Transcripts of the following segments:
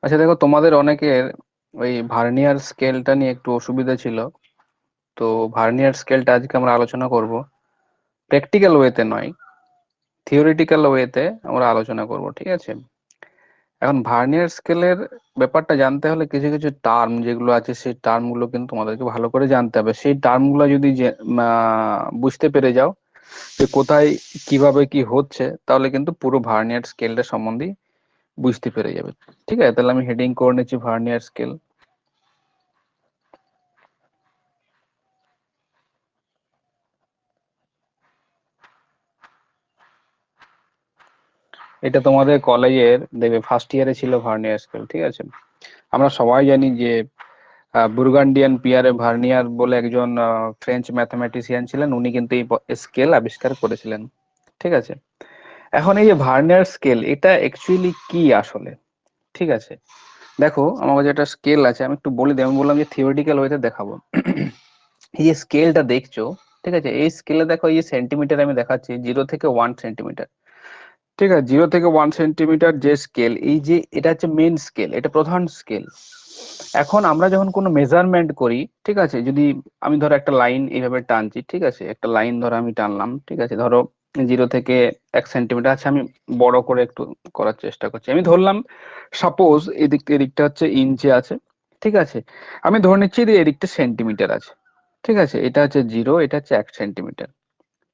আচ্ছা দেখো, তোমাদের অনেকের ওই ভার্নিয়ার স্কেলটা নিয়ে একটু অসুবিধা ছিল। তো ভার্নিয়ার স্কেলটা আজকে আমরা আলোচনা করব, প্র্যাকটিক্যাল ওয়েতে নয়, থিওরিটিক্যাল ওয়েতে আমরা আলোচনা করব, ঠিক আছে? এখন ভার্নিয়ার স্কেলের ব্যাপারটা জানতে হলে কিছু কিছু টার্ম যেগুলো আছে, সেই টার্মগুলো কিন্তু তোমাদেরকে ভালো করে জানতে হবে। সেই টার্মগুলো যদি বুঝতে পেরে যাও যে কোথায় কিভাবে কি হচ্ছে, তাহলে কিন্তু পুরো ভার্নিয়ার স্কেলটা সম্বন্ধে বুঝতে পেরে যাবে। ঠিক আছে, তাহলে আমি হেডিং করে নিচ্ছি ভার্নিয়ার স্কেল। এটা তোমাদের কলেজের দেখবে ফার্স্ট ইয়ারে ছিল ভার্নিয়ার স্কেল, ঠিক আছে? আমরা সবাই জানি যে বুর্গান্ডিয়ান পিয়ারে ভার্নিয়ার বলে একজন ফ্রেঞ্চ ম্যাথমেটিশিয়ান ছিলেন, উনি কিন্তু এই স্কেল আবিষ্কার করেছিলেন, ঠিক আছে? এখন এই যে ভার্নিয়ার স্কেল, এটা অ্যাকচুয়ালি কি আসলে? ঠিক আছে, দেখো আমার কাছে একটা স্কেল আছে, আমি একটু বলে দিই। আমি বললাম যে থিওরিটিক্যাল ওয়েতে দেখাবো। এই যে স্কেলটা দেখছো, ঠিক আছে, এই স্কেলে দেখো, এই যে সেন্টিমিটার আমি দেখাচ্ছি, 0 থেকে 1 সেন্টিমিটার। ঠিক আছে, 0 থেকে 1 সেন্টিমিটার যে স্কেল, এই যে এটা হচ্ছে মেন স্কেল, এটা প্রধান স্কেল। এখন আমরা যখন কোনো মেজারমেন্ট করি, ঠিক আছে, যদি আমি ধরো একটা লাইন এইভাবে টানছি, ঠিক আছে, একটা লাইন ধরো আমি টানলাম, ঠিক আছে, ধরো 0 থেকে 1 সেন্টিমিটার আছে। আমি বড় করে একটু করার চেষ্টা করছি। আমি ধরলাম, সাপোজ এদিকটা হচ্ছে ইঞ্চে আছে, ঠিক আছে। আমি ধরে নিচ্ছি যে এদিকটা সেন্টিমিটার আছে, ঠিক আছে। এটা হচ্ছে 0, এটা হচ্ছে 1 সেন্টিমিটার,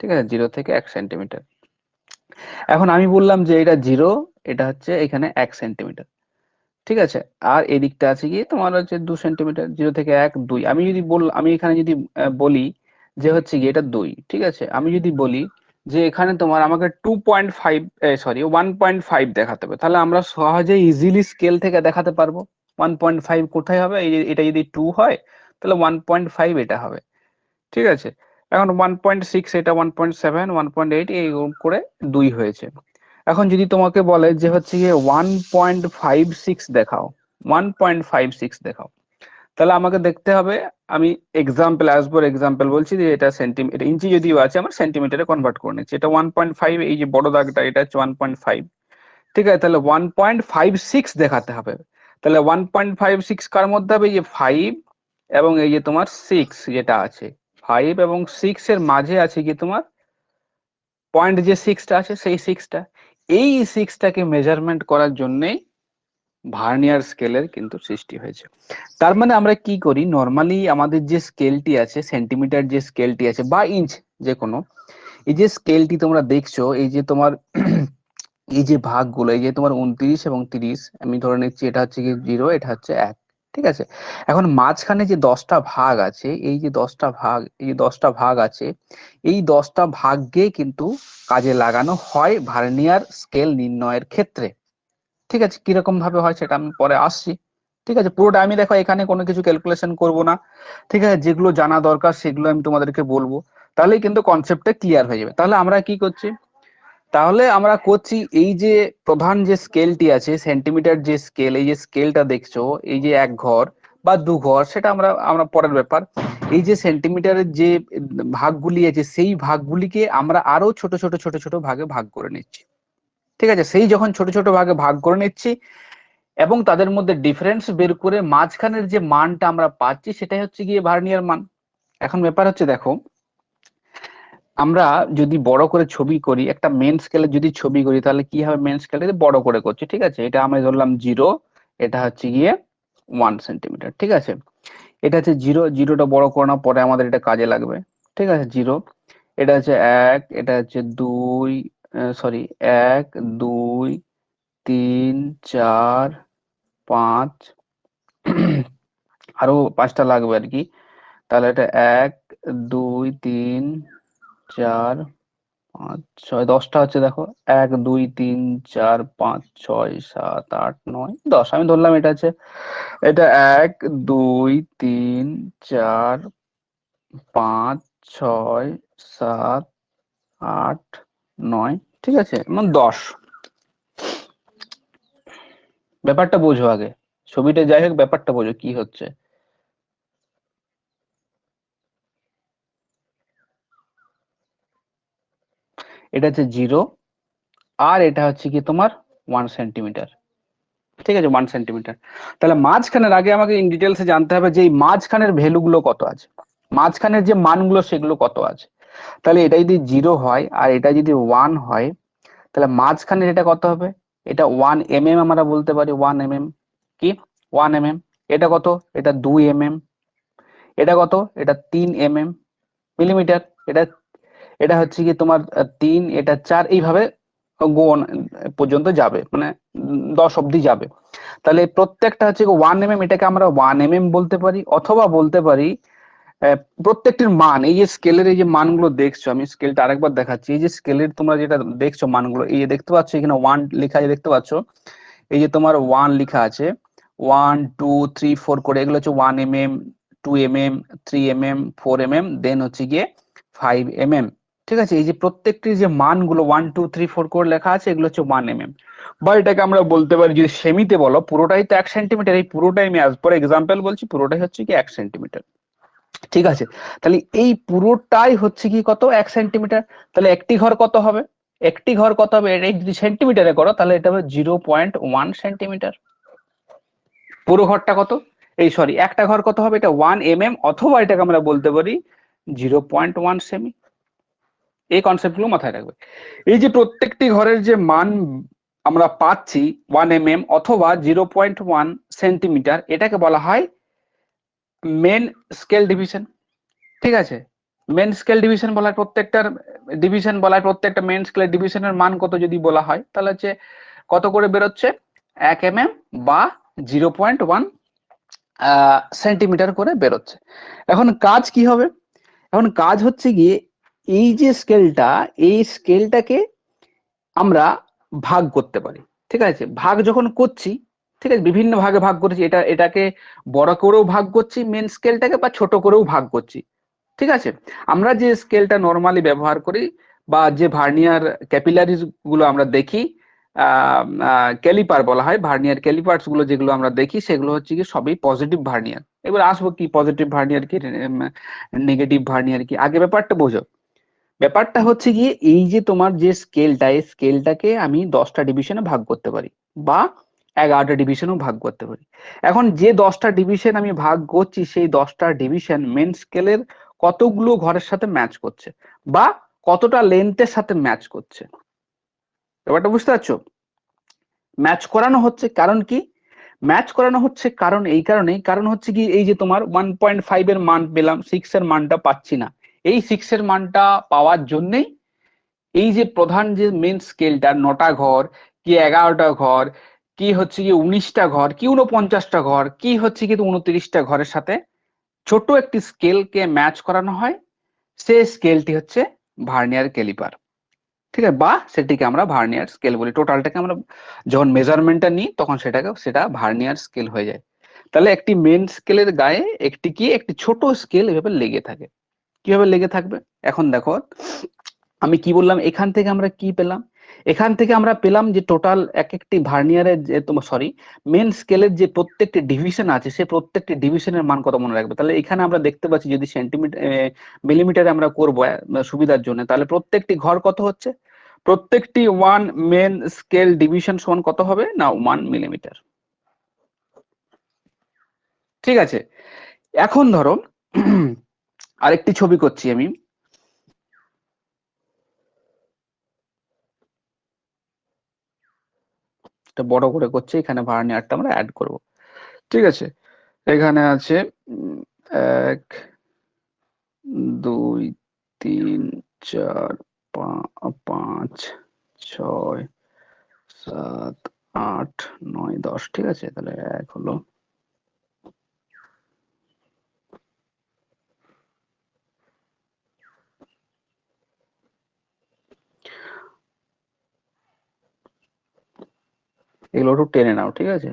ঠিক আছে, 0 থেকে 1 সেন্টিমিটার। এখন আমি বললাম যে এটা 0, এটা হচ্ছে এখানে 1 সেন্টিমিটার, ঠিক আছে। আর এদিকটা আছে কি তোমার হচ্ছে 2 সেন্টিমিটার, 0 থেকে 1, 2। আমি এখানে যদি বলি যে হচ্ছে কি এটা 2, ঠিক আছে। আমি যদি বলি যে এখানে তোমার আমাকে 2.5, সরি 1.5 দেখাতে হবে, তাহলে আমরা সহজে ইজিলি স্কেল থেকে দেখাতে পারবো 1.5 কোথায় হবে। এটা যদি 2 হয়, তাহলে 1.5 এটা হবে, ঠিক আছে। এখন 1.6, এটা 1.7, 1.8, এই করে 2 হয়েছে। এখন যদি তোমাকে বলে যে হচ্ছে গিয়ে 1.56 দেখাও, 1.56 দেখাও, তাহলে আমাকে দেখতে হবে। আমি এক্সাম্পল অ্যাজ পর এক্সাম্পল বলছি যে এটা সেন্টিমিটার, ইঞ্চি যদিও আছে, আমার সেন্টিমিটারে কনভার্ট করে নিচ্ছি। এটা 1.5, এই যে বড় দাগটা, এটা হচ্ছে 1.5, ঠিক আছে। তাহলে 1.56 দেখাতে হবে। তাহলে 1.56 কার মধ্যে হবে? এই যে 5 এবং এই যে তোমার 6 যেটা আছে, 5 এবং 6 এর মাঝে আছে কি তোমার পয়েন্ট, যে 6টা আছে সেই 6টা। এই 6টাকে মেজারমেন্ট করার জন্যই ভার্নিয়ার স্কেলের কিন্তু সৃষ্টি হয়েছে। তার মানে আমরা কি করি, নর্মালি আমাদের যে স্কেলটি আছে, সেন্টিমিটার যে স্কেলটি আছে বা ইঞ্চ, যে কোনো, এই যে স্কেলটি তোমরা দেখছো, এই যে তোমার এই যে ভাগগুলো, এই যে তোমার 29 এবং 30, আমি ধরে নিচ্ছি এটা হচ্ছে কি 0, এটা হচ্ছে 1, ঠিক আছে। এখন মাঝখানে যে 10টা ভাগ আছে, এই যে 10টা ভাগ, এই যে 10টা ভাগ আছে, এই 10টা ভাগকে কিন্তু কাজে লাগানো হয় ভার্নিয়ার স্কেল নির্ণয়ের ক্ষেত্রে। ঠিক আছে, কিরকম ভাবে হয় সেটা আমি পরে আসছি। ঠিক আছে, পুরোটা আমি দেখো এখানে কোনো কিছু ক্যালকুলেশন করব না, ঠিক আছে। যেগুলো জানা দরকার সেগুলো আমি তোমাদেরকে বলবো, তাহলেই কিন্তু কনসেপ্টটা ক্লিয়ার হয়ে যাবে। তাহলে আমরা কি করছি, এই যে প্রধান যে স্কেলটি আছে, সেন্টিমিটার যে স্কেল, এই যে স্কেলটা দেখছো, এই যে 1 ঘর বা 2 ঘর, সেটা আমরা আমরা পরের ব্যাপার। এই যে সেন্টিমিটারের যে ভাগগুলি আছে, সেই ভাগগুলিকে আমরা আরো ছোট ছোট ছোট ছোট ভাগে ভাগ করে নিচ্ছি, ঠিক আছে। সেই যখন ছোট ছোট ভাগে ভাগ করে নিচ্ছি এবং তাদের মধ্যে ডিফারেন্স বের করে মাঝখানের যে মানটা আমরা পাচ্ছি, সেটাই হচ্ছে গিয়ে ভার্নিয়ার মান। এখন ব্যাপার হচ্ছে দেখো, আমরা যদি বড় করে ছবি করি, একটা মেন স্কেলে যদি ছবি করি, তাহলে কি হবে, মেন স্কেলে বড় করে করছি, ঠিক আছে। এটা আমি ধরলাম 0, এটা হচ্ছে গিয়ে 1 সেন্টিমিটার, ঠিক আছে। এটা হচ্ছে 0, 0টা বড় করানোর পরে আমাদের এটা কাজে লাগবে, ঠিক আছে। 0, এটা হচ্ছে 1, এটা হচ্ছে 2, সরি, 1, 2, 3, 4, 5, আরো 5টা লাগবে আর কি। তাহলে এটা 1, 2, 3, 4, 5, 6, 10টা হচ্ছে দেখো। 1, 2, 3, 4, 5, 6, 7, 8, 9, 10 আমি ধরলাম। এটা হচ্ছে, এটা 1, 2, 3, 4, 5, 6, 7, 8, 9, ঠিক আছে, মানে 10। ব্যাপারটা বোঝো আগে, ছবিটা যাই হোক, ব্যাপারটা বোঝো কি হচ্ছে। এটা হচ্ছে 0, আর এটা হচ্ছে কি তোমার 1 সেন্টিমিটার, ঠিক আছে, 1 সেন্টিমিটার। তাহলে মাঝখানের আগে আমাকে ইন ডিটেলসে জানতে হবে যে এই মাঝখানের ভ্যালুগুলো কত আছে, মাঝখানের যে মানগুলো সেগুলো কত আছে। তাহলে এটা যদি 0 হয় আর এটা যদি 1 হয়, তাহলে মাঝখানের এটা কত হবে? এটা 1 mm আমরা বলতে পারি, 1 mm। কি 1 mm? এটা কত? এটা 2 mm। এটা কত? এটা 3 mm মিলিমিটার। এটা এটা হচ্ছে কি তোমার 3, এটা 4, এইভাবে গোন পর্যন্ত যাবে, মানে 10 অব্দি যাবে। তাহলে প্রত্যেকটা হচ্ছে 1 mm, এটাকে আমরা 1 mm বলতে পারি, অথবা বলতে পারি প্রত্যেকটির মান, এই যে স্কেলের এই যে মানগুলো দেখছো, আমি স্কেলটা আরেকবার দেখাচ্ছি। এই যে স্কেলের তোমরা যেটা দেখছো মানগুলো, এই যে দেখতে পাচ্ছ এখানে 1 লেখা আছে, দেখতে পাচ্ছ এই যে তোমার 1 লেখা আছে, 1 2 3 4 করে, এগুলো হচ্ছে 1 mm, 2 mm, 3 mm, 4 mm, দেন হচ্ছে গিয়ে 5 mm। ঠিক আছে, এই যে প্রত্যেকটির যে মানগুলো 1 2 3 4 করে লেখা আছে, এগুলো হচ্ছে 1 mm। বা এটাকে আমরা বলতে পারি, যদি সেমিতে বলো পুরোটাই তো 1 সেন্টিমিটার, এই পুরোটাই আমি অ্যাজ পর এক্সাম্পল বলছি, পুরোটাই হচ্ছে কি 1 সেন্টিমিটার। ঠিক আছে, তাহলে এই পুরোটাই হচ্ছে কি কত? 1 সেন্টিমিটার। তাহলে একটি ঘর কত হবে? একটি ঘর কত হবে? এটা যদি সেন্টিমিটারে করো তাহলে এটা হবে 0.1 সেন্টিমিটার। পুরো ঘরটা কত? এই সরি, একটা ঘর কত হবে? এটা 1 mm, অথবা এটাকে আমরা বলতে পারি 0.1 সেমি। এই কনসেপ্ট গুলো মাথায় রাখবে। এই যে প্রত্যেকটি ঘরের যে মান আমরা পাচ্ছি 1 mm অথবা 0.1 সেন্টিমিটার, এটাকে বলা হয় মেন স্কেল ডিভিশন। ঠিক আছে, মেন স্কেল ডিভিশন বলা হয় প্রত্যেকটার, ডিভিশন বলা হয় প্রত্যেকটা মেন স্কেল ডিভিশনের মান কত যদি বলা হয়, তাহলে হচ্ছে কত করে বেরোচ্ছে? 1 mm বা 0.1 সেন্টিমিটার করে বেরোচ্ছে। এখন কাজ কি হবে? এখন কাজ হচ্ছে গিয়ে এই যে স্কেলটা, এই স্কেলটাকে আমরা ভাগ করতে পারি। ঠিক আছে, ভাগ যখন করছি, ঠিক আছে, বিভিন্ন ভাগে ভাগ করেছি, এটাকে বড় করেও ভাগ করছি মেন স্কেলটাকে, বা ছোট করেও ভাগ করছি। ঠিক আছে, আমরা যে স্কেলটা নর্মালি ব্যবহার করি বা যে ভার্নিয়ার ক্যাপিলারিজ গুলো আমরা দেখি, ক্যালিপার বলা হয়, ভার্নিয়ার ক্যালিপার্স গুলো যেগুলো আমরা দেখি, সেগুলো হচ্ছে কি সবই পজিটিভ ভার্নিয়ার। এবার আসবো কি পজিটিভ ভার্নিয়ার কি নেগেটিভ ভার্নিয়ার কি, আগে ব্যাপারটা বোঝো। ব্যাপারটা হচ্ছে গিয়ে এই যে তোমার যে স্কেলটা, এই স্কেলটাকে আমি 10টা ডিভিশনে ভাগ করতে পারি, বা 11টা ডিভিশনেও ভাগ করতে পারি। এখন যে 10টা ডিভিশন আমি ভাগ করছি, সেই 10টা ডিভিশন মেন স্কেলের কতগুলো ঘরের সাথে ম্যাচ করছে, বা কতটা লেন্থের সাথে ম্যাচ করছে। ব্যাপারটা বুঝতে পারছো? ম্যাচ করানো হচ্ছে কারণ কি? ম্যাচ করানো হচ্ছে কারণ এই কারণেই, কারণ হচ্ছে কি এই যে তোমার 1.5 এর মান পেলাম, 6 এর মানটা পাচ্ছি না। এই 6 এর মানটা পাওয়ার জন্যই এই যে প্রধান যে মেন স্কেলটা 9টা ঘর কি 11টা ঘর কি হচ্ছে কি 19টা ঘর কি 49টা ঘর কি হচ্ছে কি 29টা ঘরের সাথে ছোট একটি স্কেলকে ম্যাচ করানো হয়, সে স্কেলটি হচ্ছে ভার্নিয়ার ক্যালিপার। ঠিক আছে, বা সেটিকে আমরা ভার্নিয়ার স্কেল বলি। টোটালটাকে আমরা যখন মেজারমেন্টটা নিই তখন সেটা ভার্নিয়ার স্কেল হয়ে যায়। তাহলে একটি মেন স্কেলের গায়ে একটি ছোট স্কেল এভাবে লেগে থাকে। কিভাবে লেগে থাকবে? এখন দেখো, আমি কি বললাম, এখান থেকে আমরা কি পেলাম? এখান থেকে আমরা পেলাম যে টোটাল এক একটি ভার্নিয়ারের যে তোমার সরি মেন স্কেলের যে প্রত্যেকটি ডিভিশন আছে, সে প্রত্যেকটি ডিভিশনের মান কত মনে রাখবে। তাহলে এখানে আমরা দেখতে পাচ্ছি, যদি সেন্টিমিটার মিলিমিটারে আমরা করবো সুবিধার জন্য, তাহলে প্রত্যেকটি ঘর কত হচ্ছে? প্রত্যেকটি 1 মেন স্কেল ডিভিশন সমান কত হবে না? 1 মিলিমিটার। ঠিক আছে, এখন ধরো আরেকটি ছবি করছি আমি, এটা বড় করে করছি, এখানে ভার্নিয়ারটা আমরা অ্যাড করব। ঠিক আছে, এখানে আছে 1 2 3 4 5 6 7 8 9 10। ঠিক আছে, তাহলে 1 হলো, এগুলো একটু টেনে নাও। ঠিক আছে,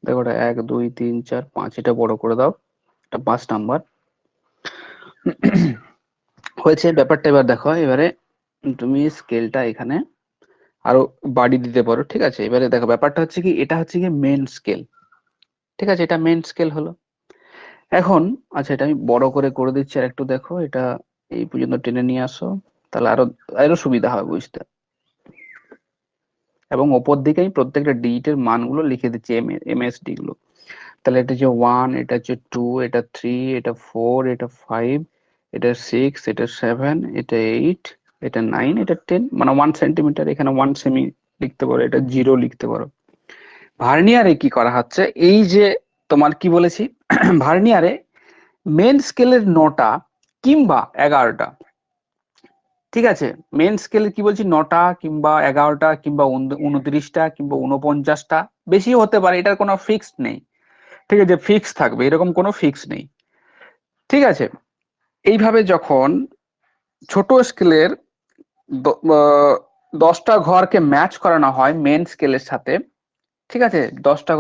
দেখো এটা 1 2 3 4 5, এটা বড় করে দাও, এটা 5 নাম্বার হয়েছে। ব্যাপারটা এবার দেখো, এবারে তুমি স্কেলটা এখানে আরো বাড়ি দিতে পারো। ঠিক আছে, এবারে দেখো ব্যাপারটা হচ্ছে কি, এটা হচ্ছে কি মেন স্কেল। ঠিক আছে, এটা মেন স্কেল হলো। এখন আচ্ছা, এটা আমি বড় করে দিচ্ছি আর একটু দেখো, এটা এই পর্যন্ত টেনে নিয়ে আসো, তাহলে আরো আরো সুবিধা হবে বুঝতে। এবং ওপর দিকে আমি প্রত্যেকটা ডিজিটের মানগুলো লিখে দিচ্ছি, এমএসডি গুলো। তাহলে এটা হচ্ছে 1, এটা হচ্ছে 2, এটা 3, এটা 4, এটা 5, এটা 6, এটা 7, এটা 8, এটা 9, এটা 10, মানে 1 সেন্টিমিটার। এখানে 1 সেমি লিখতে পারো, এটা 0 লিখতে পারো। ভার্নিয়ারে কি করা হচ্ছে, এই যে তোমার কি বলেছি, ভার্নিয়ারে মেন স্কেলের 9টা কিংবা 11টা, ঠিক আছে, মেন স্কেলে কি বলছি, 9টা কিংবা 11টা কিংবা 29টা কিংবা 49টা, বেশিও হতে পারে, এটার কোনো ফিক্সড নেই। ঠিক আছে, ফিক্স থাকবে এরকম কোনো ফিক্স নেই। ঠিক আছে, এইভাবে যখন ছোট স্কেলের 10টা ঘরকে ম্যাচ করানো হয় মেন স্কেলের সাথে, ঠিক আছে, 10টা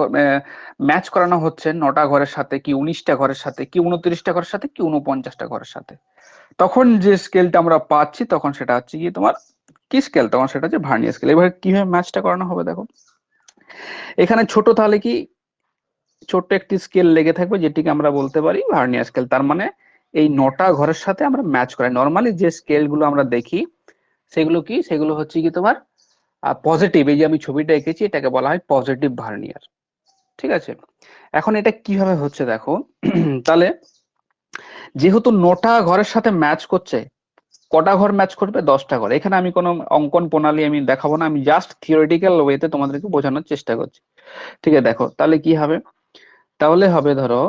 ম্যাচ করানো হচ্ছে 9টা ঘরের সাথে, কি 19টা ঘরের সাথে, কি 29টা ঘরের সাথে, কি 49টা ঘরের সাথে, তখন যে স্কেলটা আমরা পাচ্ছি তখন সেটা হচ্ছে কি তোমার কি স্কেল, তখন সেটা হচ্ছে ভার্নিয়ার স্কেল। এবার কিভাবে ম্যাচটা করানো হবে দেখো, এখানে ছোট তাহলে কি ছোট্ট একটি স্কেল লেগে থাকবে যেটিকে আমরা বলতে পারি ভার্নিয়ার স্কেল। তার মানে এই 9টা ঘরের সাথে আমরা ম্যাচ করাই। নর্মালি যে স্কেল গুলো আমরা দেখি সেগুলো কি, সেগুলো হচ্ছে কি তোমার পজিটিভ। এই যে আমি ছবিটা এঁকেছি এটাকে বলা হয় পজিটিভ ভার্নিয়ার। ঠিক আছে, এখন এটা কিভাবে হচ্ছে দেখো, তাহলে যেহেতু 9টা ঘরের সাথে ম্যাচ করছে, কটা ঘর ম্যাচ করবে, 10টা ঘর। এখানে আমি কোনো অঙ্কন প্রণালী আমি দেখাবো না, আমি জাস্ট থিওরিটিক্যাল ওয়েতে তোমাদেরকে বোঝানোর চেষ্টা করছি। ঠিক আছে, দেখো তাহলে কি হবে, তাহলে হবে ধরো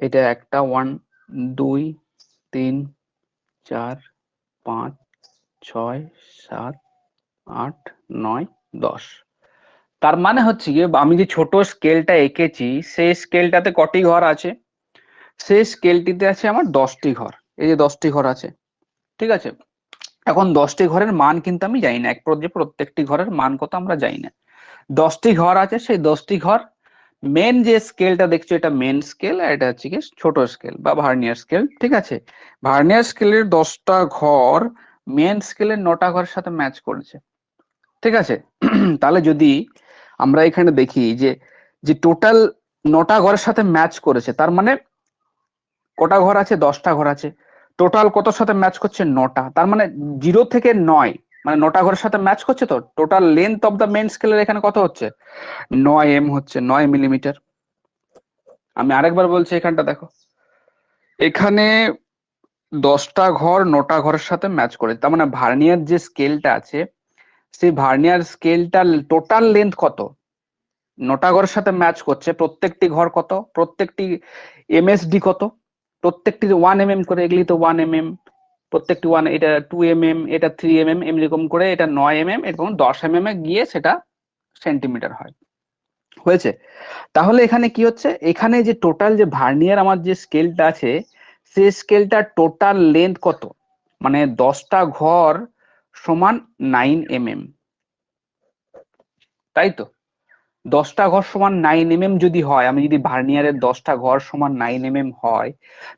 এটা একটা 1, 2, 3, 4, 5, 6, 7, 8, 9, 10। তার মানে হচ্ছে গিয়ে আমি যে ছোট স্কেলটা এঁকেছি সেই স্কেলটাতে কটি ঘর আছে, সেই স্কেলটিতে আছে আমার 10টি ঘর। এই যে 10টি ঘর আছে, ঠিক আছে। এখন 10টি ঘরের মান কিন্তু আমি জানি না, এক পর্যায়ে প্রত্যেকটি ঘরের মান কত আমরা জানি না। 10টি ঘর আছে, সেই 10টি ঘর মেন যে স্কেলটা দেখছো এটা মেন স্কেল, আর এটা হচ্ছে কি ছোট স্কেল বা ভার্নিয়ার স্কেল। ঠিক আছে, ভার্নিয়ার স্কেলের 10টা ঘর মেন স্কেলের 9টা ঘরের সাথে ম্যাচ করেছে। ঠিক আছে, তাহলে যদি আমরা এখানে দেখি যে যে টোটাল 9টা ঘরের সাথে ম্যাচ করেছে, তার মানে কটা ঘর আছে, 10টা ঘর আছে। টোটাল কত সাথে ম্যাচ করছে, 9টা। তার মানে 0 থেকে 9, মানে 9টা ঘরের সাথে ম্যাচ করছে। তো total length of the main স্কেলের এখানে কত হচ্ছে, 9 হচ্ছে, 9 মিলিমিটার। আমি আরেকবার বলছি, এখানটা দেখো, এখানে 10টা ঘর 9টা ঘরের সাথে ম্যাচ করে, তার মানে ভার্নিয়ার যে স্কেলটা আছে সেই ভার্নিয়ার স্কেলটার টোটাল লেন্থ কত, 9টা ঘরের সাথে ম্যাচ করছে, প্রত্যেকটি ঘর কত, প্রত্যেকটি এমএসডি কত, প্রত্যেকটি 1 mm করে, এগুলি তো 1 mm, প্রত্যেকটি 1, এটা 2 mm, এটা 3 mm, এরকম করে এটা 9 mm এবং 10 mm এ গিয়ে সেটা সেন্টিমিটার হয়, হয়েছে। তাহলে এখানে কি হচ্ছে, এখানে যে টোটাল যে ভার্নিয়ার আমার যে স্কেলটা আছে সেই স্কেলটার টোটাল লেন্থ কত, মানে 10টা ঘর সমান 9 mm, তাই তো। 10টা ঘর সমান 9 mm যদি হয়, আমি যদি ভার্নিয়ারের 10টা ঘর সমান 9 mm হয়,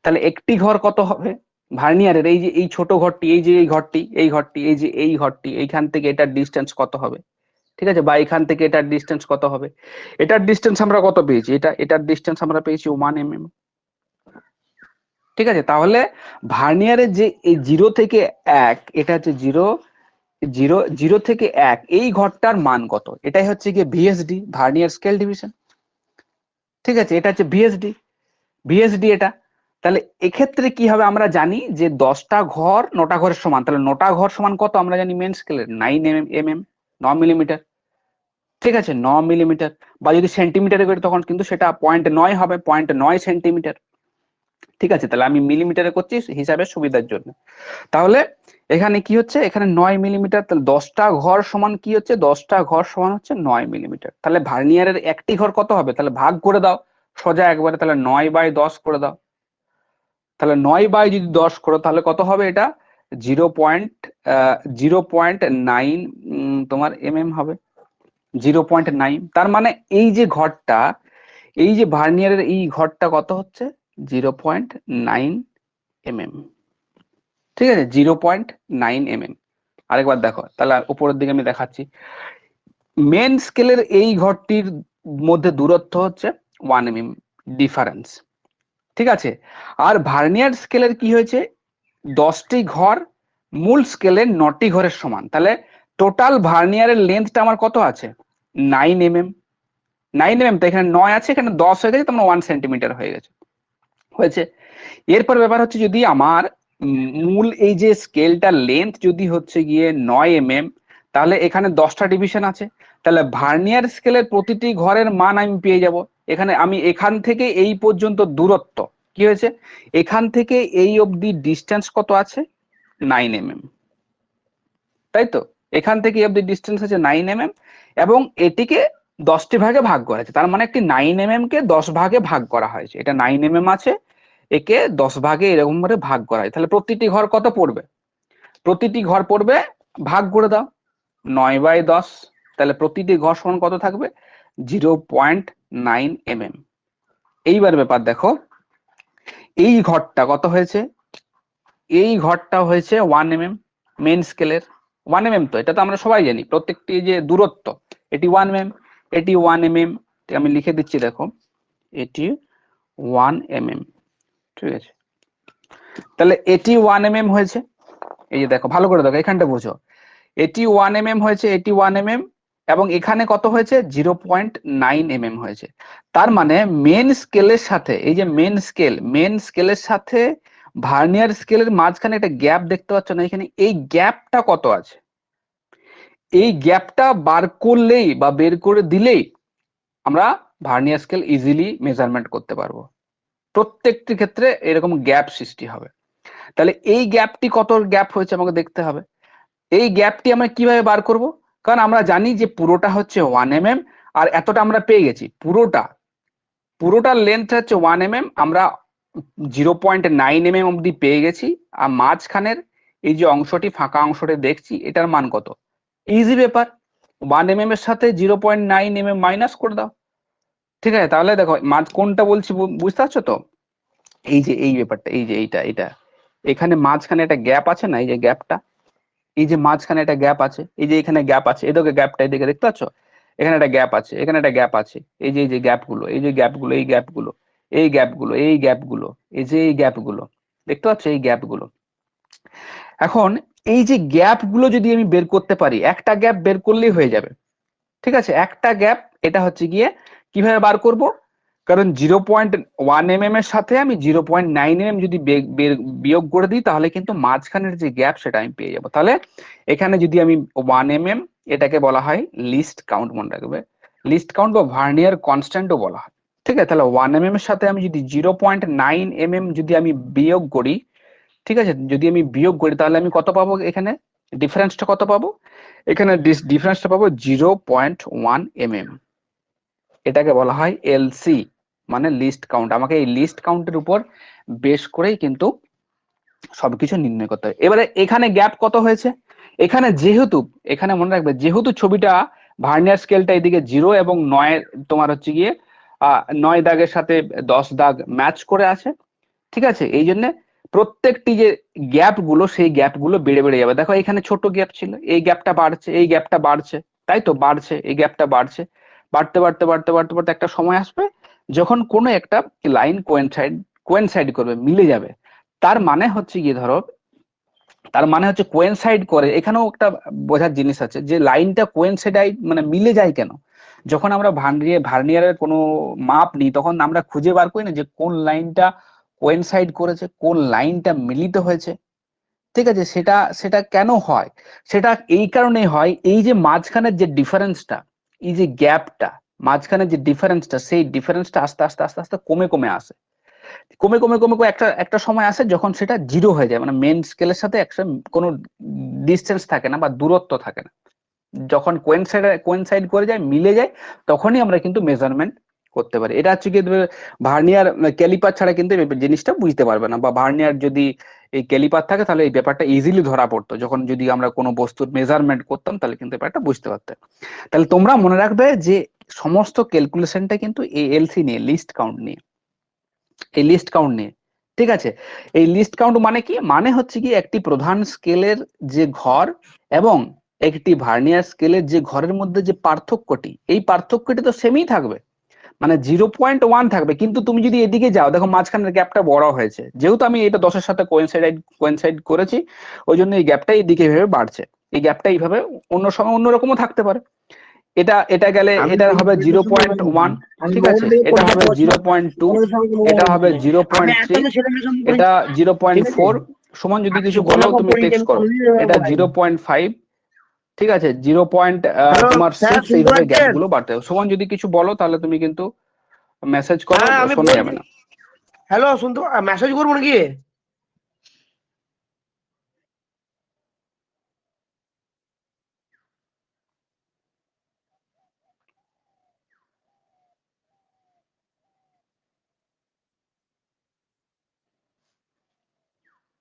তাহলে একটি ঘর কত হবে ভার্নিয়ারের, এই যে এই ছোট ঘরটি, এই যে এই ঘরটি, এই ঘরটি, এই যে এই ঘরটি, এইখান থেকে এটার ডিস্টেন্স কত হবে, ঠিক আছে, বা এখান থেকে এটার ডিস্টেন্স কত হবে। এটার ডিস্টেন্স আমরা কত পেয়েছি, এটার ডিস্টেন্স আমরা পেয়েছি 1 mm। ঠিক আছে, তাহলে ভার্নিয়ারের যে এই 0 থেকে 1, এটা হচ্ছে 0, 0 থেকে 1, এই ঘরটার মান কত, এটাই হচ্ছে গিয়ে ভিএসডি, ভার্নিয়ার স্কেল ডিভিশন। ঠিক আছে, এটা হচ্ছে ভিএসডি, ভিএসডি এটা। তাহলে এক্ষেত্রে কি হবে, আমরা জানি যে 10টা ঘর 9টা ঘরের সমান, তাহলে 9টা ঘর সমান কত আমরা জানি মেন স্কেলের 9 mm, 9 মিলিমিটার। ঠিক আছে, 9 মিলিমিটার, বা যদি সেন্টিমিটারে করি তখন কিন্তু সেটা 0.9 হবে, 0.9 সেন্টিমিটার। ঠিক আছে, তাহলে আমি মিলিমিটারে করছি হিসাবের সুবিধার জন্য। তাহলে এখানে কি হচ্ছে, এখানে 9 মিলিমিটার, তাহলে 10টা ঘর সমান কি হচ্ছে, 10টা ঘর সমান হচ্ছে 9 মিলিমিটার। তাহলে ভার্নিয়ারের একটি ঘর কত হবে, তাহলে ভাগ করে দাও সোজা একবারে, তাহলে 9/10 করে দাও। তাহলে 9/10 করো, তাহলে কত হবে এটা, 0.9 তোমার হবে 0.9। তার মানে এই যে ঘরটা, এই যে ভার্নিয়ারের এই ঘরটা কত হচ্ছে, 0.9 mm, ঠিক আছে, 0.9 mm। আরেকবার দেখো, তাহলে উপরের দিকে আমি দেখাচ্ছি। মেন স্কেলের এই ঘরটির মধ্যে দূরত্ব হচ্ছে 1 mm ডিফারেন্স, ঠিক আছে। আর ভার্নিয়ার স্কেলের কি হয়েছে, 10টি ঘর মূল স্কেলের 9টি ঘরের সমান, তাহলে টোটাল ভার্নিয়ারের লেন্থটা আমার কত আছে, 9 mm। 9 mm, তো এখানে 9 আছে, এখানে 10 হয়ে গেছে, তোমার 1 সেন্টিমিটার হয়ে গেছে, হয়েছে। এরপর ব্যাপার হচ্ছে, যদি আমার মূল এই যে স্কেলটার লেন্থ যদি হচ্ছে গিয়ে 9 mm, তাহলে এখানে 10টা ডিভিশন আছে, তাহলে ভার্নিয়ার স্কেলের প্রতিটি ঘরের মান আমি পেয়ে যাব। এখানে আমি এখান থেকে এই পর্যন্ত দূরত্ব কি হয়েছে, এখান থেকে এই অবধি ডিস্টেন্স কত আছে, 9 mm, তাই তো। এখান থেকে এই অবধি ডিস্টেন্স আছে 9 mm, এবং এটিকে 10টি ভাগে ভাগ করা হয়েছে, তার মানে একটি 9 mm কে 10 ভাগে ভাগ করা হয়েছে। এটা 9 mm আছে, একে 10 ভাগে এরকম ভাবে ভাগ করা হয়, তাহলে প্রতিটি ঘর কত পড়বে, প্রতিটি ঘর পড়বে, ভাগ করে দাও 9/10, তাহলে প্রতিটি ঘর সমান কত থাকবে, 0.9 mm। এইবার ব্যাপার দেখো, এই ঘরটা কত হয়েছে, এই ঘরটা হয়েছে 1 mm মেন স্কেলের, 1 mm, তো এটা তো আমরা সবাই জানি, প্রত্যেকটি যে দূরত্ব এটি 1 mm, এটি 1 mm, আমি লিখে দিচ্ছি দেখো, এটি 1 mm, ঠিক আছে। তাহলে এটি 1 mm হয়েছে, এই যে দেখো ভালো করে দেখো, এখানটা বুঝো, এটি 1 mm হয়েছে, এটি 1 mm, এবং এখানে কত হয়েছে, 0.9 mm হয়েছে। তার মানে মেন স্কেলের সাথে, এই যে মেন স্কেলের সাথে ভার্নিয়ার স্কেলের মাঝখানে একটা গ্যাপ দেখতে পাচ্ছ না, এখানে এই গ্যাপটা কত আছে, এই গ্যাপটা বার করলেই বা বের করে দিলেই আমরা ভার্নিয়ার স্কেল ইজিলি মেজারমেন্ট করতে পারবো। প্রত্যেকটি ক্ষেত্রে এরকম গ্যাপ সৃষ্টি হবে, তাহলে এই গ্যাপটি কত গ্যাপ হয়েছে আমাকে দেখতে হবে। এই গ্যাপটি আমরা কিভাবে বার করব, কারণ আমরা জানি যে পুরোটা হচ্ছে 1 mm, আর এতটা আমরা পেয়ে গেছি, পুরোটার লেন্থ হচ্ছে 1 mm, আমরা 0.9 mm অব্দি পেয়ে গেছি, আর মাঝখানের এই যে অংশটি ফাঁকা অংশটি দেখছি, এটার মান কত, ইজি ব্যাপার, 1 mm এর সাথে 0.9 mm মাইনাস করে দাও, ঠিক আছে। তাহলে দেখো মাঝ কোনটা বলছি বুঝতে পারছো তো, এই যে এই ব্যাপারটা, এই যে এইটা এখানে মাঝখানে একটা গ্যাপ আছে না, এই যে গ্যাপটা, এই যে মাঝখানে একটা গ্যাপ আছে, এই যে এখানে গ্যাপ আছে, এদিকে গ্যাপটা এদিকে দেখতে পাচ্ছ, এখানে একটা গ্যাপ আছে, এখানে একটা গ্যাপ আছে, এই যে গ্যাপগুলো, এই যে গ্যাপগুলো, এই গ্যাপগুলো, এই গ্যাপগুলো, এই গ্যাপগুলো, এই যে এই গ্যাপগুলো দেখতে পাচ্ছ, এই গ্যাপগুলো। এখন এই যে গ্যাপগুলো যদি আমি বের করতে পারি, একটা গ্যাপ বের করলেই হয়ে যাবে, ঠিক আছে, একটা গ্যাপ। এটা হচ্ছে গিয়ে কিভাবে বার করব, কারণ 0.1 mm এর সাথে আমি 0.9 mm যদি বিয়োগ করে দিই, তাহলে কিন্তু মাঝখানের যে গ্যাপ সেটা আমি পেয়ে যাবো। তাহলে এখানে যদি আমি 1 mm, এটাকে বলা হয় লিস্ট কাউন্ট, মনে রাখবে, লিস্ট কাউন্ট বা ভার্নিয়ার কনস্ট্যান্টও বলা হয়, ঠিক আছে। তাহলে 1 mm এর সাথে আমি যদি 0.9 mm যদি আমি বিয়োগ করি, ঠিক আছে, যদি আমি বিয়োগ করি, তাহলে আমি কত পাবো, এখানে ডিফারেন্সটা কত পাবো, এখানে ডিফারেন্সটা পাবো 0.1 mm। এটাকে বলা হয় এলসি, মানে লিস্ট কাউন্ট। আমাকে এই লিস্ট কাউন্টের উপর বেশ করেই কিন্তু সবকিছু নির্ণয় করতে হবে। এবারে এখানে গ্যাপ কত হয়েছে, এখানে যেহেতু, এখানে মনে রাখবে, যেহেতু ছবিটা ভার্নিয়ার স্কেলটা এদিকে 0 এবং 9 তোমার হচ্ছে গিয়ে 9 দাগের সাথে 10 দাগ ম্যাচ করে আছে, ঠিক আছে, এই জন্য প্রত্যেকটি যে গ্যাপ গুলো, সেই গ্যাপ গুলো বেড়ে বেড়ে যাবে। দেখো এখানে ছোট গ্যাপ ছিল, এই গ্যাপটা বাড়ছে, এই গ্যাপটা বাড়ছে, তাই তো, বাড়ছে, এই গ্যাপটা বাড়ছে, বাড়তে বাড়তে বাড়তে বাড়তে বাড়তে একটা সময় আসবে যখন কোনো একটা লাইন কোয়েনসাইড করবে, মিলে যাবে। তার মানে হচ্ছে গিয়ে ধরো, তার মানে হচ্ছে কোয়েনসাইড করে, এখানেও একটা বোঝার জিনিস আছে যে লাইনটা কোয়েনসাইড মানে মিলে যায় কেন, যখন আমরা ভার্নিয়ারের কোনো মাপ নিই, তখন আমরা খুঁজে বার করি না যে কোন লাইনটা কোয়েনসাইড করেছে, কোন লাইনটা মিলিত হয়েছে, ঠিক আছে। সেটা সেটা কেন হয়, সেটা এই কারণেই হয়, এই যে মাঝখানের যে ডিফারেন্সটা, এই যে গ্যাপটা, মাঝখানের যে ডিফারেন্সটা, সেই ডিফারেন্সটা আস্তে আস্তে আস্তে আস্তে কমে কমে আসে, কমে কমে কমে কমে একটা একটা সময় আসে যখন সেটা 0 হয়ে যায়, মানে মেন স্কেলের সাথে একটা কোনো ডিস্টেন্স থাকে না বা দূরত্ব থাকে না, যখন কোয়েনসাইড করে যায়, মিলে যায়, তখনই আমরা কিন্তু মেজারমেন্ট করতে পারি। এটা হচ্ছে কি, ভার্নিয়ার ক্যালিপার ছাড়া কিন্তু এই জিনিসটা বুঝতে পারবে না, বা ভার্নিয়ার যদি এই ক্যালিপার থাকে তাহলে এই ব্যাপারটা ইজিলি ধরা পড়তো, যখন যদি আমরা কোনো বস্তুর মেজারমেন্ট করতাম তাহলে কিন্তু ব্যাপারটা বুঝতে পারতাম। তাহলে তোমরা মনে রাখবে যে সমস্ত ক্যালকুলেশনটা কিন্তু এই এলসি নিয়ে, লিস্ট কাউন্ট নিয়ে, এই লিস্ট কাউন্ট নিয়ে, ঠিক আছে। এই লিস্ট কাউন্ট মানে কি, মানে হচ্ছে কি একটি প্রধান স্কেলের যে ঘর এবং একটি ভার্নিয়ার স্কেলের যে ঘরের মধ্যে যে পার্থক্যটি, এই পার্থক্যটি তো সেমই থাকবে, মানে 0.1 থাকবে, কিন্তু তুমি যদি এদিকে যাও দেখো মাঝখানের গ্যাপটা বড় হয়েছে, যেহেতু আমি এটা 10-এর সাথে কোয়েনসাইড করেছি, ওই জন্য এই গ্যাপটা এইদিকে এইভাবে বাড়ছে। এই গ্যাপটা এইভাবে অন্য সময় অন্যরকমও থাকতে পারে। এটা এটা গেলে আমি এটা হবে 0.1, আমি ঠিক আছে, মোবাইল থেকে এটা পরীক্ষা হবে দেওয়ার সময় 0.2, তোমাদের সঙ্গে কোনো এটা মোবাইল হবে নেই। আমি 0.3, একসাথে ছেলেমেয়ের সঙ্গে এটা পড়েছি, ঠিক আছে? 0.4। সুমন যদি আমি কিছু যখন বলো যখন তুমি পড়েছি টেক্সট আমি করো। কোনোদিন এভাবে এটা পড়াইনি। 0.5, ঠিক আছে, হ্যালো তোমার স্যার, 6, শুনতে এইভাবে গ্যাপ পাচ্ছেন? গুলো বাড়তে হবে। সুমন যদি কিছু বলো তাহলে তুমি কিন্তু মেসেজ করো, হ্যাঁ আমি শোনা বলছি, যাবে না। হ্যালো শুনতে, মেসেজ করবো নাকি?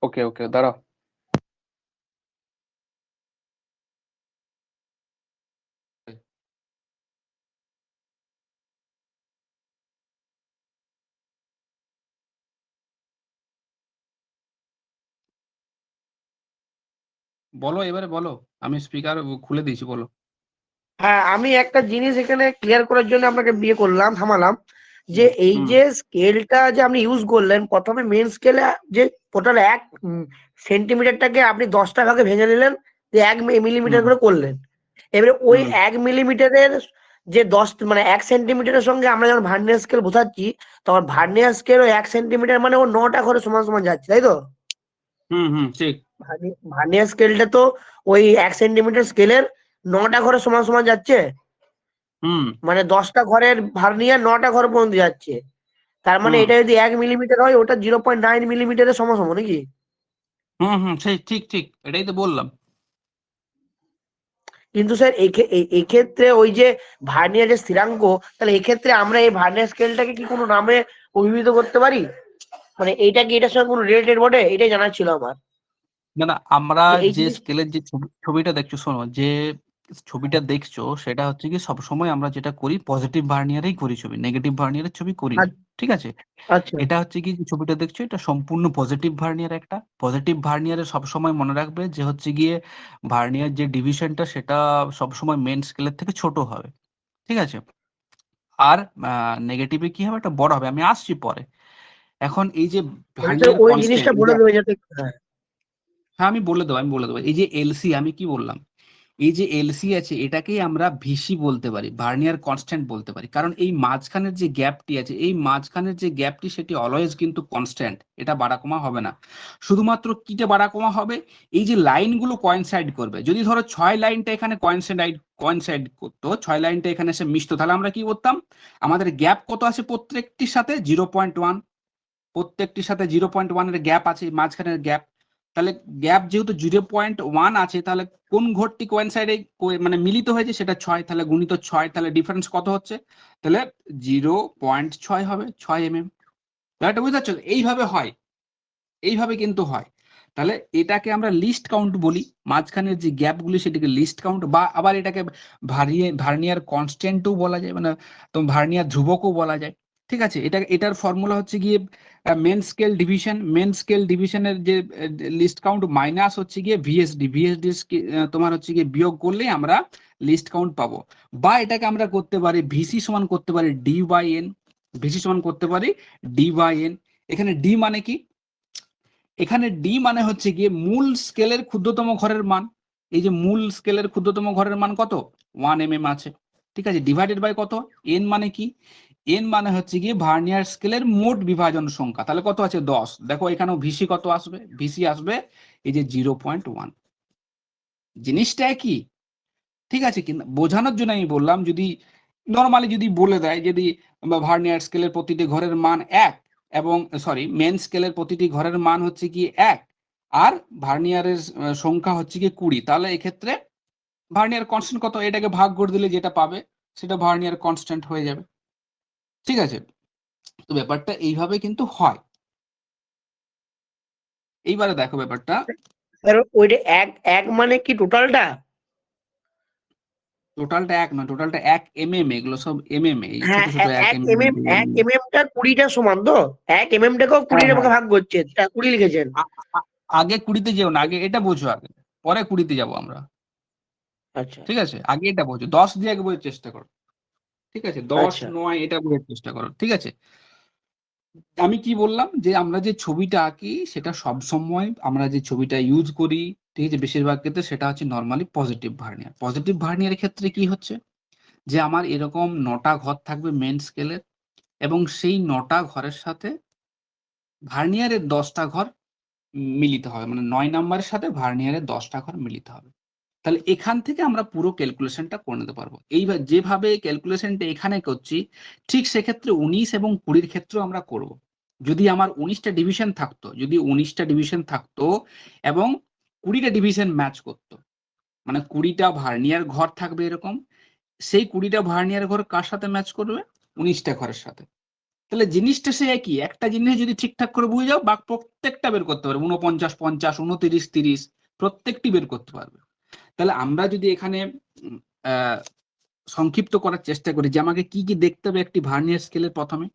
ওকে ওকে, দাঁড়াও। বলো, এবারে বলো, আমি স্পিকার খুলে দিয়েছি, বলো। হ্যাঁ, আমি একটা জিনিস এখানে ক্লিয়ার করার জন্য আপনাকে বিয়ে করলাম, থামালাম, যে হুম এই হুম যে স্কেলটা যে আপনি ইউজ করলেন, প্রথমে মেন স্কেলে যে টোটাল 1 সেন্টিমিটারটাকে আপনি 10টা ভাগে ভেঙে নিলেন, যে 1 মিলিমিটার হুম করে করলেন। এবারে ওই হুম 1 মিলিমিটারের যে 10 মানে 1 সেন্টিমিটারের সঙ্গে আমরা যখন ভার্নিয়ার স্কেল বোঝাচ্ছি, তখন ভার্নিয়ার স্কেল ওই 1 সেন্টিমিটার মানে ও 9টা ঘরে সমান সমান যাচ্ছে, তাই তো? হুম হুম, ঠিক। ভার্নিয়ার স্কেলটা তো ওই 1 সেন্টিমিটার স্কেলের 9টা ঘরে সমান সমান যাচ্ছে, হুম মানে 10টা ঘরের ভার্নিয়ার 9টা ঘর পর্যন্ত যাচ্ছে। তার মানে হুম এটা যদি 1 মিলিমিটার হয়, ওটা 0.9 মিলিমিটারের সমান নাকি? হুম হুম, সেই ঠিক ঠিক, এটাই তো বললাম। কিন্তু স্যার এক্ষেত্রে ওই যে ভার্নিয়ারের স্থিরাঙ্ক, তাহলে এক্ষেত্রে আমরা এই ভার্নিয়ার স্কেলটাকে কি কোনো নামে অভিহিত করতে পারি? মানে এইটা কি এটার সঙ্গে কোনো রিলেটেড বটে? এটাই জানার ছিল আমার, না না, আমরা যে এই যে জিনিস। স্কেলের যে ছবিটা দেখছো, শোনো, যে ছবিটা দেখছো সেটা হচ্ছে কি সবসময় আমরা যেটা করি পজিটিভ ভার্নিয়ারেই করি ছবি, নেগেটিভ ভার্নিয়ারের ছবি করি না, ঠিক আছে। আচ্ছা এটা হচ্ছে কি যে ছবিটা দেখছো এটা সম্পূর্ণ পজিটিভ ভার্নিয়ার, একটা পজিটিভ ভার্নিয়ারে সবসময় মনে রাখবে যে হচ্ছে গিয়ে ভার্নিয়ার যে ডিভিশনটা সেটা সবসময় মেন স্কেলের থেকে ছোট হবে, ঠিক আছে। আর নেগেটিভে কি হবে, একটা বড় হবে, আমি আসছি পরে। এখন এই যে মানে স্যার ভার্নিয়ার ওই কনস্ট্যান্ট, জিনিসটা এই বলে যে, দেবে যাতে, হ্যাঁ। হ্যাঁ আমি বলে দেবো, এই যে এলসি, আমি কি বললাম, এই যে এলসি আছে এটাকেই আমরা ভিসি বলতে পারি, ভার্নিয়ার কনস্ট্যান্ট বলতে পারি, কারণ এই মাঝখানের যে গ্যাপটি আছে, এই মাঝখানের যে গ্যাপটি সেটি অলওয়েজ কিন্তু কনস্ট্যান্ট, এটা বাড়া কমা হবে না। শুধুমাত্র কিটা বাড়া কমা হবে, এই যে লাইনগুলো কোয়েনসাইড করবে, যদি ধরো 6 লাইনটা এখানে কোয়েনসাইড করতো, 6 লাইনটা এখানে এসে মিশতো, তাহলে আমরা কি করতাম, আমাদের গ্যাপ কত আছে প্রত্যেকটির সাথে 0.1, প্রত্যেকটির সাথে 0.1 এর গ্যাপ আছে, মাঝখানের গ্যাপ। তাহলে গ্যাপ যেহেতু 0.1 আছে, তাহলে কোন ঘরটি কোয়েনসাইডে মানে মিলিত হয়েছে সেটা 6, তাহলে গুণিত 6, তাহলে ডিফারেন্স কত হচ্ছে, তাহলে 0.6 হবে, 6 mm। এটা বুঝতে পারছো, এইভাবে হয়, এইভাবে কিন্তু হয়। তাহলে এটাকে আমরা লিস্ট কাউন্ট বলি, মাঝখানের যে গ্যাপগুলি সেটাকে লিস্ট কাউন্ট, বা আবার এটাকে ভার্নিয়ার কনস্ট্যান্টও বলা যায়, মানে তো ভার্নিয়ার ধ্রুবকও বলা যায়, ঠিক আছে। এটার ফর্মুলা হচ্ছে গিয়ে মেন স্কেল ডিভিশনের যে লিস্ট কাউন্ট মাইনাস হচ্ছে গিয়ে ভিএসডি তোমার হচ্ছে গিয়ে বিয়োগ করলেই আমরা লিস্ট কাউন্ট পাবো। বা এটাকে আমরা করতে পারি ভিসি সমান করতে পারি ডি বাই এন, ভিসি সমান করতে পারি ডি বাই এন। এখানে ডি মানে কি, এখানে ডি মানে হচ্ছে গিয়ে মূল স্কেলের ক্ষুদ্রতম ঘরের মান। এই যে মূল স্কেলের ক্ষুদ্রতম ঘরের মান কত, 1 mm আছে, ঠিক আছে, ডিভাইডেড বাই কত, এন মানে কি, এন মানে হচ্ছে গিয়ে ভার্নিয়ার স্কেলের মোট বিভাজন সংখ্যা, তাহলে কত আছে 10, দেখো এখানেও ভিসি কত আসবে, ভিসি আসবে এই যে 0.1, জিনিসটা কি, ঠিক আছে। কিন্তু বোঝানোর জন্য আমি বললাম, যদি নর্মালি যদি বলে দেয়, যদি ভার্নিয়ার স্কেলের প্রতিটি ঘরের মান 1, এবং সরি মেন স্কেলের প্রতিটি ঘরের মান হচ্ছে কি 1, আর ভার্নিয়ারের সংখ্যা হচ্ছে কি 20, তাহলে এক্ষেত্রে ভার্নিয়ার কনস্ট্যান্ট কত, এটাকে ভাগ করে দিলে যেটা পাবে সেটা ভার্নিয়ার কনস্ট্যান্ট হয়ে যাবে, ঠিক আছে। তো ব্যাপারটা এইভাবে কিন্তু হয়। এইবারে দেখো ব্যাপারটা, স্যার ওইটা এক এক মানে কি টোটালটা? টোটালটা এক নয়, টোটালটা 1 mm, এগুলো সব এই ছোট হ্যাঁ, ছোট 1 mm। 1 mm টা 20টা সমান তো? 1 mm টাকেও হ্যাঁ 20 হ্যাঁ। ভাগে ভাগ করছে, 20 লিখেছেন। আ- আগে 20-তে যেও না, আগে এটা বোঝো, আগে পরে 20-তে যাবো আমরা। আচ্ছা ঠিক আছে, আগে এটা বোঝো, 10 দিয়ে আগে বোঝার চেষ্টা করো। ঠিক আছে, 10 আচ্ছা 9 এটা বোঝার চেষ্টা করো। ঠিক আছে, আমি কি বললাম যে আমরা যে ছবিটা আঁকি সেটা সব সময় আমরা যে ছবিটা ইউজ করি, ঠিক আছে, বেশিরভাগ ক্ষেত্রে সেটা হচ্ছে নর্মালি পজিটিভ ভার্নিয়ার। পজিটিভ ভার্নিয়ারের ক্ষেত্রে কি হচ্ছে যে আমার এরকম 9টা ঘর থাকবে মেন স্কেলের, এবং সেই 9টা ঘরের সাথে ভার্নিয়ারের 10টা ঘর মিলিত হবে, মানে 9 নাম্বারের সাথে ভার্নিয়ারের 10টা ঘর মিলিত হবে। তাহলে এখান থেকে আমরা পুরো ক্যালকুলেশনটা করে নিতে পারবো। এইবার যেভাবে ক্যালকুলেশনটা এখানে করছি, ঠিক সেক্ষেত্রে 19 এবং 20-র ক্ষেত্রেও আমরা করব। যদি আমার 19টা ডিভিশন থাকতো, যদি 19টা ডিভিশন থাকতো এবং 20টা ডিভিশন ম্যাচ করতো, মানে 20টা ভার্নিয়ার ঘর থাকবে এরকম, সেই 20টা ভার্নিয়ার ঘর কার সাথে ম্যাচ করবে? 19টা ঘরের সাথে। তাহলে জিনিসটা সে একই, একটা জিনিস যদি ঠিকঠাক করে বুঝে যাও, বা প্রত্যেকটা বের করতে পারবে, 49 50 29 30 প্রত্যেকটি বের করতে পারবে। তাহলে আমরা যদি এখানে উম, আহ, সংক্ষিপ্ত করার চেষ্টা করি যে আমাকে কি কি দেখতে হবে একটি ভার্নিয়ার স্কেলের প্রথমে,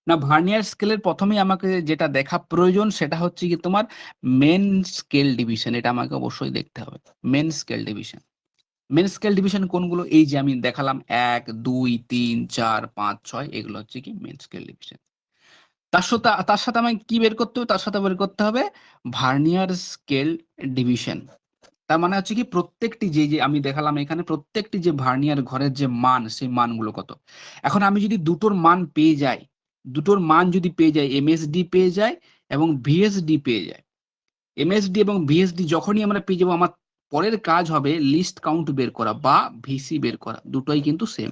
না ভার্নিয়ার স্কেলের প্রথমেই আমাকে যেটা দেখা প্রয়োজন সেটা হচ্ছে কি তোমার মেন স্কেল ডিভিশন, এটা আমাকে অবশ্যই দেখতে হবে। Main scale division, main scale division কোনগুলো? এই যে আমি দেখালাম 1 2 3 4 5 6, এগুলো হচ্ছে কি মেন স্কেল ডিভিশন। তার সাথে আমাকে কি বের করতে হবে? তার সাথে বের করতে হবে ভার্নিয়ার স্কেল ডিভিশন। তার মানে হচ্ছে কি প্রত্যেকটি যে আমি দেখালাম এখানে, প্রত্যেকটি যে ভার্নিয়ার ঘরের যে মান, সেই মানগুলো কত। এখন আমি যদি দুটোর মান পেয়ে যাই, দুটোর মান যদি পেয়ে যাই, এমএসডি পেয়ে যায় এবং ভিএসডি পেয়ে যায়, এমএসডি এবং ভিএসডি যখনই আমরা পেয়ে যাবো, আমার পরের কাজ হবে লিস্ট কাউন্ট বের করা বা ভিসি বের করা। দুটোই কিন্তু সেম,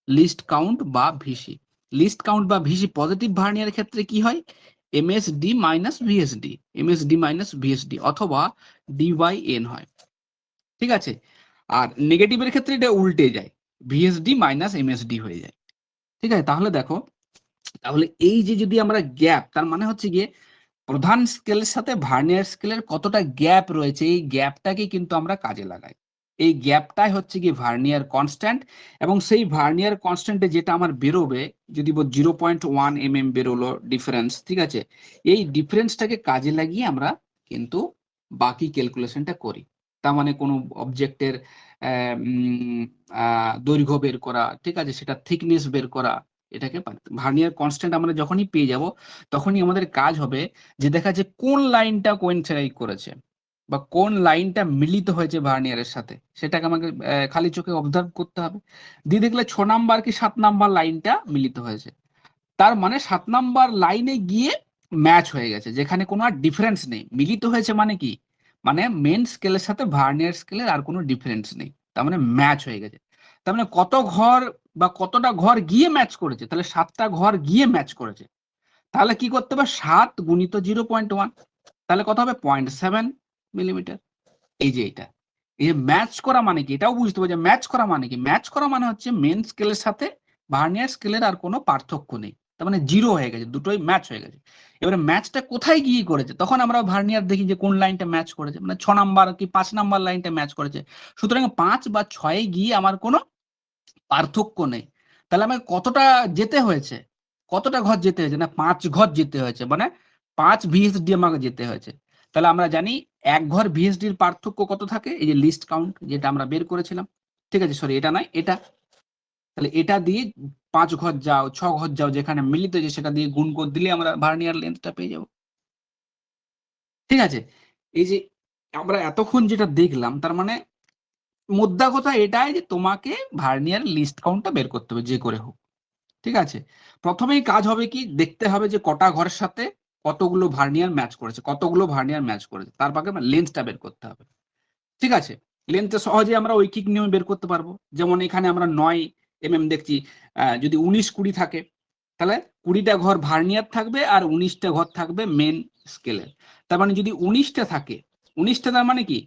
লিস্ট কাউন্ট বা ভিসি। লিস্ট কাউন্ট বা ভিসি পজিটিভ ভার্নিয়ার ক্ষেত্রে কি হয়? MSD minus VSD, MSD minus VSD, অথবা ডি বাই এন হয়। ঠিক আছে, আর নেগেটিভের ক্ষেত্রে এটা উল্টে যায়, ভিএসডি মাইনাস এমএসডি হয়ে যায়। ঠিক আছে, তাহলে দেখো, তাহলে এই যে যদি আমরা গ্যাপ, তার মানে হচ্ছে গিয়ে প্রধান স্কেলের সাথে ভার্নিয়ার স্কেলের কতটা গ্যাপ রয়েছে, এই গ্যাপটাকে কিন্তু আমরা কাজে লাগাই। এই গ্যাপটাই হচ্ছে কি ভার্নিয়ার কনস্ট্যান্ট, এবং সেই ভার্নিয়ার কনস্ট্যান্টে যেটা আমার বেরোবে, যদি 0.1 mm বেরোলো ডিফারেন্স, ঠিক আছে, এই ডিফারেন্সটাকে কাজে লাগিয়ে আমরা কিন্তু বাকি ক্যালকুলেশনটা করি। তার মানে কোনো অবজেক্টের দৈর্ঘ্য বের করা, ঠিক আছে, সেটা থিকনেস বের করা, এটাকে ভার্নিয়ার কনস্ট্যান্ট আমরা যখনই পেয়ে যাব, তখনই আমাদের কাজ হবে যে দেখা যে কোন লাইনটা কোইনসাইড করেছে বা কোন লাইনটা মিলিত হয়েছে ভার্নিয়ারের সাথে, সেটাকে আমাকে খালি চোখে অবজার্ভ করতে হবে। দিয়ে দেখলে 6 নাম্বার কি 7 নাম্বার লাইনটা মিলিত হয়েছে, তার মানে 7 নাম্বার লাইনে গিয়ে ম্যাচ হয়ে গেছে, যেখানে কোনো আর ডিফারেন্স নেই। মিলিত হয়েছে মানে কি, মানে মেন স্কেলের সাথে ভার্নিয়ার স্কেলের আর কোনো ডিফারেন্স নেই, তার মানে ম্যাচ হয়ে গেছে। তার মানে কত ঘর বা কতটা ঘর গিয়ে ম্যাচ করেছে? তাহলে 7টা ঘর গিয়ে ম্যাচ করেছে। তাহলে কি করতে হবে? 7 গুণিত 0.1, তাহলে কত হবে? 0.7 মিলিমিটার। এই যে এটা, এই যে ম্যাচ করা মানে কি, এটাও বুঝতে হবে যে ম্যাচ করা মানে কি। ম্যাচ করা মানে হচ্ছে মেন স্কেলের সাথে ভার্নিয়ার স্কেলের আর কোনো পার্থক্য নেই, তার মানে জিরো হয়ে গেছে, দুটোই ম্যাচ হয়ে গেছে। এবারে ম্যাচটা কোথায় গিয়ে করেছে, তখন আমরা ভার্নিয়ার দেখি যে কোন লাইনটা ম্যাচ করেছে, মানে 6 নাম্বার কি 5 নাম্বার লাইনটা ম্যাচ করেছে। সুতরাং 5 বা 6 গিয়ে আমার কোনো পার্থক্য নেই। তাহলে আমাকে কতটা যেতে হয়েছে, কতটা ঘর যেতে হয়েছে? না 5 ঘর যেতে হয়েছে, মানে 5 ভিএসডি আমাকে যেতে হয়েছে। তাহলে আমরা জানি 1 ঘর ভিএসডির পার্থক্য কত থাকে, এই যে লিস্ট কাউন্ট যেটা আমরা বের করেছিলাম। ঠিক আছে, সরি এটা নয়, এটা। তাহলে এটা দিয়ে 5 ঘর যাও 6 ঘর যাও, যেখানে মিলিত হয়েছে সেটা দিয়ে গুণ করে দিলে আমরা ভার্নিয়ার লেন্থটা পেয়ে যাব। ঠিক আছে, এই যে আমরা এতক্ষণ যেটা দেখলাম, তার মানে মোদ্দা কথা এটাই যে তোমাকে ভার্নিয়ার লিস্ট কাউন্টটা বের করতে হবে যে করে হোক। ঠিক আছে, প্রথমেই কাজ হবে কি, দেখতে হবে যে কটা ঘরের সাথে কতগুলো ভার্নিয়ার ম্যাচ করেছে, কতগুলো ভার্নিয়ার ম্যাচ করেছে, তার পাকে লেন্থটা বের করতে হবে। ঠিক আছে, লেন্থে সহজে আমরা ঐকিক নিয়মে বের করতে পারবো। যেমন এখানে আমরা 9 mm দেখছি, যদি 19 20 থাকে, তাহলে 20টা ঘর ভার্নিয়ার থাকবে আর 19টা ঘর থাকবে মেন স্কেলের। তার মানে যদি 19টা থাকে, 19টা তার মানে কি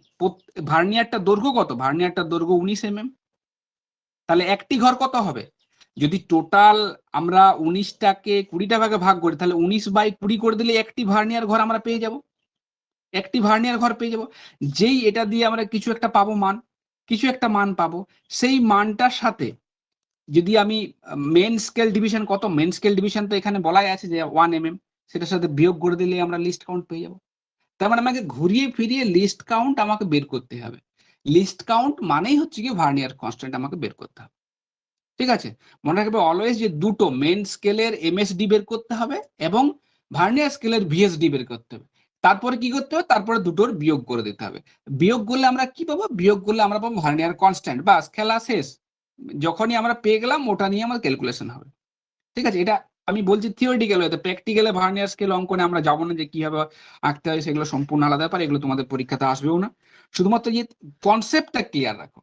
ভার্নিয়ারটা দৈর্ঘ্য কত? ভার্নিয়ারটা দৈর্ঘ্য 19 mm। তাহলে একটি ঘর কত হবে? যদি টোটাল আমরা 19টাকে 20টা ভাগে ভাগ করি, তাহলে 19/20 করে দিলে একটি ভার্নিয়ার ঘর আমরা পেয়ে যাব, একটি ভার্নিয়ার ঘর পেয়ে যাব। যেই এটা দিয়ে আমরা কিছু একটা পাবো মান, কিছু একটা মান পাবো, সেই মানটার সাথে যদি আমি মেন স্কেল ডিভিশন কত, মেন স্কেল ডিভিশন তো এখানে বলাই আছে যে 1 mm, সেটার সাথে বিয়োগ করে দিলে আমরা লিস্ট কাউন্ট পেয়ে যাবো। তার মানে আমাকে ঘুরিয়ে ফিরিয়ে লিস্ট কাউন্ট আমাকে বের করতে হবে। লিস্ট কাউন্ট মানেই হচ্ছে কি ভার্নিয়ার কনস্ট্যান্ট আমাকে বের করতে হবে। ঠিক আছে, মনে রাখবে অলওয়েজ যে দুটো মেন স্কেলের এমএসডি বের করতে হবে এবং ভার্নিয়ার স্কেলের ভিএসডি বের করতে হবে। তারপরে কি করতে হবে, তারপরে দুটোর বিয়োগ করে দিতে হবে। বিয়োগ করলে আমরা কি পাবো, বিয়োগ করলে আমরা পাবো ভার্নিয়ার কনস্ট্যান্ট, বাস খেলা শেষ। যখনই আমরা পেয়ে গেলাম ওটা নিয়ে আমার ক্যালকুলেশন হবে। ঠিক আছে, এটা আমি বলছি থিওরিটিক্যাল হয়তো, প্র্যাকটিক্যালে ভার্নিয়ার স্কেল অঙ্কনে আমরা যাবো না, যে কিভাবে আঁকতে হয় সেগুলো সম্পূর্ণ আলাদা ব্যাপার, এগুলো তোমাদের পরীক্ষাতে আসবেও না। শুধুমাত্র যে কনসেপ্টটা ক্লিয়ার রাখো।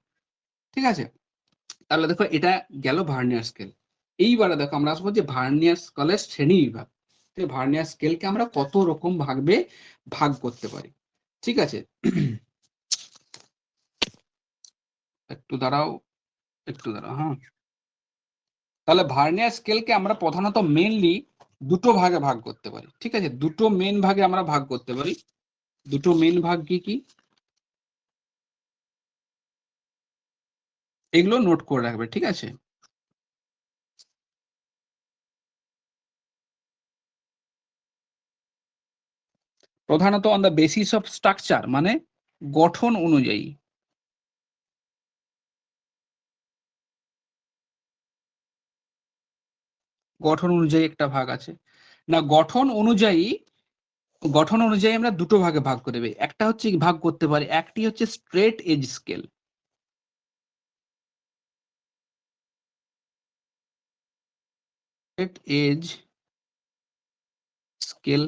ঠিক আছে, তাহলে দেখো এটা গেল ভার্নিয়ার স্কেল। এইবারে দেখো আমরা আসবো যে ভার্নিয়ার স্কেলের শ্রেণী বিভাগ। ভার্নিয়ার স্কেলকে আমরা কত রকম ভাবে ভাগ করতে পারি। ঠিক আছে, একটু দাঁড়াও, একটু দাঁড়াও, হ্যাঁ। তাহলে ভার্নিয়ার স্কেলকে আমরা প্রধানত মেনলি দুটো ভাগে ভাগ করতে পারি। ঠিক আছে, দুটো মেন ভাগে আমরা ভাগ করতে পারি। দুটো মেন ভাগ কি কি, এগুলো নোট করে রাখবে। ঠিক আছে, প্রধানত on the basis of structure, মানে গঠন অনুযায়ী। গঠন অনুযায়ী একটা ভাগ আছে না, গঠন অনুযায়ী, গঠন অনুযায়ী আমরা দুটো ভাগে ভাগ করে দেবে। একটা হচ্ছে ভাগ করতে পারি, একটি হচ্ছে straight edge scale. Straight edge scale,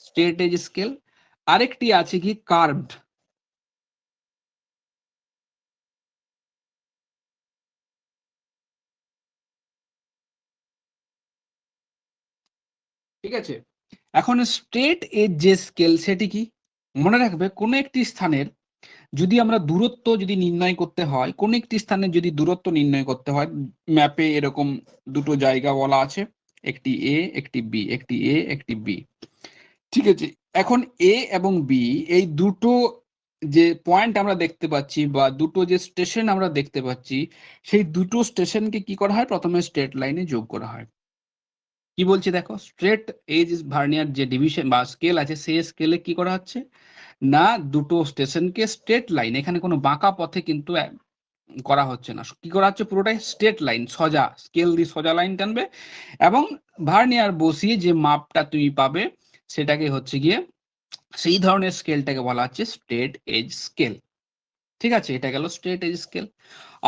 straight edge scale. আরেকটি আছে কি কার্ভড। ঠিক আছে, এখন স্ট্রেট এজ যে স্কেল সেটি কি, মনে রাখবে কোন একটি স্থানের যদি আমরা দূরত্ব যদি নির্ণয় করতে হয়, কোন একটি স্থানে যদি দূরত্ব নির্ণয় করতে হয়, ম্যাপে এরকম দুটো জায়গা বলা আছে, একটি এ একটি বি, একটি এ একটি বি। ঠিক আছে, এখন এ এবং বি এই দুটো যে পয়েন্ট আমরা দেখতে পাচ্ছি বা দুটো যে স্টেশন আমরা দেখতে পাচ্ছি, সেই দুটো স্টেশনকে কি করা হয়, প্রথমে স্ট্রেট লাইনে যোগ করা হয়। কি বলছি দেখো, স্ট্রেট এজ ভার্নিয়ার যে ডিভিশন বা স্কেল আছে, সেই স্কেলে কি করা হচ্ছে না, দুটো স্টেশনকে স্ট্রেট লাইন, এখানে কোনো বাঁকা পথে কিন্তু করা হচ্ছে না, কি করা হচ্ছে, পুরোটাই স্ট্রেট লাইন, সোজা স্কেল দিয়ে সোজা লাইন টানবে এবং ভার্নিয়ার বসিয়ে যে মাপটা তুমি পাবে সেটাকে হচ্ছে গিয়ে, সেই ধরনের স্কেলটাকে বলা হচ্ছে স্ট্রেট এজ স্কেল। ঠিক আছে, এটা গেল স্ট্রেট এজ স্কেল।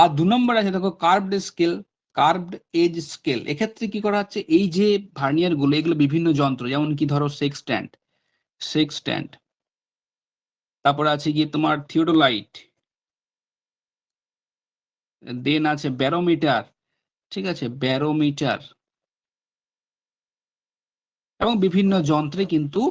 আর 2 নম্বর আছে দেখো curved scale. Curved edge scale, এক্ষেত্রে কি করা হচ্ছে, এই যে ভার্নিয়ার গুলো এগুলো বিভিন্ন যন্ত্র, যেমন কি ধরো সেক্সট্যান্ট, সেক্সট্যান্ট, তারপরে আছে গিয়ে তোমার থিওডোলাইট, দেন আছে ব্যারোমিটার। ঠিক আছে, ব্যারোমিটার এবং বিভিন্ন যন্ত্রে কিন্তু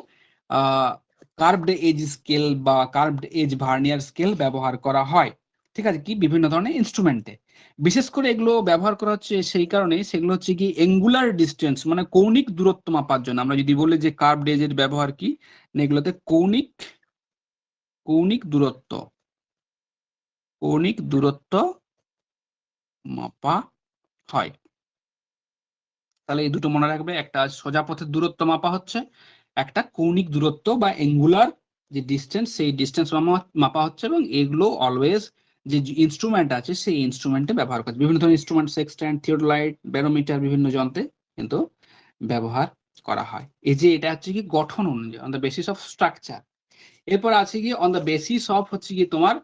কার্ভড এজ স্কেল বা কার্ভড এজ ভার্নিয়ার স্কেল ব্যবহার করা হয়। ঠিক আছে, কি বিভিন্ন ধরনের ইনস্ট্রুমেন্টে বিশেষ করে এগুলো ব্যবহার করা হচ্ছে সেই কারণে, সেগুলো হচ্ছে কি এঙ্গুলার ডিস্টেন্স, মানে কৌণিক দূরত্ব মাপার জন্য। আমরা যদি বলি যে কার্ভড এজের ব্যবহার কি, না এগুলোতে কৌণিক, কৌণিক দূরত্ব, কৌণিক দূরত্ব মাপা হয়। তাহলে এই দুটো মনে রাখবে, একটা সোজা পথের দূরত্ব মাপা হচ্ছে, একটা কৌণিক দূরত্ব বা এঙ্গুলার যে ডিস্টেন্স, সেই ডিস্টেন্স মাপা হচ্ছে, এবং এগুলো অলওয়েজ যে ইনস্ট্রুমেন্ট আছে সেই ইনস্ট্রুমেন্টে ব্যবহার করছে। বিভিন্ন ধরনের ইনস্ট্রুমেন্ট, সেক্সট্যান্ট, থিওডোলাইট, ব্যারোমিটার, বিভিন্ন যন্ত্রে কিন্তু ব্যবহার করা হয়। এই যে এটা হচ্ছে কি গঠন অনুযায়ী, on the basis of structure. এরপর আছে কি অন দ্য বেসিস অফ হচ্ছে কি তোমার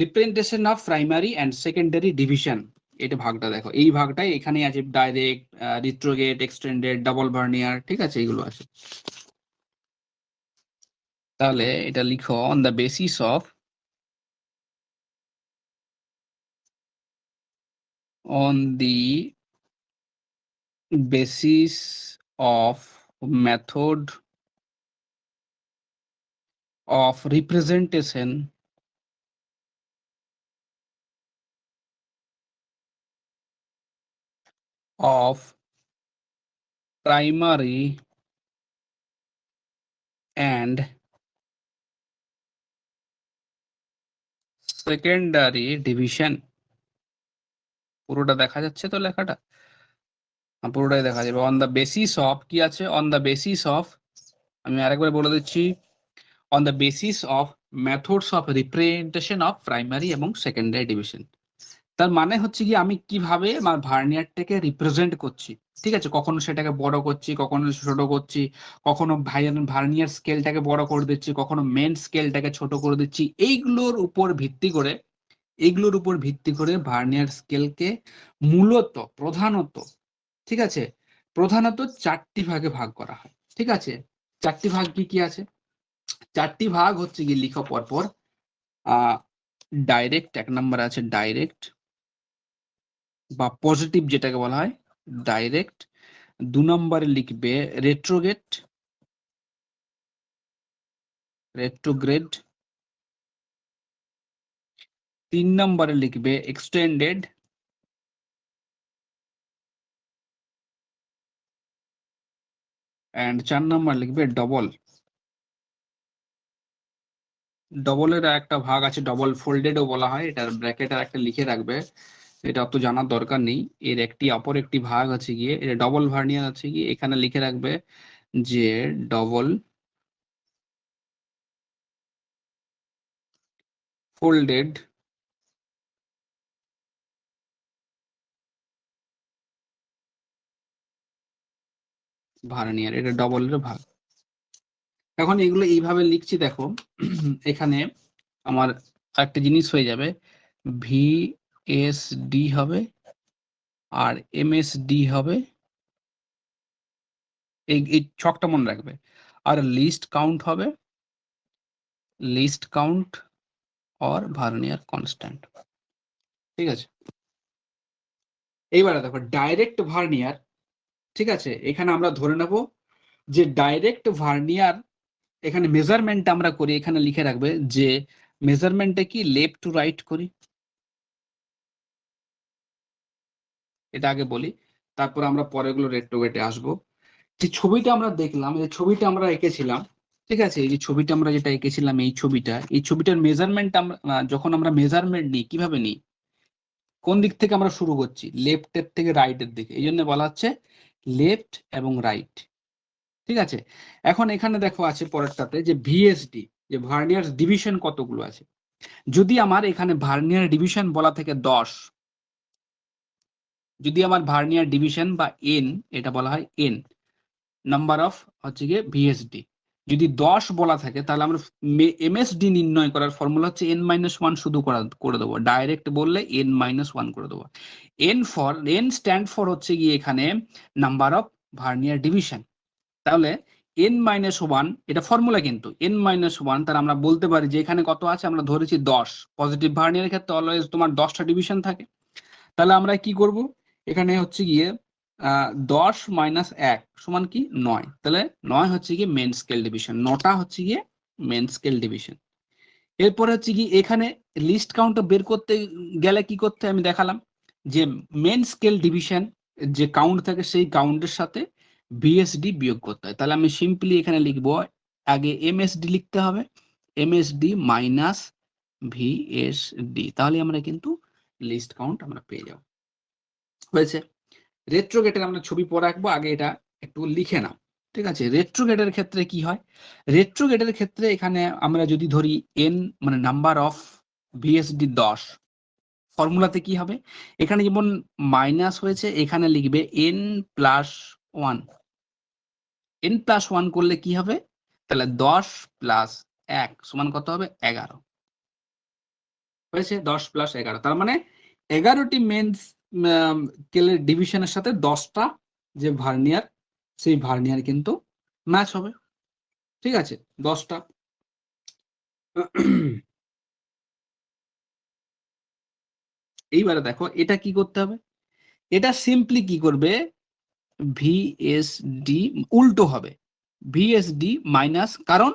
representation of primary and secondary division. এটা ভাগটা দেখো, এই ভাগটাই এখানে আছে, ডাইরেক্ট, রিট্রোগেট, এক্সটেন্ডেড, ডাবল ভার্নিয়ার। ঠিক আছে, এইগুলো আছে। তাহলে এটা লিখো, on the basis of, on the basis of method of representation of primary and secondary division. পুরোটা দেখা যাচ্ছে তো লেখাটা? পুরোটাই দেখা যাবে। অন দ্য বেসিস অফ কি আছে? অন দ্য বেসিস অফ, আমি আরেকবার বলে দিচ্ছি, on the basis of methods of representation of primary এবং সেকেন্ডারি ডিভিশন। তার মানে হচ্ছে কি আমি কিভাবে আমার ভার্নিয়ারটাকে রিপ্রেজেন্ট করছি, ঠিক আছে? কখনো সেটাকে বড় করছি, কখনো ছোট করছি, কখনো ভার্নিয়ার স্কেলটাকে বড় করে দিচ্ছি, কখনো মেন স্কেলটাকে ছোট করে দিচ্ছি। এইগুলোর উপর ভিত্তি করে ভার্নিয়ার স্কেলকে মূলত প্রধানত, ঠিক আছে, প্রধানত 4টি ভাগে ভাগ করা হয়। ঠিক আছে, 4টি ভাগ কি কি আছে? 4টি ভাগ হচ্ছে কি, লিখো পরপর। ডাইরেক্ট, 1 নম্বর আছে ডাইরেক্ট বা পজিটিভ যেটাকে বলা হয় ডাইরেক্ট। 2 নম্বরে লিখবে রেট্রোগ্রেড, 3 নম্বরে লিখবে এক্সটেন্ডেড, এন্ড 4 নম্বর লিখবে ডবল। ডবলের একটা ভাগ আছে, ডবল ফোল্ডেডও বলা হয়, এটার ব্র্যাকেট আর একটা লিখে রাখবে, এটা অত জানার দরকার নেই। এর অপর একটি ভাগ আছে গিয়ে, এটা ডবল ভার্নিয়ার আছে গিয়ে, এখানে লিখে রাখবে যে ডবল ফোল্ডেড ভার্নিয়ার, এটা ডবলের ভাগ। এখন এগুলো এইভাবে লিখছি দেখো, এখানে আমার একটা জিনিস হয়ে যাবে, ভিএসডি হবে আর এমএসডি হবে, এই ছকটা মনে রাখবে। আর লিস্ট কাউন্ট হবে, list count or vernier constant. ঠিক আছে, এইবারে দেখো ডাইরেক্ট ভার্নিয়ার, ঠিক আছে, এখানে আমরা ধরে নেব যে ডাইরেক্ট ভার্নিয়ার, এখানে মেজারমেন্ট আমরা করি, এখানে লিখে রাখবে যে মেজারমেন্টে কি লেফট টু রাইট করি, এটা আগে বলি, তারপর আমরা পরেগুলো রেট্রোগেটে আসবো। যে ছবিটা আমরা দেখলাম, এই ছবিটা আমরা এঁকেছিলাম, ঠিক আছে, এই যে ছবিটা আমরা যেটা এঁকেছিলাম, এই ছবিটার মেজারমেন্ট আমরা যখন আমরা মেজারমেন্ট নিই, কিভাবে নিই, কোন দিক থেকে আমরা শুরু করছি, লেফটের থেকে রাইটের দিকে, এই জন্য বলা হচ্ছে লেফট এবং রাইট। ঠিক আছে, এখন এখানে দেখো আছে পরেরটাতে যে ভিএসডি, যে ভার্নিয়ার ডিভিশন কতগুলো আছে। যদি আমার এখানে ভার্নিয়ার ডিভিশন বলা থেকে 10, যদি আমার ভার্নিয়ার ডিভিশন বা এন, এটা বলা হয় এন নাম্বার অফ হচ্ছে গিয়ে ভিএসডি, যদি 10 বলা থাকে, তাহলে আমরা এমএসডি নির্ণয় করার ফর্মুলা হচ্ছে n-1 শুধু করে দেবো, ডাইরেক্ট বললে n-1 করে দেবো। এন স্ট্যান্ড ফর হচ্ছে গিয়ে এখানে নাম্বার অফ ভার্নিয়ার ডিভিশন, তাহলে n-1 এটা ফর্মুলা, কিন্তু n-1 তার আমরা বলতে পারি যে এখানে কত আছে, আমরা ধরেছি 10, পজিটিভ ভার্নিয়ারের ক্ষেত্রে অলওয়েজ তোমার 10টা ডিভিশন থাকে। তাহলে আমরা কি করব, এখানে হচ্ছে গিয়ে 10 - 1 সমান কি 9, তাহলে 9 হচ্ছে গিয়ে মেন স্কেল ডিভিশন, 9টা হচ্ছে গিয়ে মেন স্কেল ডিভিশন। এরপরে হচ্ছে কি এখানে লিস্ট কাউন্ট বের করতে গেলে কি করতে আমি দেখালাম, যে মেন স্কেল ডিভিশন যে কাউন্ট থাকে সেই কাউন্টের সাথে বিএসডি বিয়োগ করতে হয়। তাহলে আমি সিম্পলি এখানে লিখবো, আগে এমএসডি লিখতে হবে, এমএসডি মাইনাস ভিএসডি, তাহলে আমরা কিন্তু লিস্ট কাউন্ট আমরা পেয়ে যাব। হয়েছে। রেট্রোগেটের আমরা ছবি পরে রাখবো, আগে এটা একটু লিখে নাও। ঠিক আছে, রেট্রোগেটের ক্ষেত্রে কি হয়, রেট্রোগেটের ক্ষেত্রে এখানে আমরা যদি ধরি এন মানে নাম্বার অফ ভিএসডি 10, ফর্মুলাতে কি হবে, এখানে যেমন মাইনাস হয়েছে, এখানে লিখবে n+1, n+1 করলে কি হবে, তাহলে 10 + 1 সমান কত হবে, 11 হয়েছে। 10 + 11, তার মানে 11টি মেন স্কেলের ডিভিশনের সাথে 10টা যে ভার্নিয়ার, সেই ভার্নিয়ার কিন্তু ম্যাচ হবে। ঠিক আছে, 10টা। এইবারে দেখো এটা কি করতে হবে, এটা সিম্পলি কি করবে, ভিএসডি উল্টো হবে, ভিএসডি মাইনাস, কারণ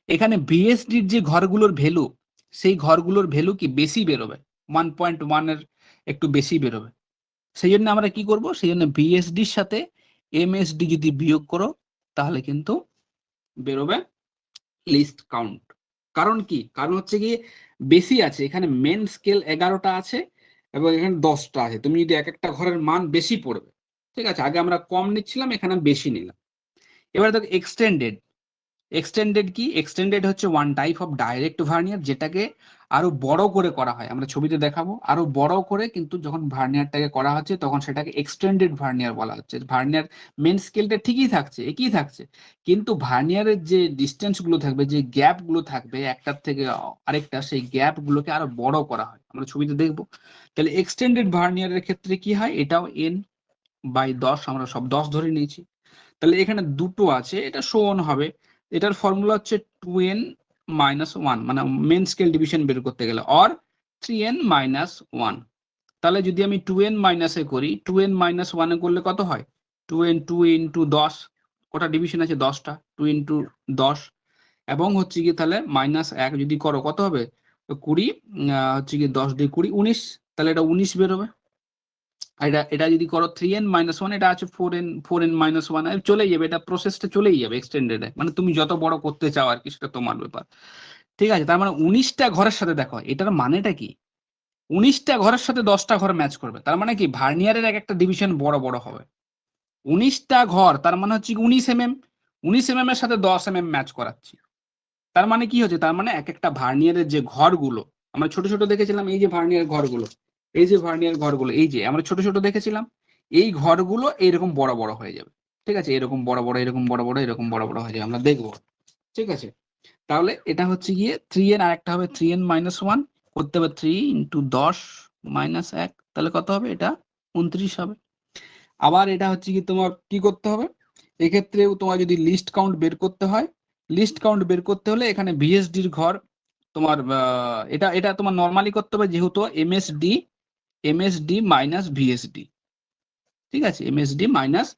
এখানে ভিএসডির যে ঘরগুলোর ভ্যালু, সেই ঘরগুলোর ভ্যালু কি বেশি বেরোবে, 1.1 এর একটু বেশি বেরোবে, সেই জন্য আমরা কি করব, সেই জন্য ভিএসডির সাথে এমএসডি যদি বিয়োগ করো, তাহলে কিন্তু বেরোবে লিস্ট কাউন্ট। কারণ কি? কারণ হচ্ছে কি বেশি আছে, এখানে মেন স্কেল 11টা আছে এবং এখানে 10টা আছে। তুমি যদি এক একটা ঘরের মান বেশি পড়বে, ঠিক আছে? আগে আমরা কম নিচ্ছিলাম, এখানে বেশি নিলাম। এবারে দেখো এক্সটেন্ডেড। এক্সটেন্ডেড কি? এক্সটেন্ডেড হচ্ছে one type of direct vernier, যেটাকে আরো বড় করে করা হয়। আমরা ছবিতে দেখাবো, আরো বড় করে কিন্তু যখন ভার্নিয়ারটাকে করা হচ্ছে তখন সেটাকে এক্সটেন্ডেড ভার্নিয়ার বলা হচ্ছে। ভার্নিয়ার মেন স্কেলটা ঠিকই থাকছে, একই থাকছে, কিন্তু ভার্নিয়ারের যে ডিস্টেন্স গুলো থাকবে, যে গ্যাপ গুলো থাকবে একটার থেকে আরেকটা, সেই গ্যাপ গুলোকে আরো বড় করা হয়। আমরা ছবিতে দেখবো। তাহলে এক্সটেন্ডেড ভার্নিয়ারের ক্ষেত্রে কি হয়? এটাও n/10, আমরা সব 10 ধরে নিয়েছি। তাহলে এখানে দুটো আছে, এটা শো অন হবে। এটার ফর্মুলা হচ্ছে 2n-1, মানে মেন স্কেল ডিভিশন বের করতে গেলে, অর 3n-1। তাহলে যদি আমি 2n মাইনাস এ করি, 2n-1 এ করলে কত হয়? 2n, 2 ইন্টু 10, কটা ডিভিশন আছে? 10টা, 2 ইন্টু 10, এবং হচ্ছে কি তাহলে -1 যদি করো কত হবে? 20, হচ্ছে কি 10 দিয়ে 20, 19, তাহলে এটা 19 বেরোবে। এটা এটা যদি করো 3n-1, এটা আছে 4n-1, চলেই যাবে, এটা প্রসেসটা চলেই যাবে এক্সটেন্ডেড। মানে তুমি যত বড় করতে চাও আর কি, সেটা তোমার ব্যাপার। ঠিক আছে? তার মানে 19টা ঘরের সাথে, দেখো এটার মানেটা কি, 19টা ঘরের সাথে 10টা ঘর ম্যাচ করবে। তার মানে কি ভার্নিয়ারের এক একটা ডিভিশন বড় বড় হবে। 19টা ঘর তার মানে হচ্ছে 19 mm, 19 mm এর সাথে 10 mm ম্যাচ করাচ্ছি। তার মানে কি হচ্ছে? তার মানে এক একটা ভার্নিয়ারের যে ঘরগুলো আমরা ছোট ছোট দেখেছিলাম, এই যে ভার্নিয়ার ঘরগুলো, এই যে ভার্নিয়ার ঘরগুলো, এই যে আমরা ছোট ছোট দেখেছিলাম, এই ঘরগুলো এরকম বড় বড় হয়ে যাবে। ঠিক আছে? এরকম বড় বড়, এরকম বড় বড়, এরকম বড় বড় হয়ে যাবে, আমরা দেখবো। ঠিক আছে? তাহলে এটা হচ্ছে গিয়ে 3n, আর একটা হবে 3n-1, করতে হবে 3 ইন্টু 10 মাইনাস 1, তাহলে কত হবে? এটা 29 হবে। আবার এটা হচ্ছে কি তোমার কি করতে হবে? এক্ষেত্রেও তোমার যদি লিস্ট কাউন্ট বের করতে হয়, লিস্ট কাউন্ট বের করতে হলে এখানে ভিএসডির ঘর তোমার এটা এটা তোমার নর্মালি করতে হবে, যেহেতু এমএসডি মাইনাস ভিএসডি। ঠিক আছে? এমএসডি মাইনাস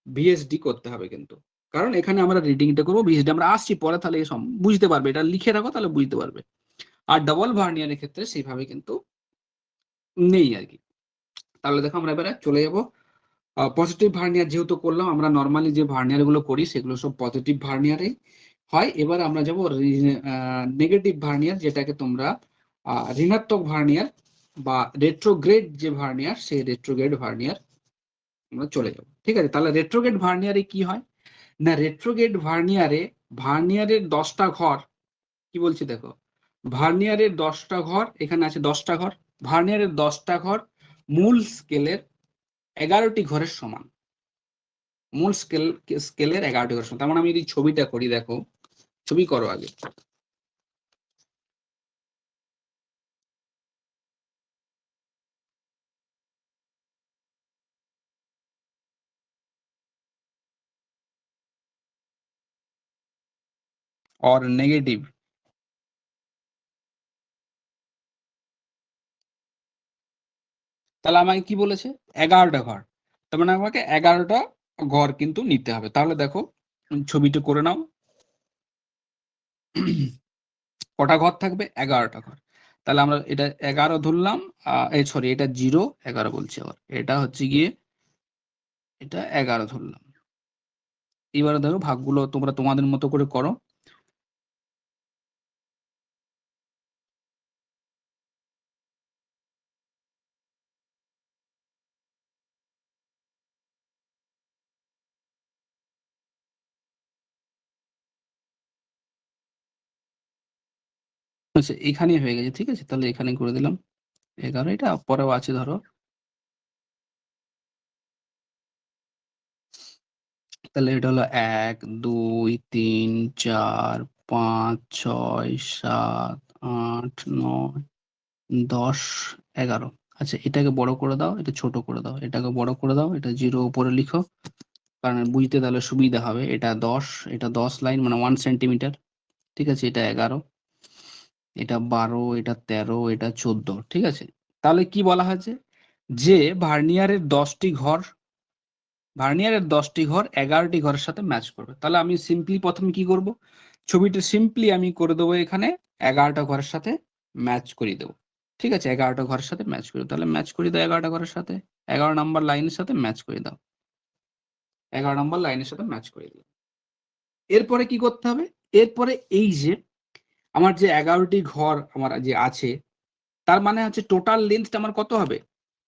ভিএসডি করতে হবে কিন্তু, কারণ এখানে আমরা রিডিংটা করবো ভিএসডি, আমরা আসছি পরে, তাহলে বুঝতে পারবে, এটা লিখে রাখো তাহলে বুঝতে পারবে। আর ডাবল ভার্নিয়ারের ক্ষেত্রে সেইভাবে কিন্তু নেই আর কি। তাহলে দেখো আমরা এবারে চলে যাবো পজিটিভ ভার্নিয়ার। যেহেতু করলাম, আমরা নর্মালি যে ভার্নিয়ার গুলো করি সেগুলো সব পজিটিভ ভার্নিয়ারে হয়। এবার আমরা যাব নেগেটিভ ভার্নিয়ার, যেটাকে তোমরা ঋণাত্মক ভার্নিয়ার বা রেট্রোগ্রেড যে ভার্নিয়ার, সেই রেট্রোগ্রেড ভার্নিয়ার আমরা চলে যাব। ঠিক আছে? তাহলে রেট্রোগ্রেড ভার্নিয়ারে কি হয় না, রেট্রোগ্রেড ভার্নিয়ারে ভার্নিয়ারের 10টা ঘর, কি বলছি দেখো, ভার্নিয়ারের 10টা ঘর, এখানে আছে 10টা ঘর, ভার্নিয়ারের 10টা ঘর মূল স্কেলের 11টি ঘরের সমান। মূল স্কেলের 11টি ঘরের সমান। তার মানে আমি যদি ছবিটা করি, দেখো ছবি করো আগে। অর নেগেটিভ, তাহলে আমাকে কি বলেছে? 11টা ঘর। তার মানে আমাকে 11টা ঘর কিন্তু নিতে হবে। তাহলে দেখো ছবিটা করে নাও। কটা ঘর থাকবে? 11টা ঘর। তাহলে আমরা এটা 11 ধরলাম, এই সরি, এটা 0, 11 বলছি আবার, এটা হচ্ছে গিয়ে এটা 11 ধরলাম। এবারে দেখো ভাগগুলো তোমরা তোমাদের মতো করে করো। আচ্ছা, এখানে হয়ে গেছে। ঠিক আছে? তাহলে এখানে করে দিলাম 11, এটা পরেও আছে ধরো। তাহলে এটা হলো 1, 2, 3, 4, 5, 6, 7, 8, 9, 10, 11। আচ্ছা, এটাকে বড় করে দাও, এটা ছোট করে দাও, এটাকে বড় করে দাও, এটা 0 উপরে লিখো, কারণ বুঝতে তাহলে সুবিধা হবে। এটা 10, এটা 10 লাইন মানে 1 সেন্টিমিটার। ঠিক আছে? এটা 11, এটা 12, এটা 13, এটা 14। ঠিক আছে? তাহলে কি বলা হয়েছে? যে ভার্নিয়ারের 10টি ঘর, ভার্নিয়ারের 10টি ঘর 11টি ঘরের সাথে ম্যাচ করবে। তাহলে আমি সিম্পলি প্রথমে কি করব, ছবিটা সিম্পলি আমি করে দেবো, এখানে 11টা ঘরের সাথে ম্যাচ করিয়ে দেবো। ঠিক আছে? 11টা ঘরের সাথে ম্যাচ করে, তাহলে ম্যাচ করে দাও 11টা ঘরের সাথে, 11 নম্বর লাইনের সাথে ম্যাচ করে দাও, 11 নম্বর লাইনের সাথে ম্যাচ করে দিলাম। এরপরে কি করতে হবে? এরপরে এই যে আমার যে 11টি ঘর আমার যে আছে, তার মানে হচ্ছে টোটাল লেন্থটা আমার কত হবে?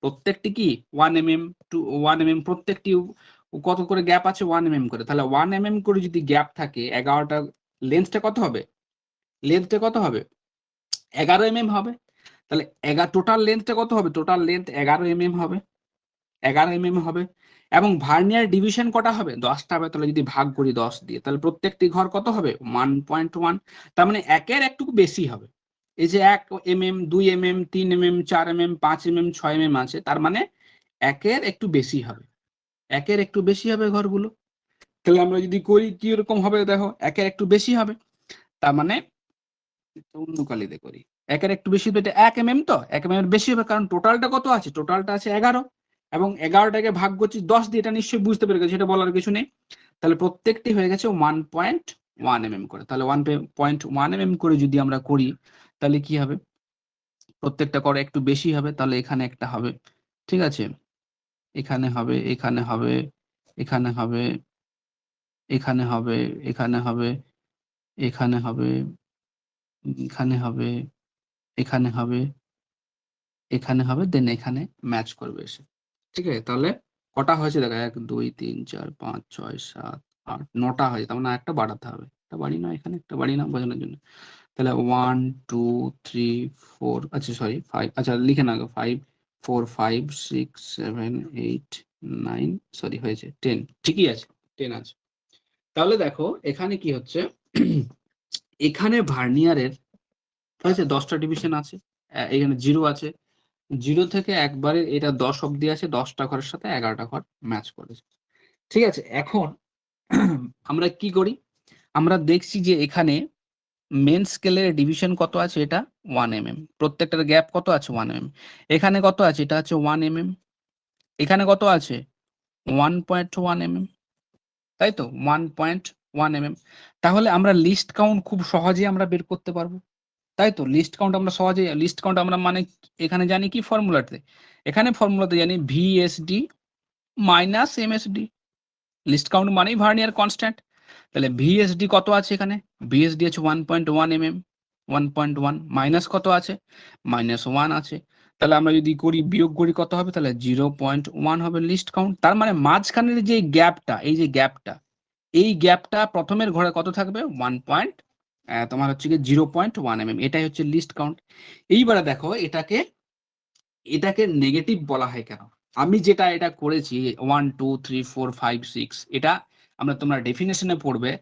প্রত্যেকটি কি 1 mm টু 1 mm, প্রত্যেকটি কত করে গ্যাপ আছে? 1 mm করে। তাহলে 1 mm করে যদি গ্যাপ থাকে, 11টা লেন্থটা কত হবে? লেন্থটা কত হবে? 11 mm হবে। তাহলে টোটাল লেন্থটা কত হবে? টোটাল লেন্থ 11 mm হবে। 11 mm হবে। এবং ভার্নিয়ার ডিভিশন কটা হবে? 10টা হবে। তাহলে যদি ভাগ করি 10 দিয়ে, তাহলে প্রত্যেকটি ঘর কত হবে? 1.1। তার মানে একের একটু বেশি হবে। এই যে 1 mm, 2 mm, 3 mm, 4 mm, 5 mm, 6 mm আছে, তার মানে একের একটু বেশি হবে। একের একটু বেশি হবে ঘরগুলো। তাহলে আমরা যদি করি কি রকম হবে দেখো, একের একটু বেশি হবে। তার মানে অন্য কালিতে করি, একের একটু বেশি হবে, এটা 1 mm, তো 1 mm এর বেশি হবে, কারণ টোটালটা কত আছে? টোটালটা আছে 11, এবং 11টাকে ভাগ করছি 10 দিয়ে, এটা নিশ্চয়ই বুঝতে পেরে গেছি, সেটা বলার কিছু নেই। তাহলে প্রত্যেকটি হয়ে গেছে 1.1 mm করে। তাহলে 1.1 mm করে যদি আমরা করি, তাহলে কি হবে? প্রত্যেকটা করে একটু বেশি হবে। তাহলে এখানে একটা হবে, ঠিক আছে, এখানে হবে, এখানে হবে, এখানে হবে, এখানে হবে, এখানে হবে, এখানে হবে, এখানে হবে, এখানে হবে, এখানে হবে, দেন এখানে ম্যাচ করবে এসে। ঠিক আছে, তাহলে কটা হয়েছে দেখো, 1 2 3 4 5 6 7 8 9টা হয়েছে। তার মানে একটা বাড়াতে হবে, একটা বাড়ি না, এখানে একটা বাড়ি না বোঝানোর জন্য। তাহলে 1 2 3 4, আচ্ছা সরি 5, আচ্ছা লিখে না, 5 4 5 6 7 8 9, সরি হয়েছে 10, ঠিকই আছে, 10 আছে। তাহলে দেখো এখানে কি হচ্ছে, এখানে ভার্নিয়ারের হয়েছে 10টা ডিভিশন আছে, এখানে 0 আছে, 0 থেকে একবারে এটা 10 অব্দি আছে, 10টা ঘরের সাথে 11টা ঘর ম্যাচ করেছে। ঠিক আছে, এখন আমরা কি করি, আমরা দেখছি যে এখানে মেন স্কেলের ডিভিশন কত আছে? এটা 1 mm, প্রত্যেকটার গ্যাপ কত আছে? 1 mm। এখানে কত আছে? এটা আছে 1 mm। এখানে কত আছে? 1.1 mm, তাই তো, 1.1 mm। তাহলে আমরা লিস্ট কাউন্ট খুব সহজেই আমরা বের করতে পারবো, তাই তো। লিস্ট কাউন্ট আমরা সহজে, লিস্ট কাউন্ট আমরা মানে এখানে জানি কি ফর্মুলাতে, এখানে ফর্মুলাতে জানি VSD minus MSD. List count মানেই ভার্নিয়ার কনস্ট্যান্ট। তাহলে ভিএসডি কত আছে এখানে? ভিএসডি আছে 1.1 mm, 1.1 মাইনাস কত আছে? -1 আছে। তাহলে আমরা যদি করি বিয়োগ করি কত হবে? তাহলে 0.1 হবে লিস্ট কাউন্ট। তার মানে মাঝখানের যে গ্যাপটা, এই যে গ্যাপটা, এই গ্যাপটা প্রথমের ঘরে কত থাকবে? 1 পয়েন্ট, তোমার হচ্ছে কি 0.1 mm, এটাই হচ্ছে লিস্ট কাউন্ট। এইবারে দেখো এটাকে নেগেটিভ বলা হয় কেন? আমি যেটা এটা করেছি 1 2 3 4 5 6, এটা আমরা, তোমরা ডেফিনেশনে পড়বে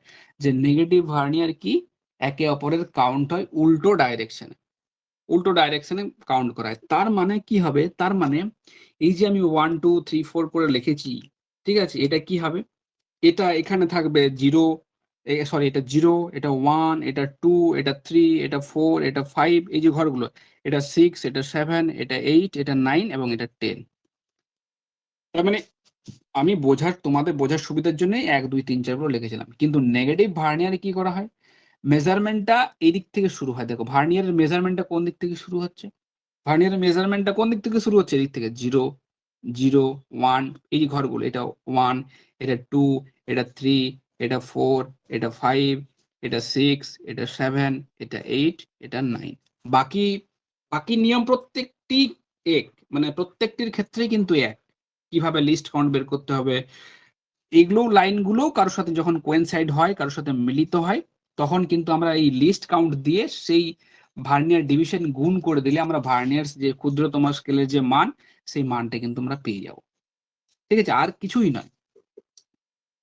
যে নেগেটিভ ভার্নিয়ার কি, একে অপরের কাউন্ট হয় উল্টো ডাইরেকশনে, উল্টো ডাইরেকশনে কাউন্ট করা হয়। তার মানে কি হবে? তার মানে এই যে আমি 1 2 3 4 করে লিখেছি, ঠিক আছে, এটা কি হবে? এটা এখানে থাকবে 0, সরি এটা 0, এটা 1, এটা 2, এটা 3, এটা 4, এটা 5, এই যে ঘরগুলো, এটা 6, এটা 7, এটা 8, এটা 9 এবং এটা 10। তার মানে আমি তোমাদের বোঝার সুবিধার জন্য 1 2 3 4 করে লিখেছিলাম। কিন্তু নেগেটিভ ভার্নিয়ারে কি করা হয়? মেজারমেন্টটা এই দিক থেকে শুরু হয়। দেখো ভার্নিয়ারের মেজারমেন্টটা কোন দিক থেকে শুরু হচ্ছে? ভার্নিয়ারের মেজারমেন্টটা কোন দিক থেকে শুরু হচ্ছে? এদিক থেকে 0 0 1, এই যে ঘরগুলো, এটা 1, এটা 2, এটা 3, এটা 4, এটা 5, এটা 6, এটা 7, এটা 8, এটা 9। বাকি বাকি নিয়ম প্রত্যেকটি এক, মানে প্রত্যেকটির ক্ষেত্রেই কিন্তু এক। কিভাবে লিস্ট কাউন্ট বের করতে হবে, এগুলো লাইনগুলো কারোর সাথে যখন কোয়েনসাইড হয়, কারোর সাথে মিলিত হয়, তখন কিন্তু আমরা এই লিস্ট কাউন্ট দিয়ে সেই ভার্নিয়ার ডিভিশন গুণ করে দিলে আমরা ভার্নিয়ার যে ক্ষুদ্রতম স্কেলের যে মান, সেই মানটা কিন্তু আমরা পেয়ে যাব। ঠিক আছে, আর কিছুই নয়।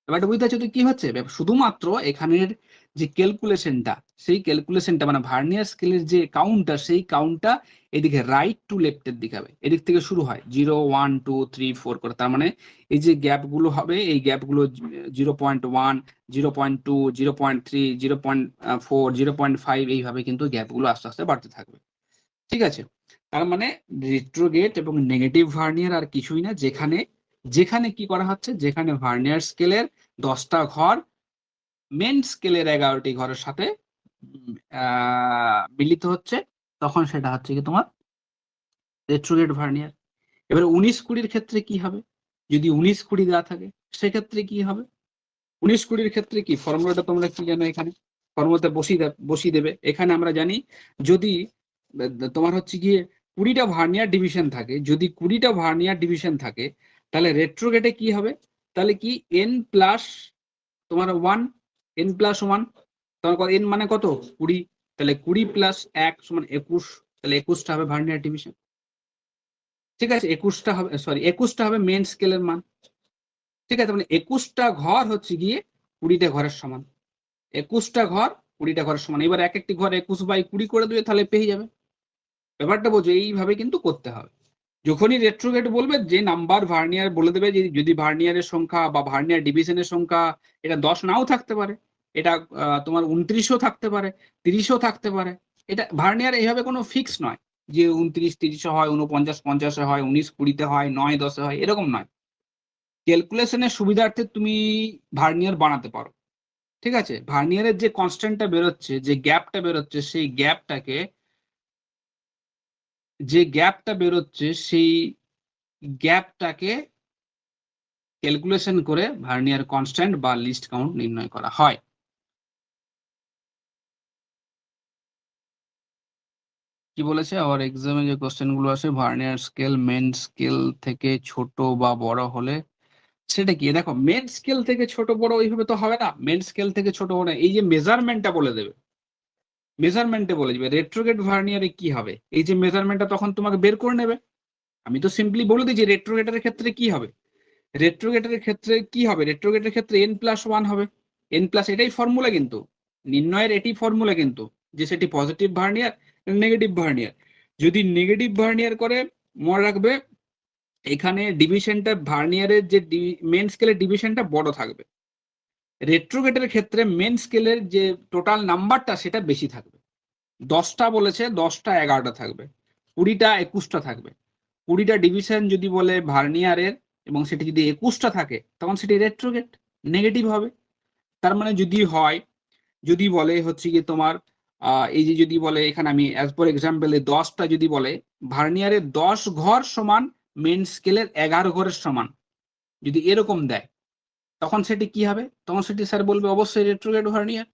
ব্যাপারটা বুঝতে পারছো তো কি হচ্ছে? শুধুমাত্র এখানের যে ক্যালকুলেশনটা, সেই ক্যালকুলেশনটা মানে ভার্নিয়ার স্কেলের যে কাউন্টটা, সেই কাউন্টটা এদিকে রাইট টু লেফটের দিকে হবে, এদিক থেকে শুরু হয় 0 1 2 3 4 করে। তার মানে এই যে গ্যাপগুলো হবে, এই গ্যাপগুলো 0.1 0.2 0.3 0.4 0.5, এইভাবে কিন্তু গ্যাপগুলো আস্তে আস্তে বাড়তে থাকবে। ঠিক আছে, তার মানে রেট্রোগেট এবং নেগেটিভ ভার্নিয়ার আর কিছুই না, যেখানে যেখানে কি করা হচ্ছে, যেখানে ভার্নিয়ার স্কেলের 10টা ঘর মেন স্কেলের 11টি ঘরের সাথে মিলিত হচ্ছে, তখন সেটা হচ্ছে কি তোমার রেট্রোগেট ভার্নিয়ার। এবার 19 20 ক্ষেত্রে কি হবে? যদি 19 20 দেওয়া থাকে, সেক্ষেত্রে কি হবে? 19 20 ক্ষেত্রে কি ফর্মুলাটা তোমরা কি জানো? এখানে ফর্মুলাতে বসিয়ে দেবে। এখানে আমরা জানি যদি তোমার হচ্ছে গিয়ে 20টা ভার্নিয়ার ডিভিশন থাকে, যদি 20টা ভার্নিয়ার ডিভিশন থাকে তাহলে রেট্রোগেটে কি হবে, তাহলে কি n প্লাস তোমার 1, n প্লাস 1, তোমার n মানে কত 20, তাহলে 20 প্লাস 1 সমান 21, তাহলে 21টা হবে ভার্নিয়ার ডিভিশন। ঠিক আছে, 21টা হবে, সরি 21টা হবে মেন স্কেলের মান। ঠিক আছে, মানে 21টা ঘর হচ্ছে গিয়ে 20টা ঘরের সমান, 21টা ঘর 20টা ঘরের সমান। এবার এক একটি ঘর 21/20 করে দেবে, তাহলে পেয়ে যাবে। ব্যাপারটা বোঝো, এইভাবে কিন্তু করতে হবে। যখনই রেট্রোগেট বলবে যে নাম্বার ভার্নিয়ার বলে দেবে, যদি ভার্নিয়ারের সংখ্যা বা ভার্নিয়ার ডিভিশনের সংখ্যা এটা 10 নাও থাকতে পারে, এটা তোমার 29ও থাকতে পারে, 30ও থাকতে পারে। এটা ভার্নিয়ার এইভাবে কোনো ফিক্স নয় যে 29 30 হয়, 49 50 হয়, 19 20 হয়, 9 10 হয়, এরকম নয়। ক্যালকুলেশনের সুবিধার্থে তুমি ভার্নিয়ার বানাতে পারো। ঠিক আছে, ভার্নিয়ারের যে কনস্ট্যান্টটা বেরোচ্ছে, যে গ্যাপটা বেরোচ্ছে, সেই গ্যাপটাকে ক্যালকুলেশন করে ভার্নিয়ার কনস্ট্যান্ট বা লিস্ট কাউন্ট নির্ণয় করা হয়। কি বলেছে, আবার এক্সামে যে কোশ্চেন গুলো আসে, ভার্নিয়ার স্কেল মেন স্কেল থেকে ছোট বা বড় হলে সেটা কি? দেখো, মেন স্কেল থেকে ছোট বড় ওইভাবে তো হবে না। মেন স্কেল থেকে ছোট বড় এই যে মেজারমেন্টটা বলে দেবে, মেজারমেন্টে বলে দিবে রেট্রোগেট ভার্নিয়ারে কি হবে, এই যে মেজারমেন্টটা তখন তোমাকে বের করে নেবে। আমি তো সিম্পলি বলে দিই যে রেট্রোগেটের ক্ষেত্রে কি হবে, রেট্রোগেটের ক্ষেত্রে n+1 হবে। n+, এটাই ফর্মুলা কিন্তু নির্ণয়ের, এটি ফর্মুলা কিন্তু, যে সেটি পজিটিভ ভার্নিয়ার নেগেটিভ ভার্নিয়ার। যদি নেগেটিভ ভার্নিয়ার করে, মনে রাখবে এখানে ডিভিশনটা ভার্নিয়ারের যে মেন স্কেলের ডিভিশনটা বড় থাকবে। রেট্রোগেটের ক্ষেত্রে মেন স্কেলের যে টোটাল নাম্বারটা সেটা বেশি থাকবে। 10টা বলেছে, 10টা 11টা থাকবে, 20টা 21টা থাকবে। 20টা ডিভিশন যদি বলে ভার্নিয়ারের এবং সেটি যদি 21টা থাকে, তখন সেটি রেট্রোগেট নেগেটিভ হবে। তার মানে যদি বলে হচ্ছে গিয়ে তোমার এই যে যদি বলে, এখানে আমি অ্যাজ ফর এক্সাম্পল 10টা যদি বলে ভার্নিয়ারের 10 ঘর সমান মেন স্কেলের 11 ঘরের সমান, যদি এরকম দেয়, তখন সেটি কি হবে? তখন সেটি স্যার বলবে অবশ্যই রেট্রোগেট ভার্নিয়ার,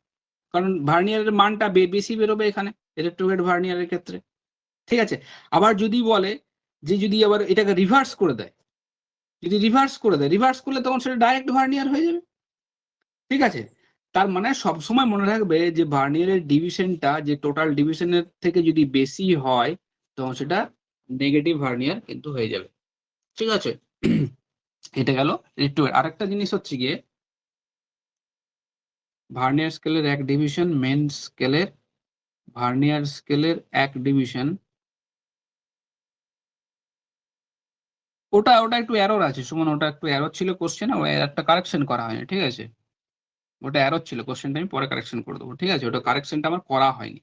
কারণ ভার্নিয়ারের মানটা বেশি বেরোবে এখানে রেট্রোগেট ভার্নিয়ারের ক্ষেত্রে। ঠিক আছে, আবার যদি বলে যে যদি আবার এটাকে রিভার্স করে দেয়, যদি রিভার্স করলে তখন সেটা ডাইরেক্ট ভার্নিয়ার হয়ে যাবে। ঠিক আছে, তার মানে সবসময় মনে রাখবে যে ভার্নিয়ারের ডিভিশনটা যে টোটাল ডিভিশনের থেকে যদি বেশি হয়, তখন সেটা নেগেটিভ ভার্নিয়ার কিন্তু হয়ে যাবে। ঠিক আছে, এটা গেল রেট্রোগেট। আরেকটা জিনিস হচ্ছে গিয়ে ভার্নিয়ার স্কেলের এক ডিভিশন, মেন স্কেলের ভার্নিয়ার স্কেলের এক ডিভিশন, ওটা একটু এরর আছে সুমন, ওটা একটু এরর ছিল কোশ্চেনে, ওই একটা কারেকশন করা হয়নি। ঠিক আছে, ওটা এরর ছিল কোশ্চেনটা, আমি পরে কারেকশন করে দেবো। ঠিক আছে, ওটা কারেকশনটা আমার করা হয়নি,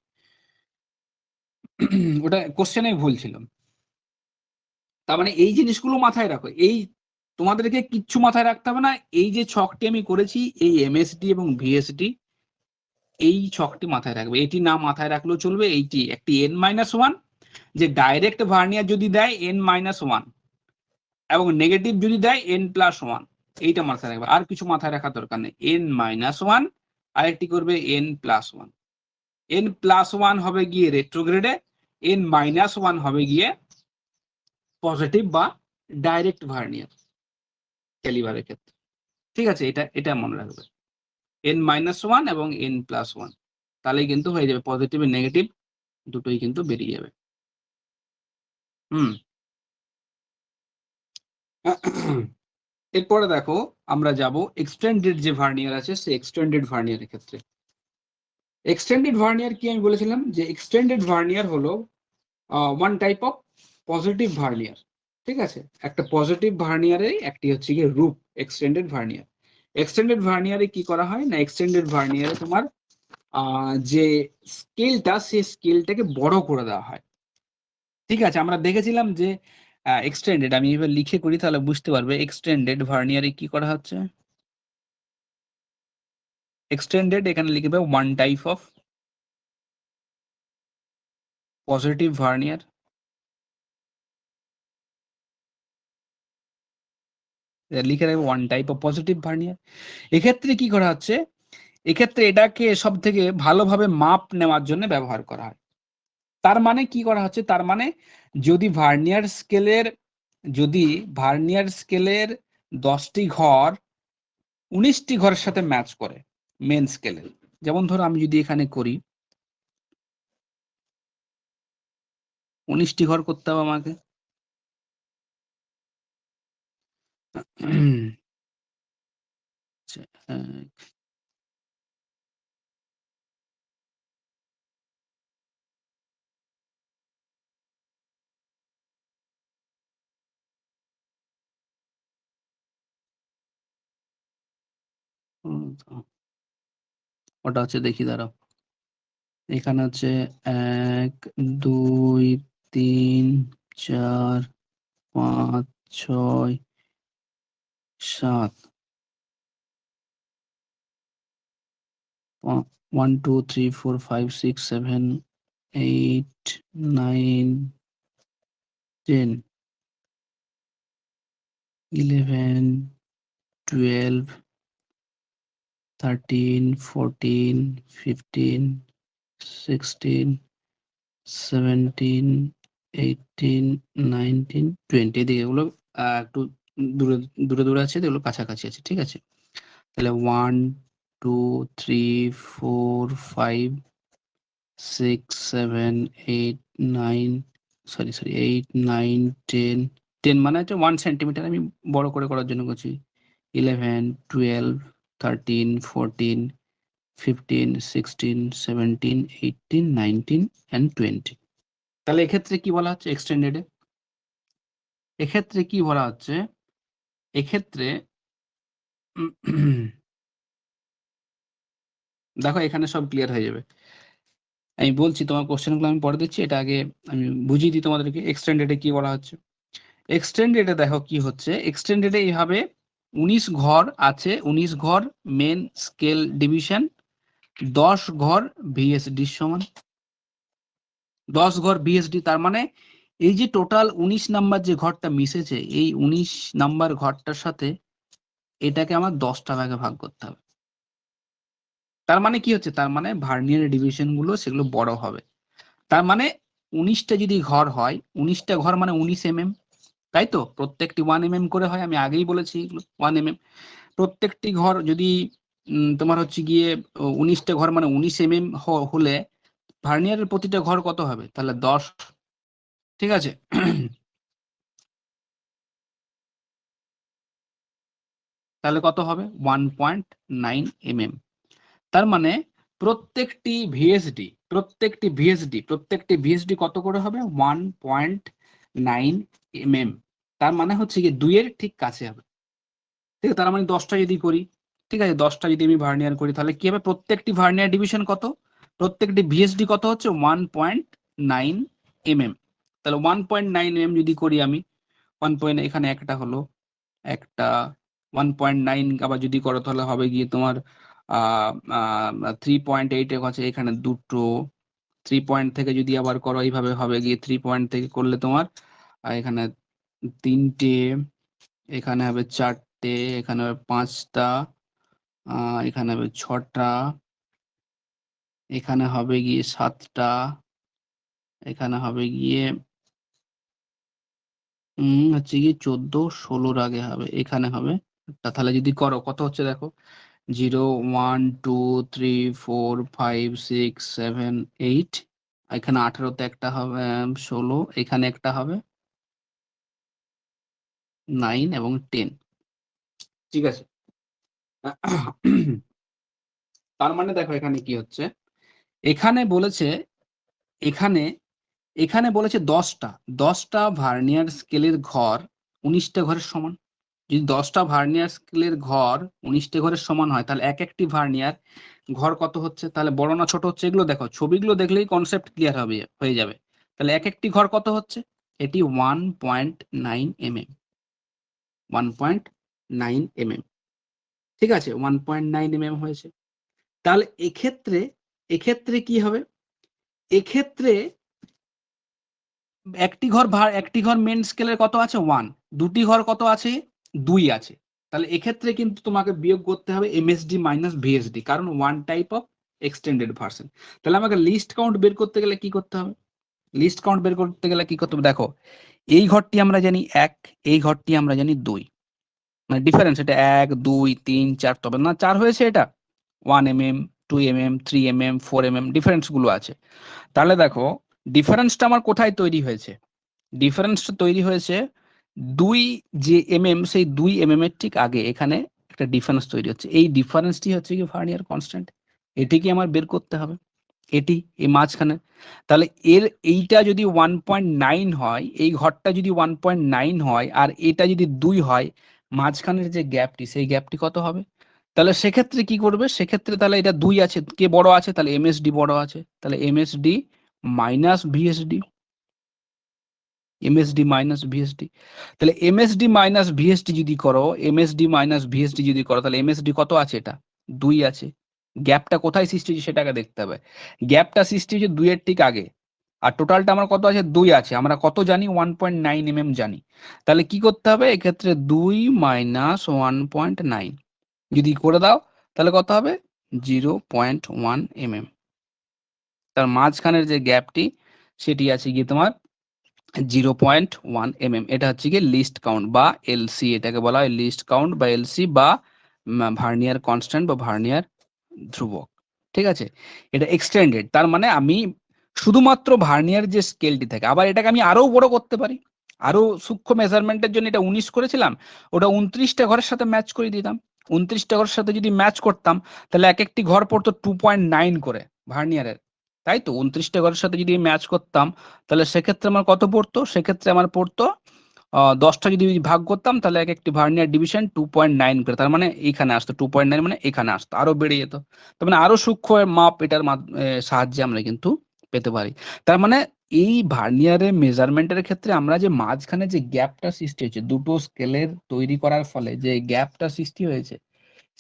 ওটা কোশ্চেনে ভুল ছিল। তার মানে এই জিনিসগুলো মাথায় রাখো, এই তোমাদেরকে কিচ্ছু মাথায় রাখতে হবে না। এই যে ছকটি আমি করেছি, এই এমএসডি এবং ভিএসডি, এই ছকটি মাথায় রাখবে। এটি না মাথায় রাখলেও চলবে। এইটি একটি n-1, যে ডাইরেক্ট ভার্নিয়ার যদি দেয় n-1 এবং নেগেটিভ যদি দেয় n+1, এইটা মাথায় রাখবে, আর কিছু মাথায় রাখার দরকার নেই। n-1 আরেকটি করবে n+1, n+1 হবে গিয়ে রেট্রোগ্রেডে, n-1 হবে গিয়ে পজিটিভ বা ডাইরেক্ট ভার্নিয়ার ক্যালিবারের ক্ষেত্রে। ঠিক আছে, এটা মনে রাখবে, n-1 এবং n+1, তাহলেই কিন্তু হয়ে যাবে পজিটিভ এবং নেগেটিভ দুটোই কিন্তু বেরিয়ে যাবে। এরপরে দেখো, আমরা যাব এক্সটেন্ডেড যে ভার্নিয়ার আছে, সেই এক্সটেন্ডেড ভার্নিয়ারের ক্ষেত্রে। এক্সটেন্ডেড ভার্নিয়ার কি আমি বলেছিলাম যে এক্সটেন্ডেড ভার্নিয়ার হলো one type of positive vernier. ঠিক আছে, একটা পজিটিভ ভার্নিয়ারের একটি হচ্ছে গিয়ে রূপ এক্সটেন্ডেড ভার্নিয়ার। এক্সটেন্ডেড ভার্নিয়ারে কি করা হয় না, এক্সটেন্ডেড ভার্নিয়ারে তোমার যে স্কেলটা, সেই স্কেলটাকে বড় করে দেওয়া হয়। ঠিক আছে, আমরা দেখেছিলাম যে এক্সটেন্ডেড, আমি এবার লিখে করি তাহলে বুঝতে পারবে এক্সটেন্ডেড ভার্নিয়ারে কি করা হচ্ছে। এক্সটেন্ডেড এখানে লিখবে one type of positive vernier, লিখে রাখবে one type of positive vernier. এক্ষেত্রে কি করা হচ্ছে, এক্ষেত্রে এটাকে সব থেকে ভালোভাবে মাপ নেওয়ার জন্য ব্যবহার করা হয়। তার মানে কি করা হচ্ছে, তার মানে যদি ভার্নিয়ার স্কেলের 10টি ঘর 19টি ঘরের সাথে ম্যাচ করে মেন স্কেলের, যেমন ধরো আমি যদি এখানে করি 19টি ঘর করতে হবে আমাকে। আচ্ছা, ওটা হচ্ছে, দেখি দাঁড়াও, এখানে হচ্ছে 1 2 3 4 5 6 7 1 2 3 4 5 6 7 8 9 10 11 12 13 14 15 16 17 18 19 20, এদিকে এগুলো একটু দূরে দূরে দূরে আছে, এগুলো কাছাকাছি আছে, ঠিক আছে। তাহলে 1 2 3 4 5 6 7 8 9 সরি 8 9 10 10 মানে হচ্ছে 1 সেন্টিমিটার আমি বড় করে করার জন্য করছি। 11 12 13 14 15 16 17 18 19 and 20। তাহলে এক্ষেত্রে কি বলা হচ্ছে এক্সটেন্ডেডে, এক্ষেত্রে কি বলা হচ্ছে, এক্ষেত্রে দেখো এখানে সব ক্লিয়ার হয়ে যাবে। আমি বলছি, তোমার কোশ্চেনগুলো আমি পরে দিচ্ছি, এটা আগে আমি বুঝিয়ে দিই তোমাদেরকে এক্সটেন্ডেডে কি বলা হচ্ছে। এক্সটেন্ডেডে দেখো কি হচ্ছে, এক্সটেন্ডেডে এইভাবে 19 ঘর আছে, 19 ঘর মেন স্কেল ডিভিশন, 10 ঘর ভিএসডি সমান 10 ঘর ভিএসডি। তার মানে এই যে টোটাল 19 নাম্বার যে ঘরটা মিশেছে, এই 19 নাম্বার ঘরটার সাথে এটাকে আমার 10টা ভাগে ভাগ করতে হবে। তার মানে কি হচ্ছে, তার মানে ভার্নিয়ার ডিভিশন গুলো সেগুলো বড় হবে। তার মানে 19টা যদি ঘর হয়, 19টা ঘর মানে 19 mm, তাই তো? প্রত্যেকটি 1 mm করে হয়, আমি আগেই বলেছি 1 mm। প্রত্যেকটি ঘর যদি তোমার হচ্ছে গিয়ে 19টা ঘর মানে 19 mm হলে ভার্নিয়ারের প্রতিটা ঘর কত হবে, তাহলে 10, ঠিক আছে। তাহলে কত হবে 1.9 mm। তার মানে প্রত্যেকটি ভিএসডি কত করে হবে 1.9 mm। তার মানে হচ্ছে কি 2 এর ঠিক কাছে হবে, ঠিক আছে। তার মানে 10টা যদি করি, ঠিক আছে, 10টা যদি আমি ভার্নিয়ার করি তাহলে কি হবে, প্রত্যেকটি ভার্নিয়ার ডিভিশন কত, প্রত্যেকটি ভিএসডি কত হচ্ছে 1.9 mm। তাহলে 1.9 mm যদি করি আমি 1. এখানে একটা হলো, একটা 1.9 আবার যদি করো তাহলে হবে গিয়ে তোমার 3.8 এর কাছে এখানে দুটো, 3 পয়েন্ট থেকে যদি আবার করো এইভাবে হবে গিয়ে 3 পয়েন্ট থেকে করলে তোমার এখানে 3টে, এখানে হবে 4টে, এখানে হবে 5টা, এখানে হবে 6টা, এখানে হবে গিয়ে 7টা, এখানে হবে গিয়ে হচ্ছে গিয়ে 14 16 আগে হবে, এখানে হবে তাহলে যদি করো কত হচ্ছে দেখো 0 1 2 3 4 5 6 7 8, এখানে 18তে একটা হবে 16, এখানে একটা হবে 9 এবং 10, ঠিক আছে। তার মানে দেখো এখানে কি হচ্ছে, এখানে বলেছে, এখানে এখানে বলেছে 10টা ভার্নিয়ার স্কেলের ঘর 19টা ঘরের সমান। যদি 10টা ভার্নিয়ার স্কেলের ঘর 19টা ঘরের সমান হয় তাহলে এক একটি ভার্নিয়ার ঘর কত হচ্ছে, তাহলে বড় না ছোট হচ্ছে, এগুলো দেখো ছবিগুলো দেখলেই কনসেপ্ট ক্লিয়ার হয়ে যাবে। তাহলে এক একটি ঘর কত হচ্ছে, এটি 1.9 mm, 1.9 mm, ঠিক আছে, 1.9 mm হয়েছে। তাহলে এক্ষেত্রে কি হবে, এক্ষেত্রে একটি ঘর মেন স্কেলের কত আছে 1, দুটি ঘর কত আছে 2 আছে। তাহলে এক্ষেত্রে কিন্তু তোমাকে বিয়োগ করতে হবে এমএসডি মাইনাস ভিএসডি, কারণ one type of extended version. তাহলে আমাকে লিস্ট কাউন্ট বের করতে গেলে কি করতে হবে? লিস্ট কাউন্ট বের করতে গেলে কি করতে হবে? দেখো, এই ঘরটি আমরা জানি 1, এই ঘরটি আমরা জানি 2, মানে ডিফারেন্স এটা 1 2 3 4, তবে না 4 হয়েছে, এটা 1 mm 2 mm 3 mm 4 mm difference গুলো আছে। তাহলে দেখো ডিফারেন্সটা আমার কোথায় তৈরি হয়েছে? ডিফারেন্সটা তৈরি হয়েছে 2 যে mm, সেই 2 mm এর ঠিক আগে এখানে একটা ডিফারেন্স তৈরি হচ্ছে। এই ডিফারেন্সটি হচ্ছে কি ভার্নিয়ার কনস্ট্যান্ট, এটিকে আমার বের করতে হবে, এটি এই মাঝখানে। তাহলে এইটা যদি 1.9 হয়, এই ঘরটা যদি 1.9 হয়, আর এটা যদি 2 হয়, মাঝখানের যে গ্যাপটি, সেই গ্যাপটি কত হবে? তাহলে সেক্ষেত্রে কি করবে? সেক্ষেত্রে তাহলে এটা 2 আছে, কে বড় আছে? তাহলে এমএসডি বড় আছে, তাহলে MSD minus VSD, MSD minus VSD. তাহলে এমএসডি মাইনাস ভিএসডি যদি করো, এমএসডি মাইনাস ভিএসডি যদি করো, তাহলে এমএসডি কত আছে? এটা 2 আছে। গ্যাপটা কোথায় সৃষ্টি হয়েছে সেটাকে দেখতে হবে। গ্যাপটা সৃষ্টি হয়েছে 2 এর ঠিক আগে, আর টোটালটা আমার কত আছে? 2 আছে। আমরা কত জানি? 1.9 mm জানি। তাহলে কি করতে হবে এক্ষেত্রে? 2 মাইনাস 1.9 যদি করে দাও, তাহলে কত হবে? 0.1 mm। তার মাঝখানের যে গ্যাপটি, সেটি আছে গিয়ে তোমার 0.1 mm। এটা হচ্ছে গিয়ে লিস্ট কাউন্ট বা এলসি, এটাকে বলা হয় লিস্ট কাউন্ট বা এলসি বা ভার্নিয়ার কনস্ট্যান্ট বা ভার্নিয়ার ধ্রুবক। ঠিক আছে, এটা এক্সটেন্ডেড, তার মানে আমি শুধুমাত্র ভার্নিয়ার যে স্কেলটি থাকে, আবার এটাকে আমি আরো বড় করতে পারি। আরো সূক্ষ্ম মেজারমেন্টের জন্য এটা 19 করেছিলাম, ওটা 29টা ঘরের সাথে ম্যাচ করে দিতাম। 29টা ঘরের সাথে যদি ম্যাচ করতাম, তাহলে এক একটি ঘর পড়তো 2.9 করে ভার্নিয়ারের, তাই তো। 29টা ঘরের সাথে যদি ম্যাচ করতাম, তাহলে সেক্ষেত্রে আমার কত পড়তো? সেক্ষেত্রে আমার পড়তো 10টা যদি ভাগ করতাম, তাহলে এক একটি ভার্নিয়ার ডিভিশন 2.9 করে, তার মানে এখানে আসতো 2.9, মানে এখানে আসতো, আরো বেড়ে যেত। তার মানে আরো সূক্ষ্ম মাপ এটার সাহায্যে আমরা কিন্তু পেতে পারি। তার মানে এই ভার্নিয়ারের মেজারমেন্টের ক্ষেত্রে আমরা যে মাঝখানে যে গ্যাপটা সৃষ্টি হয়েছে, দুটো স্কেলের তৈরি করার ফলে যে গ্যাপটা সৃষ্টি হয়েছে,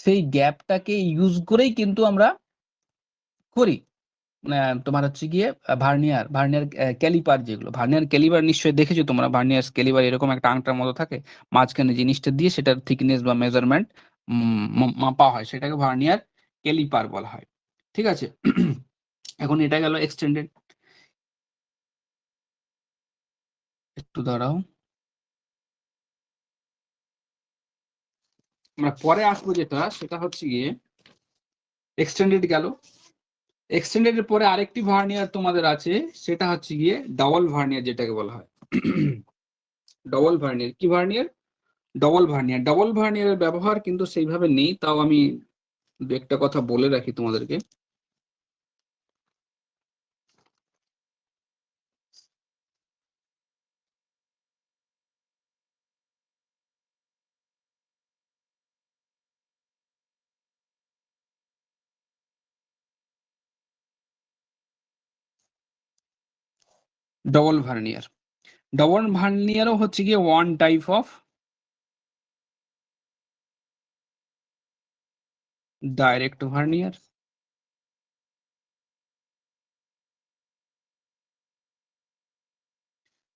সেই গ্যাপটাকে ইউজ করেই কিন্তু আমরা করি। তোমার হচ্ছে গিয়ে ভার্নিয়ার ক্যালিপার, যেগুলো ভার্নিয়ার ক্যালিপার নিশ্চয়ই দেখেছো তোমরা। ভার্নিয়ার ক্যালিপার এরকম একটা আংটার মতো থাকে, মাঝখানে জিনিসটা দিয়ে সেটার থিকনেস বা মেজারমেন্ট মাপা হয়, সেটাকে ভার্নিয়ার ক্যালিপার বলা হয়। ঠিক আছে, এখন এটা গেল এক্সটেন্ডেড। একটু দাঁড়াও, আমরা পরে আসবো যেটা, সেটা হচ্ছে গিয়ে এক্সটেন্ডেড গেল। এক্সটেন্ডেড এর পরে আরেকটি ভার্নিয়ার তোমাদের আছে, সেটা হচ্ছে গিয়ে ডাবল ভার্নিয়ার, যেটাকে বলা হয় ডবল ভার্নিয়ার। কি ভার্নিয়ার? Double vernier. ডবল ভার্নিয়ারের ব্যবহার কিন্তু সেইভাবে নেই, তাও আমি দু একটা কথা বলে রাখি তোমাদেরকে। ডবল ভার্নিয়ার, ডবল ভার্নিয়ারও হচ্ছে গিয়ে one type of direct vernier.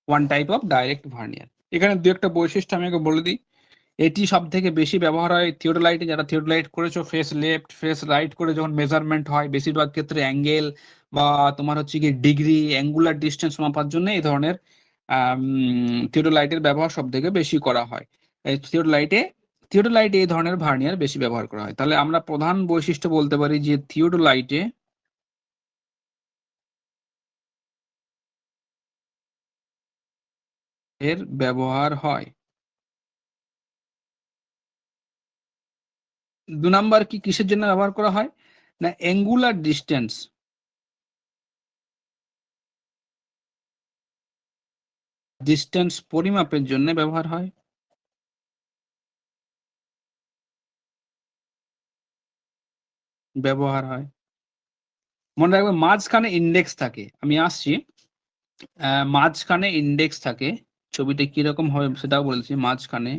One type of direct vernier. এখানে দু একটা বৈশিষ্ট্য আমি আগে বলে দিই। এটি সব থেকে বেশি ব্যবহার হয় থিওডোলাইটে। যারা থিওডোলাইট করেছো, ফেস লেফট ফেস রাইট করে যখন মেজারমেন্ট হয়, বেশিরভাগ ক্ষেত্রে অ্যাঙ্গেল বা তোমার হচ্ছে কি ডিগ্রি, অ্যাঙ্গুলার ডিস্টেন্স মাপার জন্য এই ধরনের থিওডোলাইটের ব্যবহার সব থেকে বেশি করা হয়। এই থিওডোলাইটে এই ধরনের ভার্নিয়ার বেশি ব্যবহার করা হয়। তাহলে আমরা প্রধান বৈশিষ্ট্য বলতে পারি যে থিওডোলাইটে এর ব্যবহার হয়। 2 নাম্বার কি কিসের জন্য ব্যবহার করা হয়? না, অ্যাঙ্গুলার ডিস্টেন্স, ডিস্টেন্স পরিমাপের জন্য ব্যবহার হয়। ব্যবহার হয়, মনে রাখবে মাঝখানে ইন্ডেক্স থাকে। আমি আসছি, মাঝখানে ইন্ডেক্স থাকে। ছবিটা কিরকম হবে সেটাও বলছি। মাঝখানে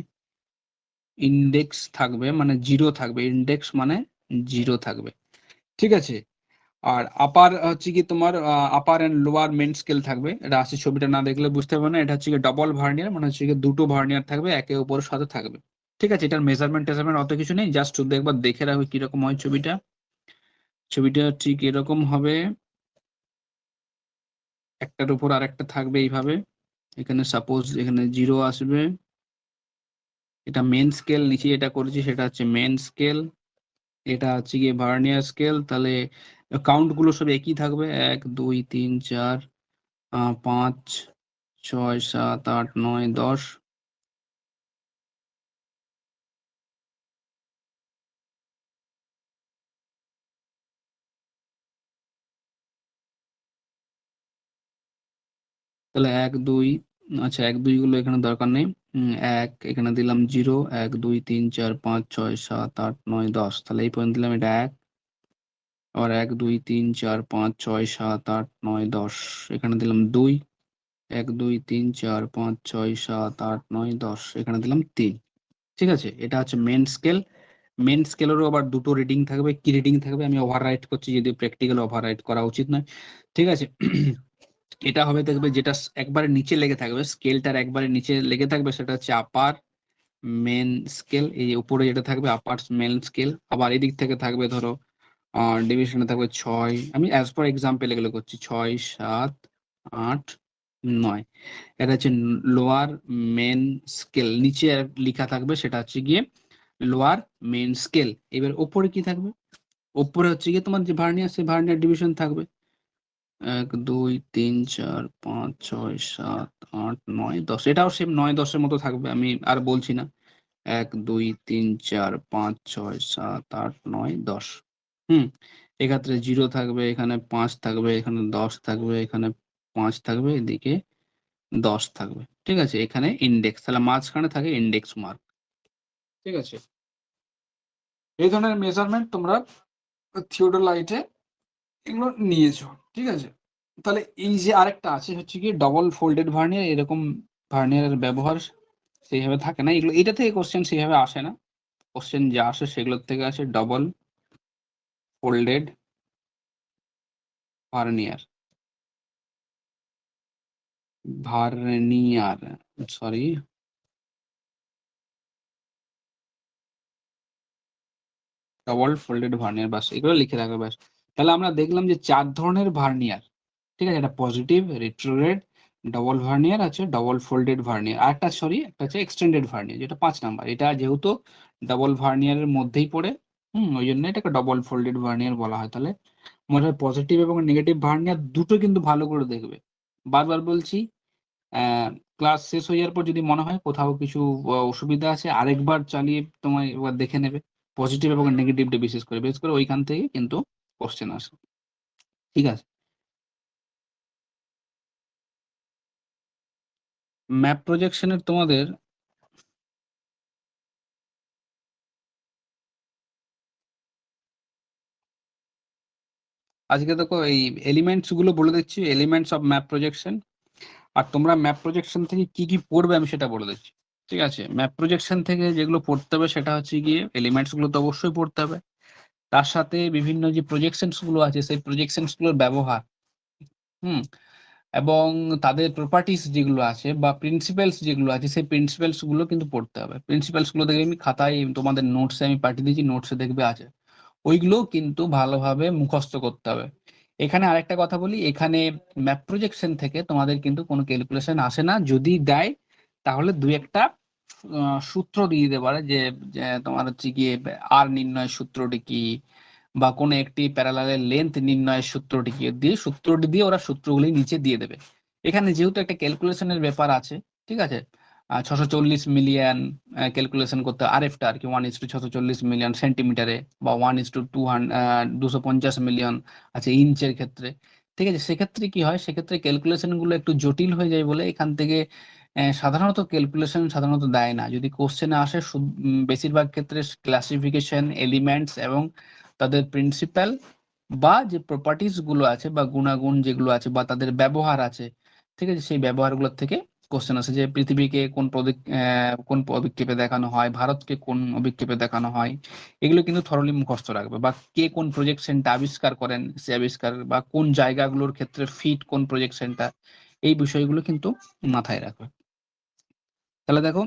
ইন্ডেক্স থাকবে, মানে 0 থাকবে, ইন্ডেক্স মানে 0 থাকবে। ঠিক আছে, আর আপার হচ্ছে কি তোমার আপার এন্ড লোয়ার মেন স্কেল থাকবে। এটা আছে, ছবিটা না দেখলে বুঝতে পারবে না। এটা হচ্ছে কি ডবল ভার্নিয়ার, মানে হচ্ছে কি দুটো ভার্নিয়ার থাকবে, একে অপরের সাথে থাকবে। ঠিক আছে, এটার মেজারমেন্ট টেজারমেন্ট অত কিছু নেই, জাস্ট শুধু একবার দেখে রাখো কিরকম হয় ছবিটা। ছবিটা ঠিক এরকম হবে, একটার উপর আর একটা থাকবে এইভাবে। এখানে সাপোজ এখানে 0 আসবে, এটা মেন স্কেল, নিচে এটা করেছি সেটা হচ্ছে মেন স্কেল, এটা হচ্ছে গিয়ে ভার্নিয়ার স্কেল। তাহলে কাউন্ট গুলো সব একই থাকবে, 1 2 3 4 5 6 7 8 9 10। তাহলে 1 2, আচ্ছা 1 2 গুলো এখানে দরকার নেই। 1 এখানে দিলাম 0, 1 2 3 4 5 6 7 8 9 10, তাহলে এই পর্যন্ত দিলাম এটা 1। আবার 1 2 3 4 5 6 7 8 9 10, এখানে দিলাম 2, 1 2 3 4 5 6 7 8 9 10, এখানে দিলাম 3। ঠিক আছে, এটা হচ্ছে মেন স্কেল। মেন স্কেলেরও আবার দুটো রিডিং থাকবে, কি রিডিং থাকবে আমি ওভাররাইট করছি, যদি প্র্যাকটিক্যাল ওভাররাইট করা উচিত নয়। ঠিক আছে, এটা হবে দেখবে যেটা একবারে নিচে লেগে থাকবে, স্কেলটার একবারে নিচে লেগে থাকবে, সেটা হচ্ছে আপার মেন স্কেল। এই যে উপরে যেটা থাকবে আপার মেন স্কেল। আবার এদিক থেকে থাকবে ধরো ডিভিশনে থাকবে 6, আমি অ্যাজ পার এক্সাম্পল এগুলো করছি, 6 7 8 9। এটা হচ্ছে লোয়ার মেন স্কেল, নিচে লেখা থাকবে সেটা হচ্ছে গিয়ে লোয়ার মেন স্কেল। এবার ওপরে কি থাকবে, ওপরে হচ্ছে গিয়ে তোমার যে ভার্নিয়ার, সেই ভার্নিয়ার ডিভিশন থাকবে 1 2 3 4 5 6 7 8 9 10, এটাও সেম 9 10 এর মতো থাকবে, আমি আর বলছি না। 1 2 3 4 5 6 7 8 9 10। এক্ষেত্রে 0 থাকবে, এখানে 5 থাকবে, এখানে 10 থাকবে, এখানে 5 থাকবে, এদিকে 10 থাকবে। ঠিক আছে, এখানে ইন্ডেক্স, তাহলে মাঝখানে থাকে ইন্ডেক্স মার্ক। ঠিক আছে, এই ধরনের মেজারমেন্ট তোমরা থিওডোলাইটে এগুলো নিয়েছো। ঠিক আছে, তাহলে এই যে আরেকটা আছে হচ্ছে কি ডবল ফোল্ডেড ভার্নিয়ার, এরকম ভার্নিয়ারের ব্যবহার সেইভাবে থাকে না, এগুলো এটা থেকে কোশ্চেন সেইভাবে আসে না। কোশ্চেন যা আসে সেগুলোর থেকে আসে double folded vernier, vernier sorry, double folded vernier, বাস এগুলো লিখে রাখবে ব্যাস। তাহলে আমরা দেখলাম যে 4 ধরনের ভার্নিয়ার। ঠিক আছে, এটা পজিটিভ, রেট্রোগ্রেড, ডবল ভার্নিয়ার আছে, ডবল ফোল্ডেড ভার্নিয়ার, আর একটা সরি একটা হচ্ছে এক্সটেন্ডেড ভার্নিয়ার, যেটা 5 নাম্বার। এটা যেহেতু ডবল ভার্নিয়ারের মধ্যেই পড়ে, ওই জন্য এটাকে ডবল ফোল্ডেড ভার্নিয়ার বলা হয়। তাহলে মনে হয় পজিটিভ এবং নেগেটিভ ভার্নিয়ার দুটো কিন্তু ভালো করে দেখবে। বারবার বলছি, ক্লাস শেষ হয়ে যাওয়ার পর যদি মনে হয় কোথাও কিছু অসুবিধা আছে, আরেকবার চালিয়ে তোমায় এবার দেখে নেবে। পজিটিভ এবং নেগেটিভটা বিশেষ করে ওইখান থেকে কিন্তু কোশ্চেন আসে। ঠিক আছে, ম্যাপ প্রজেকশনের তোমাদের আজকে দেখো এই এলিমেন্টস গুলো বলে দিচ্ছি, এলিমেন্টস অফ ম্যাপ প্রজেকশন। আর তোমরা ম্যাপ প্রজেকশন থেকে কি কি পড়বে আমি সেটা বলে দিচ্ছি। ঠিক আছে, ম্যাপ প্রজেকশন থেকে যেগুলো পড়তে হবে সেটা হচ্ছে গিয়ে এলিমেন্টস গুলো তো অবশ্যই পড়তে হবে, তার সাথে বিভিন্ন যে প্রজেকশনস গুলো আছে সেই প্রজেকশনস গুলোর ব্যবহার, হুম এবং তাদের প্রপার্টিস যেগুলো আছে বা প্রিন্সিপালস যেগুলো আছে সেই প্রিন্সিপালস গুলো কিন্তু পড়তে হবে। প্রিন্সিপালস গুলো দেখবে আমি খাতায় তোমাদের নোটসে আমি পাঠিয়ে দিয়েছি, নোটসে দেখবে আছে, ওইগুলো কিন্তু ভালোভাবে মুখস্থ করতে হবে। এখানে আরেকটা কথা বলি, এখানে ম্যাপ প্রজেকশন থেকে তোমাদের কিন্তু কোনো ক্যালকুলেশন আসে না, যদি দেয় তাহলে দুই একটা সূত্র দিয়ে দিতে পারে, যে যে তোমার হচ্ছে গিয়ে আর নির্ণয়ের সূত্রটি কি, বা কোনো একটি প্যারালালের লেন্থ নির্ণয়ের সূত্রটি কি, দিয়ে সূত্রটি দিয়ে ওরা সূত্রগুলি নিচে দিয়ে দেবে। এখানে যেহেতু একটা ক্যালকুলেশনের ব্যাপার আছে, ঠিক আছে, 640 মিলিয়ন ক্যালকুলেশন করতে, আরেকটা আর কি 1:640 মিলিয়ন সেন্টিমিটারে, বা 1:250 মিলিয়ন আছে ইঞ্চের ক্ষেত্রে। ঠিক আছে, সেক্ষেত্রে কি হয়, সেক্ষেত্রে ক্যালকুলেশন গুলো একটু জটিল হয়ে যায় বলে এখান থেকে সাধারণত ক্যালকুলেশন সাধারণত দেয় না। যদি কোশ্চেনে আসে বেশিরভাগ ক্ষেত্রে ক্লাসিফিকেশন, এলিমেন্টস এবং তাদের প্রিন্সিপাল বা যে প্রপার্টিস গুলো আছে বা গুণাগুণ যেগুলো আছে বা তাদের ব্যবহার আছে, ঠিক আছে, সেই ব্যবহারগুলোর থেকে কোশ্চেন আছে, যে পৃথিবীকে কোন অভিক্ষেপে দেখানো হয়, ভারতকে কোন অভিক্ষেপে দেখানো হয়, এগুলো কিন্তু থরলি মুখস্থ রাখবে। বা কে কোন প্রজেকশনটা আবিষ্কার করেন, সে আবিষ্কার বা কোন জায়গাগুলোর ক্ষেত্রে ফিট কোন প্রজেকশনটা, এই বিষয়গুলো কিন্তু মাথায় রাখবে। তাহলে দেখো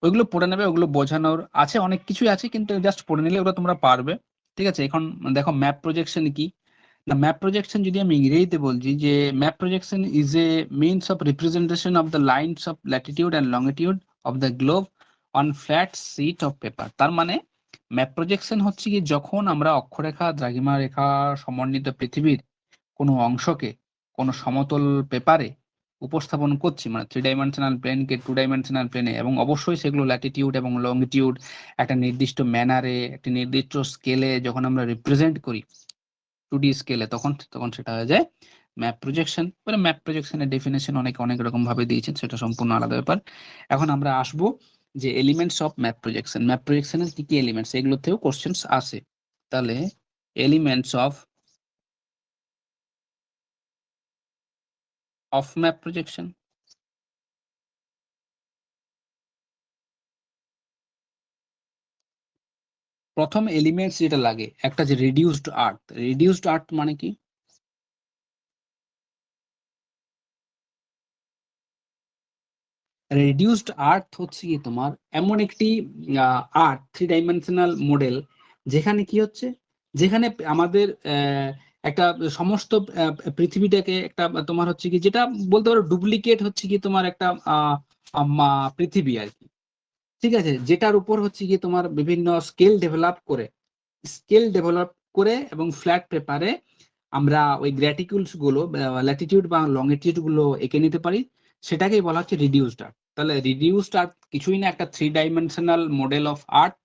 ওইগুলো পড়ে নেবে, ওগুলো বোঝানোর আছে, অনেক কিছুই আছে, কিন্তু জাস্ট পড়ে নিলে ওগুলো তোমরা পারবে। ঠিক আছে, এখন দেখো ম্যাপ প্রজেকশন কি না। ম্যাপ প্রজেকশন যদি আমি ইংরেজিতে বলছি, যে map projection is a means of representation of the lines of latitude and longitude of the globe on flat sheet of paper. তার মানে ম্যাপ প্রজেকশন হচ্ছে কি, যখন আমরা অক্ষরেখা দ্রাঘিমা রেখা সমন্বিত পৃথিবীর কোনো অংশকে কোনো সমতল পেপারে উপস্থাপন করছি, মানে 3 ডাইমেনশনাল প্লেনকে 2 ডাইমেনশনাল প্লেনে, এবং অবশ্যই সেগুলো ল্যাটিটিউড এবং লংগিটিউড একটা নির্দিষ্ট ম্যানারে, একটা নির্দিষ্ট স্কেলে যখন আমরা রিপ্রেজেন্ট করি 2D স্কেলে, তখন তখন সেটা হয়ে যায় ম্যাপ প্রজেকশন। মানে ম্যাপ প্রজেকশনের ডেফিনেশন অনেক অনেক রকম ভাবে দিয়েছেন, সেটা সম্পূর্ণ আলাদা ব্যাপার। এখন আমরা আসবো যে elements of map projection. Map প্রজেকশনের কি কি এলিমেন্টস, এগুলোতেও কোশ্চেন্স আসে। তাহলে এলিমেন্টস অফ ম্যাপ প্রজেকশন। প্রথম এলিমেন্টস যেটা লাগে, একটা যে রিডিউসড আর্থ। রিডিউসড আর্থ মানে কি? রিডিউসড আর্থ হচ্ছে কি তোমার এমন একটি আর্থ 3 ডাইমেনশনাল মডেল, যেখানে কি হচ্ছে, যেখানে আমাদের একটা সমস্ত পৃথিবীটাকে একটা তোমার হচ্ছে কি, যেটা বলতে পারো ডুপ্লিকেট হচ্ছে কি তোমার একটা পৃথিবী আর কি। ঠিক আছে, যেটার উপর হচ্ছে কি তোমার বিভিন্ন স্কেল ডেভেলপ করে এবং ফ্ল্যাট পেপারে আমরা ওই গ্র্যাটিকুলস গুলো, ল্যাটিটিউড বা লংগিটিউড গুলো এঁকে নিতে পারি। সেটাকেই বলা হচ্ছে রিডিউসড আর্থ। তাহলে রিডিউসড আর্থ কিছুই না, একটা 3 ডাইমেনশনাল মডেল অফ আর্থ,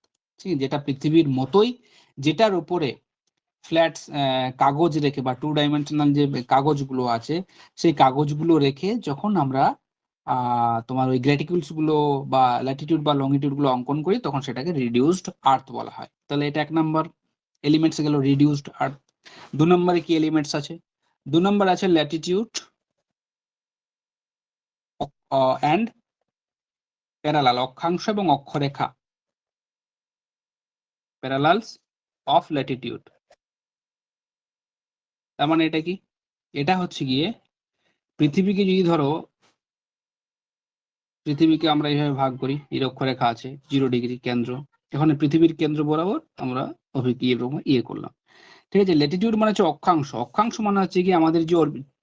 যেটা পৃথিবীর মতোই, যেটার উপরে ফ্ল্যাট কাগজ রেখে বা 2 ডাইমেনশনাল যে কাগজগুলো আছে, সেই কাগজগুলো রেখে যখন আমরা তোমার ওই গ্র্যাটিকুলস গুলো বা ল্যাটিটিউড বা লংগিটিউড গুলো অঙ্কন করি, তখন সেটাকে রিডিউসড আর্থ বলা হয়। তাহলে এটা 1 নম্বর এলিমেন্টস গেল, রিডিউসড আর্থ। 2 নম্বরে কি এলিমেন্টস আছে? 2 নম্বর আছে ল্যাটিটিউড অ্যান্ড প্যারালাল, অক্ষাংশ এবং অক্ষরেখা, প্যারালালস অফ ল্যাটিটিউড। তার মানে এটা কি? এটা হচ্ছে গিয়ে পৃথিবীকে যদি ধরো, পৃথিবীকে আমরা এইভাবে ভাগ করি, নিরক্ষরেখা আছে 0 ডিগ্রি কেন্দ্র, এখানে পৃথিবীর কেন্দ্র বরাবর আমরা ইয়ে করলাম। ঠিক আছে, ল্যাটিটিউড মানে হচ্ছে অক্ষাংশ। অক্ষাংশ মানে হচ্ছে কি আমাদের যে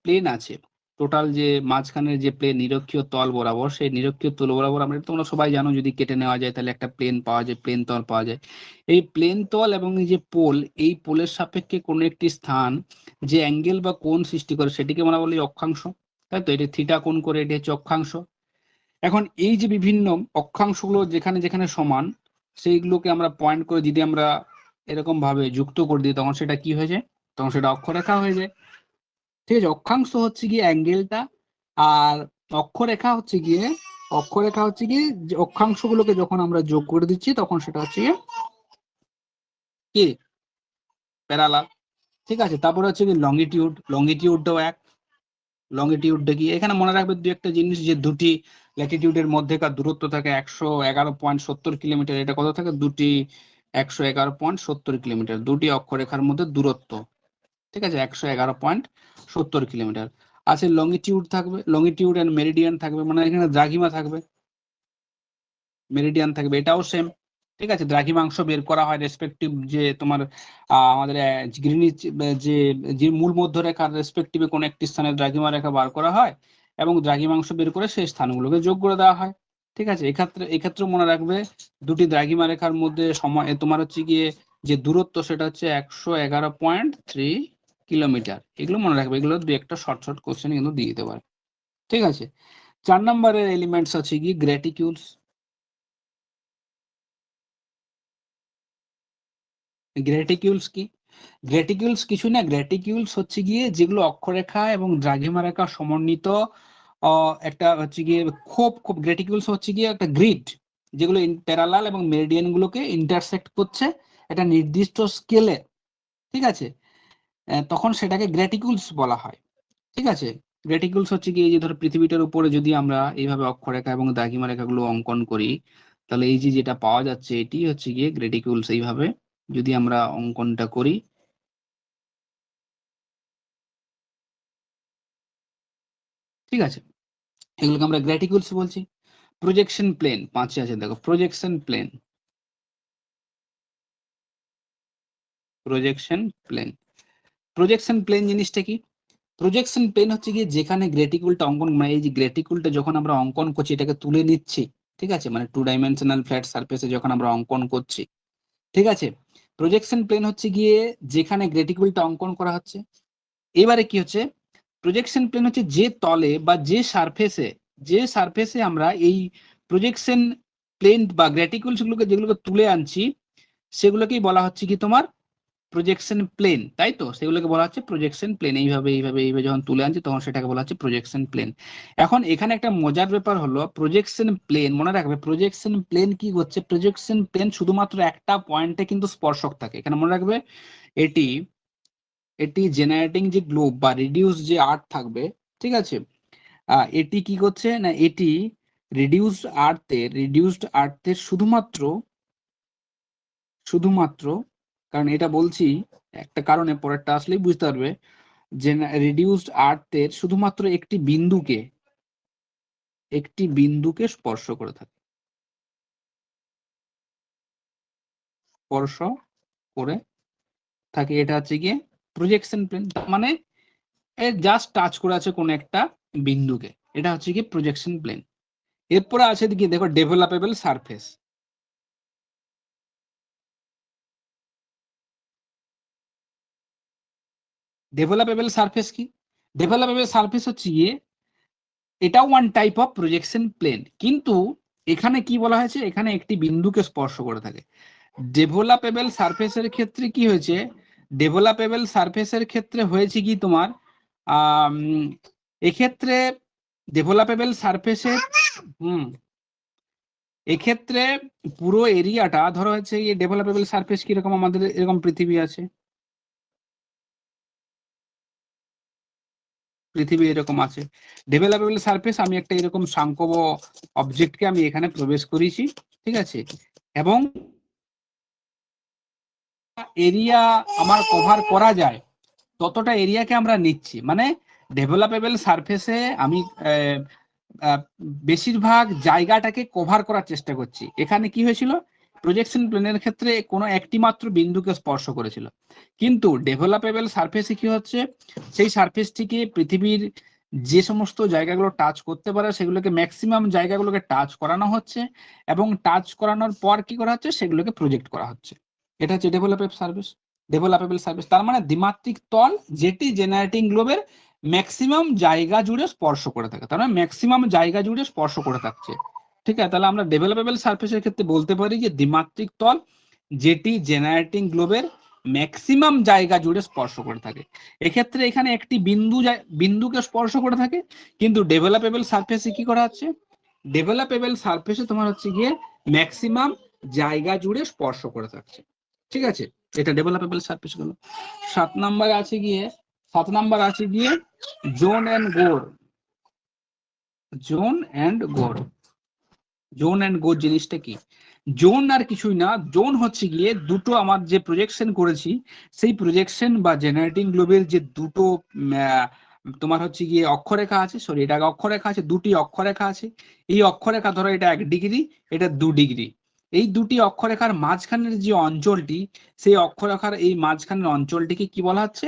প্লেন আছে, টোটাল যে মাঝখানের যে প্লেন নিরক্ষীয় তল বরাবর, সেই নিরক্ষীয় তল বরাবর আমরা, তোমরা সবাই জানো, যদি কেটে নেওয়া যায় তাহলে একটা প্লেন পাওয়া যায়, প্লেন তল পাওয়া যায়। এই প্লেন তল এবং এই যে পোল, এই পোলের সাপেক্ষে কোনো একটি স্থান যে অ্যাঙ্গেল বা কোণ সৃষ্টি করে, সেটিকে আমরা বলি অক্ষাংশ। তাই তো, এটা থিটা কোণ করে, এটি হচ্ছে অক্ষাংশ। এখন এই যে বিভিন্ন অক্ষাংশগুলো যেখানে যেখানে সমান, সেইগুলোকে আমরা পয়েন্ট করে যদি আমরা এরকম ভাবে যুক্ত করে দিই, তখন সেটা কি হয়ে যায়? তখন সেটা অক্ষরেখা হয়ে যায়। ঠিক আছে, অক্ষাংশ হচ্ছে গিয়ে অ্যাঙ্গেলটা, আর অক্ষরেখা হচ্ছে গিয়ে যে অক্ষাংশগুলোকে যখন আমরা যোগ করে দিচ্ছি, তখন সেটা হচ্ছে গিয়ে কি প্যারালাল। ঠিক আছে, তারপরে হচ্ছে কি লংগিটিউডটাও এক। লংগিটিউডটা কি, এখানে মনে রাখবে দু একটা জিনিস, যে দুটি ল্যাটিটিউডের মধ্যেকার দূরত্ব থাকে 111.70 কিলোমিটার। এটা কত থাকে? দুটি 111.70 কিলোমিটার, দুটি অক্ষরেখার মধ্যে দূরত্ব। ঠিক আছে, 111.70 কিলোমিটার। আছে লংগিটিউড থাকবে, লংগিটিউড এন্ড মেরিডিয়ান থাকবে, মানে এখানে দ্রাঘিমা থাকবে, মেরিডিয়ান থাকবে, এটাও সেম। ঠিক আছে, দ্রাঘিমাংশ বের করা হয় রেসপেক্টিভ যে তোমার আমাদের গ্রিনিচ যে যে মূল মধ্যরেখার রেসপেক্টিভে কোন একটি স্থানের দ্রাঘিমা রেখা বার করা হয়, এবং দ্রাঘিমাংশ বের করে সেই স্থানগুলোকে যোগ করে দেওয়া হয়। ঠিক আছে, এক্ষেত্রে মনে রাখবে দুটি দ্রাঘিমা রেখার মধ্যে সময় তোমার হচ্ছে গিয়ে যে দূরত্ব, সেটা হচ্ছে 111.3 কিলোমিটার। এগুলো মনে রাখবে, এগুলো দু একটা শর্ট শর্ট কোশ্চেন কিন্তু দিয়ে দিতে পারে। ঠিক আছে, 4 নম্বরের এলিমেন্টস আছে কি গ্র্যাটিকিউলস। গ্র্যাটিকিউলস কি? গ্র্যাটিকিউলস কিছু না, গ্র্যাটিকিউলস হচ্ছে গিয়ে যেগুলো অক্ষরেখা এবং দ্রাঘিমা রেখা সমন্বিত একটা হচ্ছে গিয়ে খোপ খোপ। গ্র্যাটিকিউলস হচ্ছে গিয়ে একটা গ্রিড, যেগুলো প্যারালাল এবং মেরিডিয়ান গুলোকে ইন্টারসেক্ট করছে একটা নির্দিষ্ট স্কেলে। ঠিক আছে, তখন সেটাকে গ্র্যাটিকিউলস বলা হয়। ঠিক আছে, গ্র্যাটিকিউলস হচ্ছে কি, এই যে ধরো পৃথিবীটার উপরে যদি আমরা এইভাবে অক্ষরেখা এবং দ্রাঘিমা রেখাগুলো অঙ্কন করি, তাহলে এই যে যেটা পাওয়া যাচ্ছে, এটি হচ্ছে গিয়ে গ্র্যাটিকিউলস। এইভাবে যদি আমরা অঙ্কনটা করি, ঠিক আছে, এগুলোকে আমরা গ্র্যাটিকিউলস বলছি। প্রজেকশন প্লেন 5 আছে, দেখো projection plane, projection plane. Projection plane জিনিসটা কি? প্রজেকশন প্লেন হচ্ছে গিয়ে যেখানে গ্রেটিকুলটা অঙ্কন, মানে এই যে গ্রেটিকুলটা যখন আমরা অঙ্কন করছি এটাকে তুলে নিচ্ছি, ঠিক আছে, মানে 2 ডাইমেনশনাল ফ্ল্যাট সারফেসে যখন আমরা অঙ্কন করছি, ঠিক আছে, প্রজেকশন প্লেন হচ্ছে গিয়ে যেখানে গ্রেটিকুলটা অঙ্কন করা হচ্ছে। এবারে কি হচ্ছে, প্রজেকশন প্লেন হচ্ছে যে তলে বা যে সারফেসে আমরা এই প্রজেকশন প্লেন বা গ্রেটিকুলস গুলোকে যেগুলোকে তুলে আনছি সেগুলোকেই বলা হচ্ছে কি তোমার প্রজেকশন প্লেন, তাই তো, সেগুলোকে বলা হচ্ছে প্রজেকশন প্লেন। এইভাবে যখন তুলে আনছি তখন সেটাকে বলা হচ্ছে প্রজেকশন প্লেন। এখন এখানে একটা মজার ব্যাপার হলো, প্রজেকশন প্লেন মনে রাখবে, প্রজেকশন প্লেন কি করছে, প্রজেকশন প্লেন শুধুমাত্র একটা পয়েন্টে কিন্তু স্পর্শক থাকে। এখানে মনে রাখবে এটি এটি জেনারেটিং যে গ্লোব বা রিডিউস যে আর্থ থাকবে, ঠিক আছে, এটি কি করছে না, এটি রিডিউসড আর্থের শুধুমাত্র, কারণ এটা বলছি একটা কারণে, পরেরটা আসলেই বুঝতে পারবে, যে রিডিউসড আর্থের শুধুমাত্র একটি বিন্দুকে স্পর্শ করে থাকে, স্পর্শ করে থাকে। এটা হচ্ছে গিয়ে প্রজেকশন প্লেন, মানে জাস্ট টাচ করে আছে কোন একটা বিন্দুকে, এটা হচ্ছে গিয়ে প্রজেকশন প্লেন। এরপরে আছে কি, দেখো ডেভেলপেবল সারফেস। ডেভেলপেবল সারফেস কি? ডেভেলপেবল সারফেস হচ্ছে গিয়ে এটাও one type of projection plane, কিন্তু এখানে কি বলা হয়েছে, এখানে একটি বিন্দুকে স্পর্শ করে থাকে। ডেভেলপেবল সারফেসের ক্ষেত্রে কি হয়েছে, ডেভেলপেবল সারফেসের ক্ষেত্রে হয়েছে কি তোমার, এক্ষেত্রে ডেভেলপেবল সারফেসের এক্ষেত্রে পুরো এরিয়াটা ধরো হচ্ছে এই ডেভেলপেবল সারফেস কিরকম, আমাদের এরকম পৃথিবী আছে, পৃথিবী এরকম আছে, ডেভেলপেবল সারফেস আমি একটা এরকম সাংকব অবজেক্টকে আমি এখানে প্রবেশ করেছি, ঠিক আছে, এবং এরিয়া আমার কভার করা যায় ততটা এরিয়াকে আমরা নিচ্ছি, মানে ডেভেলপেবল সারফেসে আমি বেশিরভাগ জায়গাটাকে কভার করার চেষ্টা করছি। এখানে কি হয়েছিল, প্রজেকশন প্লেনের ক্ষেত্রে কোনো একটি মাত্র বিন্দুকে স্পর্শ করেছিল, কিন্তু ডেভেলপেবল সারফেসে কি হচ্ছে, সেই সারফেসটিকে পৃথিবীর যে সমস্ত জায়গাগুলো টাচ করতে পারে সেগুলোকে ম্যাক্সিমাম জায়গাগুলোকে টাচ করানো হচ্ছে, এবং টাচ করানোর পর কি করা হচ্ছে, সেগুলোকে প্রজেক্ট করা হচ্ছে। এটা হচ্ছে ডেভেলপেবল সারফেস, তার মানে দ্বিমাত্রিক তল যেটি জেনারেটিং গ্লোবের ম্যাক্সিমাম জায়গা জুড়ে স্পর্শ করে থাকে, তার মানে ম্যাক্সিমাম জায়গা জুড়ে স্পর্শ করে থাকছে, ঠিক আছে। তাহলে আমরা ডেভেলপেবল সারফেসের ক্ষেত্রে বলতে পারি যে দ্বিমাত্রিক তল যেটি জেনারেটিং গ্লোবের ম্যাক্সিমাম জায়গা জুড়ে স্পর্শ করে থাকে। এক্ষেত্রে এখানে একটি বিন্দুকে স্পর্শ করে থাকে, কিন্তু ডেভেলপেবল সারফেসে কি করা হচ্ছে, ডেভেলপেবল সারফেসে তোমার হচ্ছে গিয়ে ম্যাক্সিমাম জায়গা জুড়ে স্পর্শ করে থাকছে, ঠিক আছে। এটা ডেভেলপেবল সারফেস গুলো। 7 নাম্বার আছে গিয়ে জোন এন্ড গোর। জোন এন্ড গোর জিনিসটা কি? জোন আর কিছুই না, জোন হচ্ছে গিয়ে দুটো আমার যে প্রজেকশন করেছি সেই প্রজেকশন বা জেনারেটিং গ্লোবের যে দুটো তোমার হচ্ছে গিয়ে অক্ষরেখা আছে, সরি এটা অক্ষরেখা আছে, দুটি অক্ষরেখা আছে। এই অক্ষরেখা ধরো এটা 1 ডিগ্রি, এটা 2 ডিগ্রি। এই দুটি অক্ষরেখার মাঝখানের যে অঞ্চলটি, সেই অক্ষরেখার এই মাঝখানের অঞ্চলটিকে কি বলা হচ্ছে,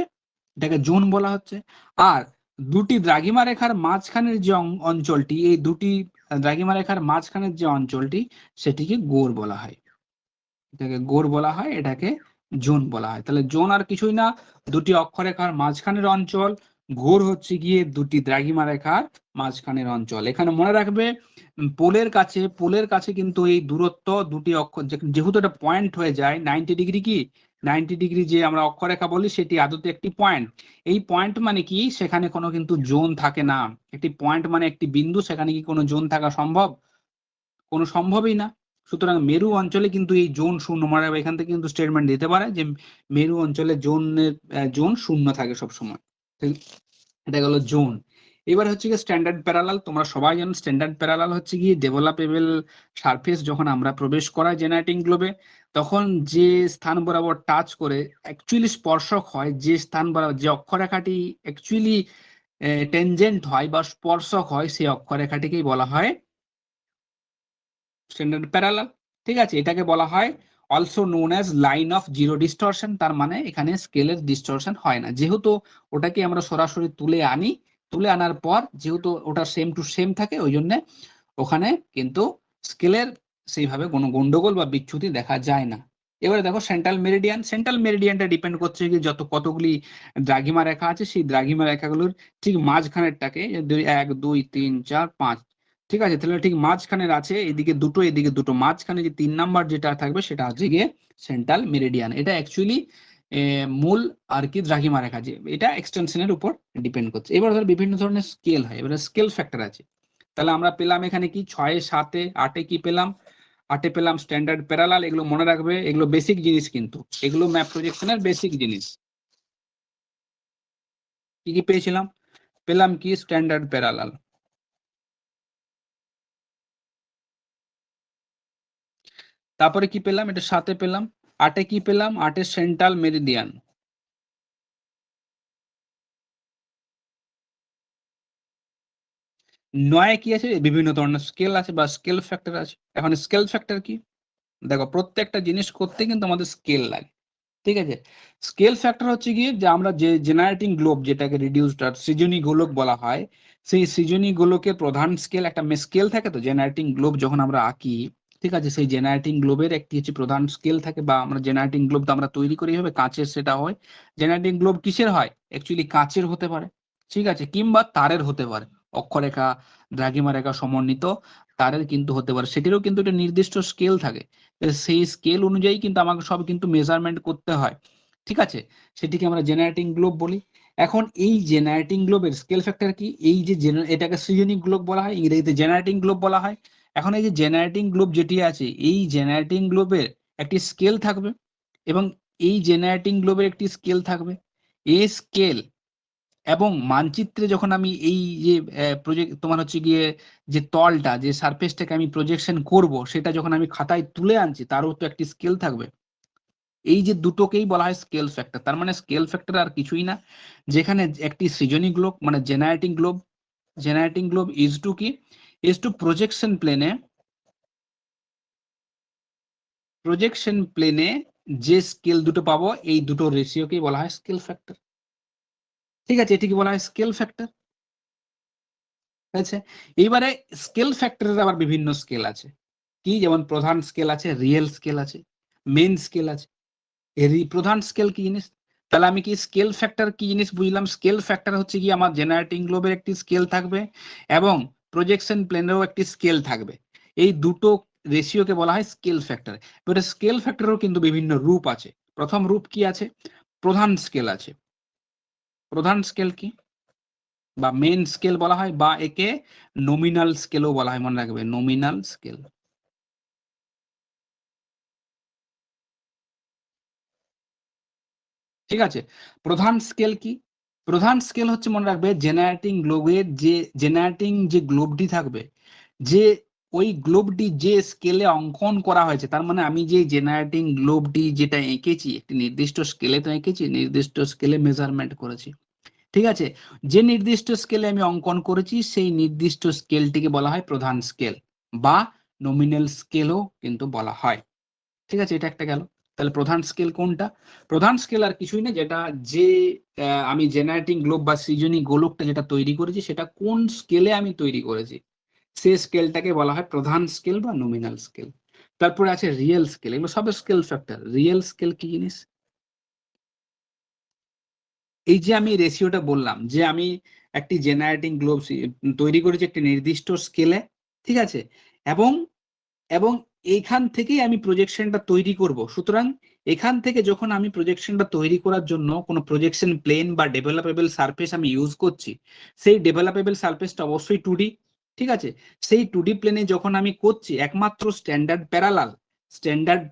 এটাকে জোন বলা হচ্ছে। আর দুটি দ্রাঘিমা রেখার মাঝখানের যে অঞ্চলটি, এই দুটি দ্রাঘিমা রেখার মাঝখানের যে অঞ্চলটি সেটিকে গোর বলা হয়, এটাকে গোর বলা হয়, এটাকে জোন বলা হয়। তাহলে জোন আর কিছুই না, দুটি অক্ষরেখার মাঝখানের অঞ্চল, গোর হচ্ছে গিয়ে দুটি দ্রাঘিমা রেখার মাঝখানের অঞ্চল। এখানে মনে রাখবে পোলের কাছে কিন্তু এই দূরত্ব দুটি অক্ষর যেহেতু এটা পয়েন্ট হয়ে যায় 90 ডিগ্রি, কি 90 ডিগ্রি যে আমরা অক্ষরেখা বলি সেটি আদতে একটি পয়েন্ট। এই পয়েন্ট মানে কি, সেখানে কোনো কিন্তু জোন থাকে না। একটি পয়েন্ট মানে একটি বিন্দু, সেখানে কি কোনো জোন থাকা সম্ভব? কোনো সম্ভবই না। সুতরাং মেরু অঞ্চলে কিন্তু এই জোন শূন্য, মানে এখান থেকে কিন্তু স্টেটমেন্ট দিতে পারে যে মেরু অঞ্চলে জোন শূন্য থাকে সব সময়। এটা গেল জোন। এবার হচ্ছে গিয়ে স্ট্যান্ডার্ড প্যারালাল। তোমরা সবাই জানো স্ট্যান্ডার্ড প্যারালাল হচ্ছে গিয়ে ডেভেলপেবল সারফেস যখন আমরা প্রবেশ করাই জেনারেটিং গ্লোবে, তখন যে স্থান বরাবর টাচ করে অ্যাকচুয়ালি স্পর্শক হয়, যে স্থান বরাবর যে অক্ষরেখাটি অ্যাকচুয়ালি টেনজেন্ট হয় বা স্পর্শক হয়, সেই অক্ষরেখাটিকেই বলা হয় স্ট্যান্ডার্ড প্যারালাল। ঠিক আছে, এটাকে বলা হয় also known as line of zero distortion. তার মানে এখানে স্কেলের ডিস্টরশন হয় না, যেহেতু ওটাকে আমরা সরাসরি তুলে আনি, তুলে আনার পর যেহেতু ওটা সেম টু সেম থাকে, ওই জন্য ওখানে কিন্তু স্কেলের সেইভাবে কোনো গন্ডগোল বা বিচ্যুতি দেখা যায় না। এবারে দেখো সেন্ট্রাল মেরিডিয়ান। সেন্ট্রাল মেরিডিয়ানটা ডিপেন্ড করছে কি যত কতগুলি দ্রাঘিমা রেখা আছে, সেই দ্রাঘিমা রেখাগুলোর ঠিক মাঝখানেরটাকে 1 2 3 4 5, ঠিক আছে, তাহলে ঠিক মাঝখানের আছে, এদিকে দুটো এদিকে দুটো, মাঝখানে যে 3 নাম্বার যেটা থাকবে সেটা হচ্ছে গিয়ে সেন্ট্রাল মেরিডিয়ান। এটা অ্যাকচুয়ালি মূল আর কি দ্রাঘিমা রেখা, যে এটা এক্সটেনশনের উপর ডিপেন্ড করছে। এবার ধর বিভিন্ন ধরনের স্কেল হয়, এবারে স্কেল ফ্যাক্টর আছে। তাহলে আমরা পেলাম এখানে কি 6 7 8 কি পেলাম, 8 পেলাম স্ট্যান্ডার্ড প্যারালাল। এগুলো মনে রাখবে, এগুলো বেসিক জিনিস, কিন্তু এগুলো ম্যাপ প্রজেকশনের বেসিক জিনিস। কি কি পেয়েছিলাম? পেলাম কি স্ট্যান্ডার্ড প্যারালাল, তারপরে কি পেলাম, এটা 7 পেলাম, 8 কি পেলাম, 8 সেন্ট্রাল মেরিডিয়ান, 9 কি আছে, বিভিন্ন ধরনের স্কেল আছে বা স্কেল ফ্যাক্টর আছে। এখন স্কেল ফ্যাক্টর কি? দেখো প্রত্যেকটা জিনিস করতে কিন্তু আমাদের স্কেল লাগে, ঠিক আছে। স্কেল ফ্যাক্টর হচ্ছে গিয়ে যে আমরা যে জেনারেটিং গ্লোব, যেটাকে রিডিউসড আর সৃজনী গোলক বলা হয়, সেই সৃজনী গোলকের প্রধান স্কেল, একটা স্কেল থাকে তো জেনারেটিং গ্লোব যখন আমরা আঁকি, ঠিক আছে, সেই জেনারেটিং গ্লোবের একটি হচ্ছে প্রধান স্কেল থাকে, বা আমরা জেনারেটিং গ্লোব তো আমরা তৈরি করি হবে কাঁচের, সেটা হয়। জেনারেটিং গ্লোব কিসের হয়? অ্যাকচুয়ালি কাঁচের হতে পারে, ঠিক আছে, কিংবা তারের হতে পারে, অক্ষরেখা দ্রাঘিমা রেখা সমন্বিত তারের কিন্তু হতে পারে, সেটিরও কিন্তু একটা নির্দিষ্ট স্কেল থাকে। সেই স্কেল অনুযায়ী কিন্তু আমাকে সব কিন্তু মেজারমেন্ট করতে হয়, ঠিক আছে, সেটিকে আমরা জেনারেটিং গ্লোব বলি। এখন এই জেনারেটিং গ্লোবের স্কেল ফ্যাক্টর কি? এই যে এটাকে সৃজনী গ্লোব বলা হয়, ইংরেজিতে জেনারেটিং গ্লোব বলা হয়। এখন এই যে জেনারেটিং গ্লোব যেটি আছে, এই জেনারেটিং গ্লোবের একটি স্কেল থাকবে, এবং এই জেনারেটিং গ্লোবের একটি স্কেল থাকবে। এই স্কেল এবং মানচিত্রে যখন আমি এই যে প্রজেক্ট তোমার হচ্ছে গিয়ে যে তলটা, যে সারফেসটাকে আমি প্রজেকশন করব, সেটা যখন আমি খাতায় তুলে আনছি, তারও তো একটি স্কেল থাকবে। এই যে দুটোকেই বলা হয় স্কেল ফ্যাক্টর। তার মানে স্কেল ফ্যাক্টর আর কিছুই না, যেখানে একটি সৃজনী গ্লোব মানে জেনারেটিং গ্লোব ইজ টু কি, ইজ টু প্রজেকশন প্লেনে যে স্কেল দুটো পাবো, এই দুটো রেশিওকেই বলা হয় স্কেল ফ্যাক্টর, ঠিক আছে, এটিকে বলা হয় স্কেল ফ্যাক্টর। আছে। এইবারে স্কেল ফ্যাক্টরের আবার বিভিন্ন স্কেল আছে, কি যেমন প্রধান স্কেল আছে, রিয়েল স্কেল আছে, মেন স্কেল আছে। এরই প্রধান স্কেল কি জিনিস? তাহলে আমি কি স্কেল ফ্যাক্টর কি জিনিস বুঝলাম? স্কেল ফ্যাক্টর হচ্ছে কি আমার জেনারেটিং গ্লোবের একটি স্কেল থাকবে এবং প্রজেকশন প্লেনেরও একটি স্কেল থাকবে, এই দুটো রেশিওকে বলা হয় স্কেল ফ্যাক্টর। এবারে স্কেল ফ্যাক্টরেও কিন্তু বিভিন্ন রূপ আছে। প্রথম রূপ কি আছে? প্রধান স্কেল আছে। প্রধান স্কেল কি, বা মেন স্কেল বলা হয়, বা একে নমিনাল স্কেলও বলা হয়, মনে রাখবে, নমিনাল স্কেল। ঠিক আছে, প্রধান স্কেল কি? প্রধান স্কেল হচ্ছে, মনে রাখবে, জেনারেটিং যে গ্লোবটি থাকবে, যে ওই গ্লোবটি যে স্কেলে অঙ্কন করা হয়েছে, তার মানে আমি যে জেনারেটিং গ্লোবটি যেটা এঁকেছি, একটি নির্দিষ্ট স্কেলে তো এঁকেছি, নির্দিষ্ট স্কেলে মেজারমেন্ট করেছি, ঠিক আছে, যে নির্দিষ্ট স্কেলে আমি অঙ্কন করেছি, সেই নির্দিষ্ট স্কেলটিকে বলা হয় প্রধান স্কেল, বা নমিনাল স্কেলও কিন্তু বলা হয়, ঠিক আছে। এটা একটা গেল। তাহলে প্রধান স্কেল কোনটা? প্রধান স্কেল আর কিছুই না, যেটা যে আমি জেনারেটিং গ্লোব বা সৃজনী গোলকটা যেটা তৈরি করেছি, সেটা কোন স্কেলে আমি তৈরি করেছি, সেই স্কেলটাকে বলা হয় প্রধান স্কেল বা নমিনাল স্কেল। তারপরে আছে রিয়েল স্কেল, এগুলো সব স্কেল ফ্যাক্টর। রিয়েল স্কেল কি জিনিস? এই যে আমি রেশিওটা বললাম, যে আমি একটি জেনারেটিং গ্লোব তৈরি করেছি একটি নির্দিষ্ট স্কেলে, ঠিক আছে, এবং এবং এইখান থেকেই আমি প্রজেকশনটা তৈরি করব। সুতরাং এখান থেকে যখন আমি প্রজেকশনটা তৈরি করার জন্য কোনো প্রজেকশন প্লেন বা ডেভেলপেবল সারফেস আমি ইউজ করছি, সেই ডেভেলপেবল সারফেসটা অবশ্যই 2D, ঠিক আছে। সেই 2D প্লেনে যখন আমি করছি, একমাত্র স্ট্যান্ডার্ড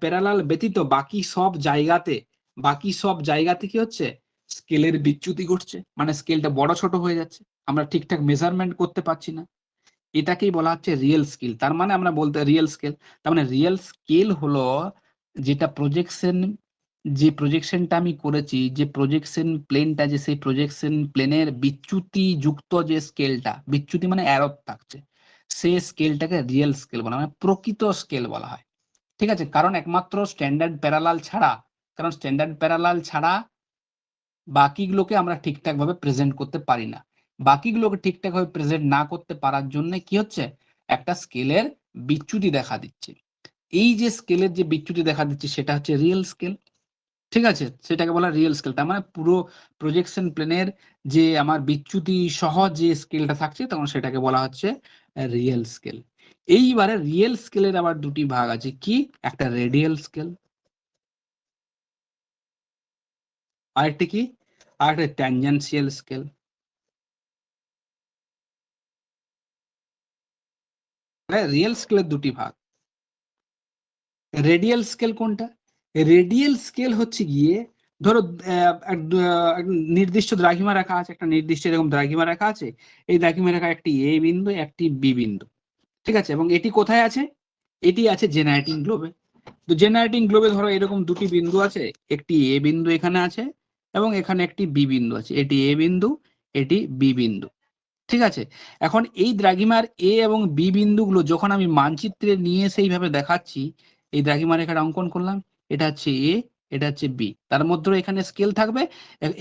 প্যারালাল ব্যতীত বাকি সব জায়গাতে কি হচ্ছে, স্কেলের বিচ্যুতি ঘটছে, মানে স্কেলটা বড় ছোট হয়ে যাচ্ছে, আমরা ঠিকঠাক মেজারমেন্ট করতে পারছি না। এটাকেই বলা হচ্ছে রিয়েল স্কেল। তার মানে আমরা বলতে রিয়েল স্কেল, তার মানে রিয়েল স্কেল হলো যেটা যে প্রজেকশনটা আমি করেছি, যে প্রজেকশন প্লেনটা, যে সেই প্রজেকশন প্লেনের বিচ্যুতি যুক্ত যে স্কেলটা, বিচ্যুতি মানে অ্যারো থাকছে, সে স্কেলটাকে রিয়েল স্কেল বলা হয়, মানে প্রকৃত স্কেল বলা হয়। ঠিক আছে, কারণ একমাত্র স্ট্যান্ডার্ড প্যারালাল ছাড়া, বাকিগুলোকে আমরা ঠিকঠাক ভাবে প্রেজেন্ট করতে পারি না। বাকিগুলোকে ঠিকঠাক ভাবে প্রেজেন্ট না করতে পারার জন্য কি হচ্ছে, একটা স্কেলের বিচ্যুতি দেখা দিচ্ছে। এই যে স্কেলের যে বিচ্যুতি দেখা দিচ্ছে সেটা হচ্ছে রিয়েল স্কেল। ঠিক আছে, সেটাকে বলা রিয়েল স্কেল। তার মানে পুরো প্রজেকশন প্লেনের যে আমার বিচ্যুতি সহ যে স্কেলটা থাকছে তখন সেটাকে বলা হচ্ছে রিয়েল স্কেল। এইবারে রিয়েল স্কেলের আবার দুটি ভাগ আছে, কি, একটা রেডিয়াল স্কেল, আরেকটি কি, আরেকটা ট্যানজেনশিয়াল স্কেল। রিয়েল স্কেলের দুটি ভাগ। রেডিয়াল স্কেল কোনটা? রেডিয়াল স্কেল হচ্ছে গিয়ে, ধরো এক নির্দিষ্ট দ্রাঘিমা রেখা আছে, একটা নির্দিষ্ট এরকম দ্রাঘিমা রেখা আছে, এই দ্রাঘিমা রেখা একটি এ বিন্দু একটি বি বিন্দু। ঠিক আছে, এবং এটি কোথায় আছে? এটি আছে জেনারেটিং গ্লোবে। তো জেনারেটিং গ্লোবে ধরো এরকম দুটি বিন্দু আছে, একটি এ বিন্দু এখানে আছে এবং এখানে একটি বি বিন্দু আছে, এটি এ বিন্দু এটি বি বিন্দু। ঠিক আছে, এখন এই দ্রাঘিমার এ এবং বি বিন্দুগুলো যখন আমি মানচিত্রে নিয়ে সেইভাবে দেখাচ্ছি, এই দ্রাঘিমা রেখাটা অঙ্কন করলাম, এটা হচ্ছে এ, এটা হচ্ছে বি, তার মধ্যে এখানে স্কেল থাকবে,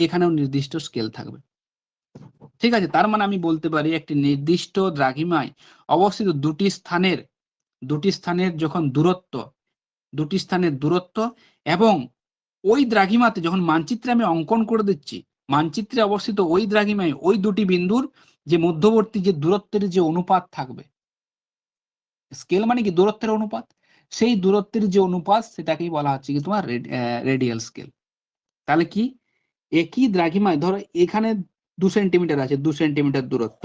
এখানেও নির্দিষ্ট স্কেল থাকবে। ঠিক আছে, তার মানে আমি বলতে পারি একটি নির্দিষ্ট দ্রাঘিমায় অবস্থিত দুটি স্থানের যখন দুটি স্থানের দূরত্ব এবং ওই দ্রাঘিমাতে যখন মানচিত্রে আমি অঙ্কন করে দিচ্ছি, মানচিত্রে অবস্থিত ওই দ্রাঘিমায় ওই দুটি বিন্দুর যে মধ্যবর্তী যে দূরত্বের যে অনুপাত থাকবে, স্কেল মানে কি দূরত্বের অনুপাত, সেই দূরত্বের যে অনুপাত সেটাকেই বলা হচ্ছে কি তোমার রেডিয়াল স্কেল। তাহলে কি, একই দ্রাঘিমায় ধরো এখানে 2 সেন্টিমিটার আছে, 2 সেন্টিমিটার দূরত্ব,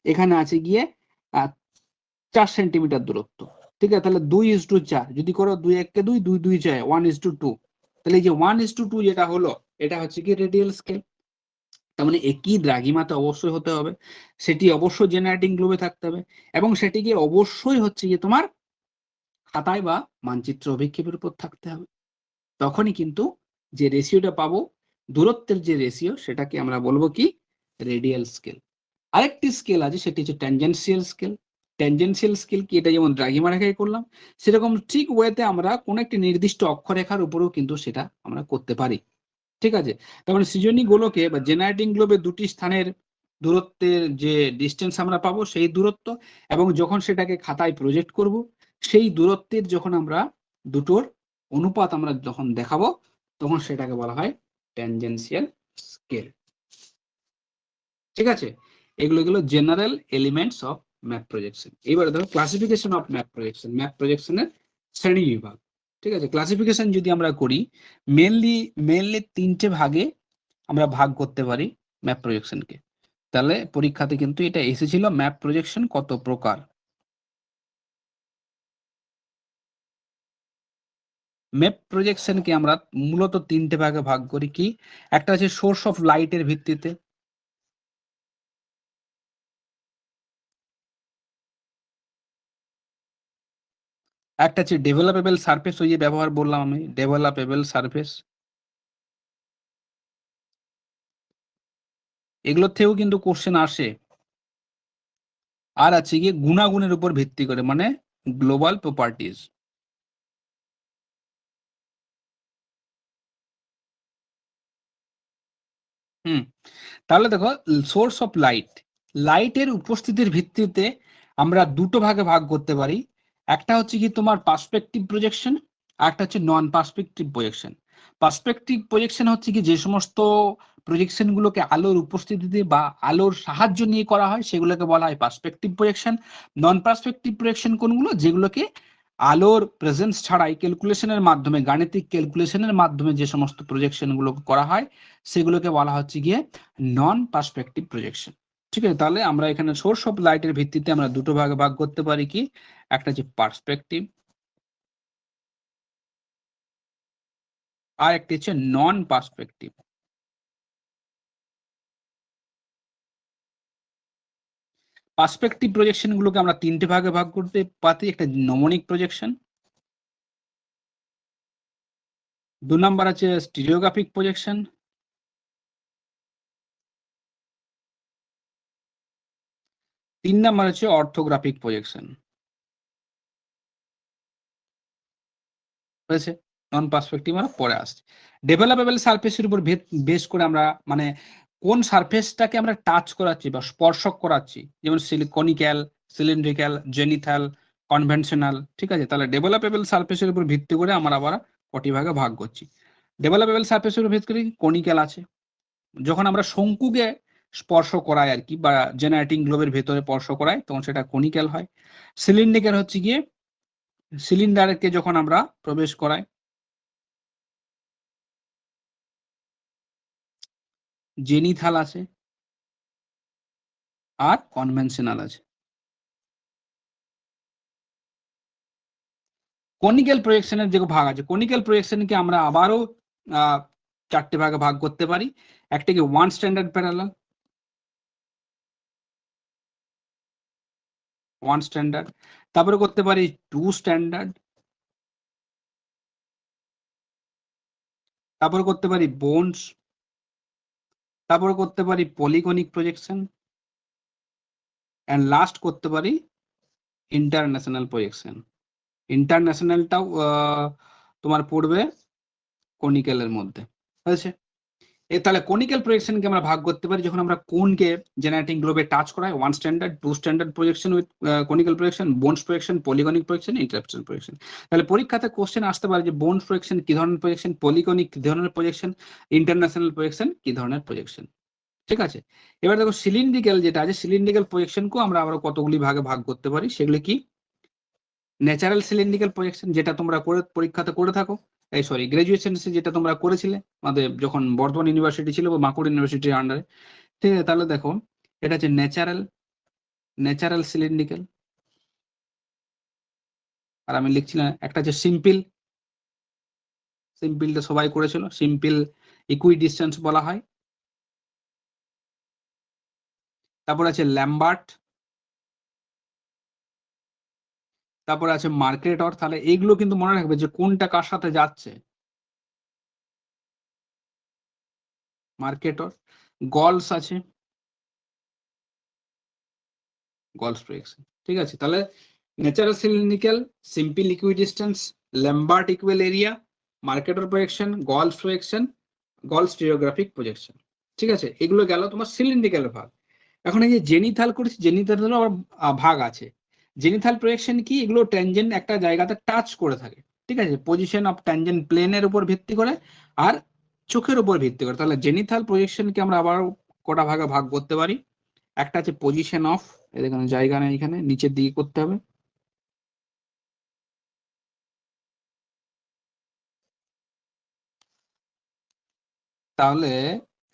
এখানে আছে গিয়ে 4 সেন্টিমিটার দূরত্ব। ঠিক আছে, তাহলে 2:4 যদি করো, 2 1 কে 2, 2 2 4, 1:2, তাহলে এই যে 1:2 যেটা হলো এটা হচ্ছে কি রেডিয়াল স্কেল। তার মানে একই দ্রাঘিমাতে অবশ্যই হতে হবে, সেটি অবশ্যই জেনারেটিং গ্লোবে থাকতে হবে এবং সেটিকে অবশ্যই হচ্ছে গিয়ে তোমার খাতায় বা মানচিত্র অভিক্ষেপের উপর থাকতে হবে। তখনই কিন্তু যে রেশিওটা পাবো, দূরত্বের যে রেশিও, সেটাকে আমরা বলবো কি রেডিয়াল স্কেল। আরেকটি স্কেল আছে, সেটি হচ্ছে ট্যানজেনশিয়াল স্কেল। ট্যানজেনশিয়াল স্কেল কি, এটা যেমন দ্রাঘিমা রেখায় করলাম, সেরকম ঠিক ওয়েতে আমরা কোন একটি নির্দিষ্ট অক্ষরেখার উপরেও কিন্তু সেটা আমরা করতে পারি। ঠিক আছে, তার মানে সৃজনী গোলকে বা জেনারেটিং গ্লোবে দুটি স্থানের দূরত্বের যে ডিস্টেন্স আমরা পাবো, সেই দূরত্ব, এবং যখন সেটাকে খাতায় প্রজেক্ট করব, সেই দূরত্বের যখন আমরা দুটোর অনুপাত আমরা যখন দেখাবো, তখন সেটাকে বলা হয় ট্যানজেনশিয়াল স্কেল। ঠিক আছে, এগুলো গেলো general elements of map projection. এবারে দেখো classification of map projection, map প্রজেকশনের শ্রেণী বিভাগ। ঠিক আছে, ক্লাসিফিকেশন যদি আমরা করি, মেনলি 3টে ভাগে আমরা ভাগ করতে পারি ম্যাপ প্রজেকশনকে। তাহলে পরীক্ষাতে কিন্তু এটা এসেছিল, ম্যাপ প্রজেকশন কত প্রকার। ম্যাপ প্রজেকশনকে আমরা মূলত 3টে ভাগে ভাগ করি, কি, একটা আছে সোর্স অফ লাইটের ভিত্তিতে, একটা হচ্ছে ডেভেলপেবল সারফেস, ওই যে ব্যবহার বললাম আমি, ডেভেলপেবল সারফেস, এগুলোর থেকেও কিন্তু কোশ্চেন আসে। আর আছে গিয়ে গুণাগুণের উপর ভিত্তি করে, মানে গ্লোবাল প্রপার্টিজ। হুম, তাহলে দেখো, সোর্স অফ লাইটের উপস্থিতির ভিত্তিতে আমরা দুটো ভাগে ভাগ করতে পারি। একটা হচ্ছে কি তোমার পার্সপেক্টিভ প্রজেকশন, আর একটা হচ্ছে নন পার্সপেক্টিভ প্রজেকশন। পার্সপেক্টিভ প্রজেকশন হচ্ছে কি যে সমস্ত প্রজেকশন গুলোকে আলোর উপস্থিতিতে বা আলোর সাহায্য নিয়ে করা হয়, সেগুলোকে বলা হয় পার্সপেক্টিভ প্রজেকশন। নন পার্সপেক্টিভ প্রজেকশন কোনগুলো, যেগুলোকে আলোর প্রেজেন্স ছাড়াই ক্যালকুলেশনের মাধ্যমে, গাণিতিক ক্যালকুলেশনের মাধ্যমে যে সমস্ত প্রজেকশন গুলো করা হয়, সেগুলোকে বলা হচ্ছে গিয়ে নন পার্সপেক্টিভ প্রজেকশন। ঠিক আছে, তাহলে আমরা এখানে সোর্স অফ লাইটের ভিত্তিতে আমরা দুটো ভাগে ভাগ করতে পারি, কি, একটা হচ্ছে পার্সপেক্টিভ আর একটি হচ্ছে নন পার্সপেক্টিভ। পার্সপেক্টিভ প্রজেকশন গুলোকে আমরা 3টে ভাগে ভাগ করতে পারি, একটা নমনিক প্রজেকশন, 2 নাম্বার আছে স্টিরিওগ্রাফিক প্রজেকশন, 3 নাম্বার হচ্ছে অর্থোগ্রাফিক প্রজেকশন, হয়েছে? নন পার্সপেক্টিভ আমরা পরে আসছে। ডেভেলপেবল সারফেসের উপর বেস করে আমরা মানে কোন সারফেসটাকে আমরা টাচ করাচ্ছি বা স্পর্শক করাচ্ছি, যেমন কনিক্যাল, সিলিন্ড্রিক্যাল, জেনিথাল, কনভেনশনাল, ঠিক আছে? তাহলে ডেভেলপেবল সারফেসের উপর ভিত্তি করে আমরা আবার কটি ভাগে ভাগ করছি। ডেভেলপেবল সারফেসের উপর ভিত্তি করে কনিক্যাল আছে, যখন আমরা শঙ্কুকে স্পর্শ করাই আর কি, বা জেনারেটিং গ্লোবের ভেতরে স্পর্শ করাই তখন সেটা কনিক্যাল হয়। সিলিন্ড্রিক্যাল হচ্ছে গিয়ে সিলিন্ডারকে যখন আমরা প্রবেশ করাই। জেনিথাল আছে আর কনভেনশনাল আছে। কনিক্যাল প্রজেকশনের যে ভাগ আছে, কনিক্যাল প্রজেকশনকে আমরা আবারও 4টে ভাগে ভাগ করতে পারি। একটা কি 1 স্ট্যান্ডার্ড প্যারালাল, 1 স্ট্যান্ডার্ড, তারপরে করতে পারি 2 স্ট্যান্ডার্ড, তারপরে করতে পারি বোনস, তারপরে করতে পারি পলিগনিক প্রজেকশন, এন্ড লাস্ট করতে পারি ইন্টারন্যাশনাল প্রজেকশন। ইন্টারন্যাশনালটাও তোমার পড়বে কনিক্যালের মধ্যে, হয়েছে? তাহলে কনিক্যাল প্রজেকশনকে আমরা ভাগ করতে পারি যখন আমরা কোনকে জেনারেটিং গ্লোবে টাচ করাই, 1 standard, 2 standard projection with conical projection, Bonne's projection, polygonic projection, international projection. তাহলে পরীক্ষাতে কোশ্চেন আসতে পারে যে বোনস প্রজেকশন কি ধরনের প্রজেকশন, পলিগনিক কি ধরনের প্রজেকশন, ইন্টারন্যাশনাল প্রজেকশন কি ধরনের প্রজেকশন, ঠিক আছে? এবার দেখো সিলিন্ড্রিক্যাল যেটা আছে, সিলিন্ড্রিক্যাল প্রজেকশনকেও আমরা আবার কতগুলি ভাগে ভাগ করতে পারি। সেগুলি কি? ন্যাচারাল সিলিন্ড্রিক্যাল প্রজেকশন, যেটা তোমরা পরীক্ষাতে করে থাকো, এই সরি গ্রাজুয়েশন যেটা তোমরা করেছিলে আমাদের যখন বর্ধমান ইউনিভার্সিটি ছিল বা বাঁকুড়া ইউনিভার্সিটির আন্ডারে, ঠিক আছে? তাহলে দেখো এটা হচ্ছে ন্যাচারাল সিলিন্ড্রিক্যাল, আর আমি লিখছিলাম একটা হচ্ছে সিম্পলটা সবাই করেছিল, সিম্পল ইকুইডিস্টেন্স বলা হয়। তারপর আছে ল্যাম্বার্ট, তারপর আছে মার্কেটর। তাহলে এইগুলো কিন্তু মনে রাখবে যে কোনটা কার সাথে যাচ্ছে। মার্কেটর, গলস আছে, গলস প্রজেকশন, ঠিক আছে? তাহলে natural cylindrical, simple equidistance, Lambert equal area, Mercator projection, Gall's projection, Gall's geographic projection, ঠিক আছে? এগুলো গেল তোমার সিলিন্ড্রিক্যাল ভাগ। এখন এই যে জেনিথাল করেছি, জেনিথাল আবার ভাগ আছে। জেনিথাল প্রজেকশন কি? এগুলো ট্যানজেন্ট একটা জায়গাতে টাচ করে থাকে, ঠিক আছে? পজিশন অফ ট্যানজেন্ট প্লেনের উপর ভিত্তি করে আর চোখের উপর ভিত্তি করে। তাহলে জেনিথাল প্রজেকশনকে আমরা আবার কটা ভাগে ভাগ করতে পারি। একটা আছে পজিশন অফ, এখানে জায়গা নেই, এখানে নিচের দিকে করতে হবে। তাহলে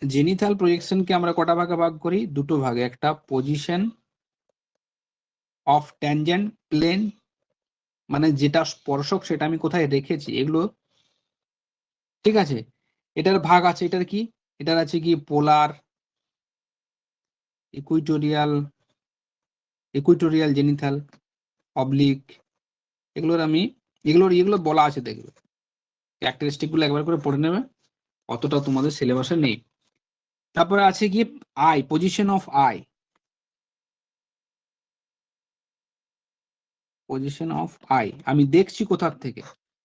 জেনিথাল প্রজেকশনকে আমরা কটা ভাগে ভাগ করি? দুটো ভাগে। একটা পজিশন অফ ট্যানজেন্ট প্লেন, মানে যেটা স্পর্শক সেটা আমি কোথায় রেখেছি এগুলো, ঠিক আছে? এটার ভাগ আছে, এটার কি? এটার আছে কি পোলার, ইকুইটোরিয়াল জেনিথাল, অবলিক, এগুলো বলা আছে, দেখবে ক্যারেক্টারিস্টিক গুলো একবার করে পড়ে নেবে, অতটা তোমাদের সিলেবাসে নেই। তারপরে আছে কি I, position of I, position of I আমি দেখছি কোথার থেকে।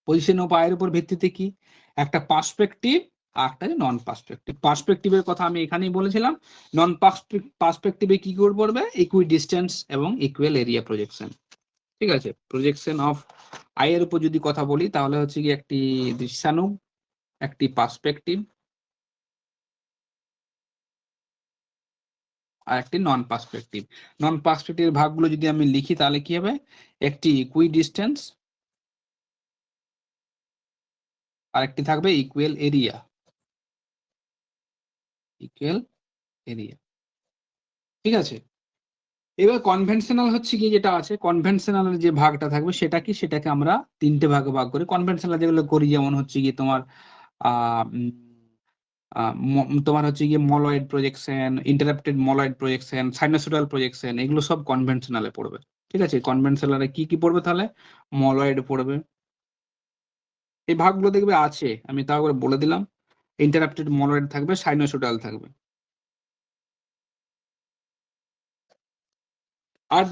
পজিশন অফ আই এর উপর ভিত্তিতে কি? একটা পার্সপেক্টিভ আর একটা নন পার্সপেক্টিভ। পার্সপেক্টিভের কথা আমি এখানেই বলেছিলাম। নন পার্সপেক্টিভে কি করে পড়বে? ইকুই ডিস্টেন্স এবং ইকুয়াল এরিয়া প্রজেকশন, ঠিক আছে? প্রজেকশন অফ আই এর উপর যদি কথা বলি তাহলে হচ্ছে কি একটি দৃশ্যানুগ, একটি পার্সপেক্টিভ আর একটি নন পার্সপেক্টিভ। নন পার্সপেক্টিভ ভাগগুলো যদি আমি লিখি তাহলে কি হবে? একটি ইকুই ডিস্টেন্স আর একটি থাকবে ইকুয়াল এরিয়া, ঠিক আছে? এবার কনভেনশনাল হচ্ছে কি, যেটা আছে কনভেনশনাল যে ভাগটা থাকবে সেটা কি? সেটাকে আমরা 3টে ভাগে ভাগ করি। কনভেনশনাল যেগুলো করি যেমন হচ্ছে কি তোমার তোমার হচ্ছে গিয়ে মলয়েড প্রজেকশন, ইন্টারাপ্টেড মলয়েড প্রজেকশন, সাইনোসোডাল প্রজেকশন, এগুলো সব কনভেনশনালে পড়বে, ঠিক আছে? কনভেনশনালে কি কি পড়বে তাহলে? মলয়েড পড়বে। এই ভাগগুলো দেখবে আছে, আমি তাও করে বলে দিলাম। ইন্টারাপ্টেড মলয়েড থাকবে, সাইনোসোডাল থাকবে। আর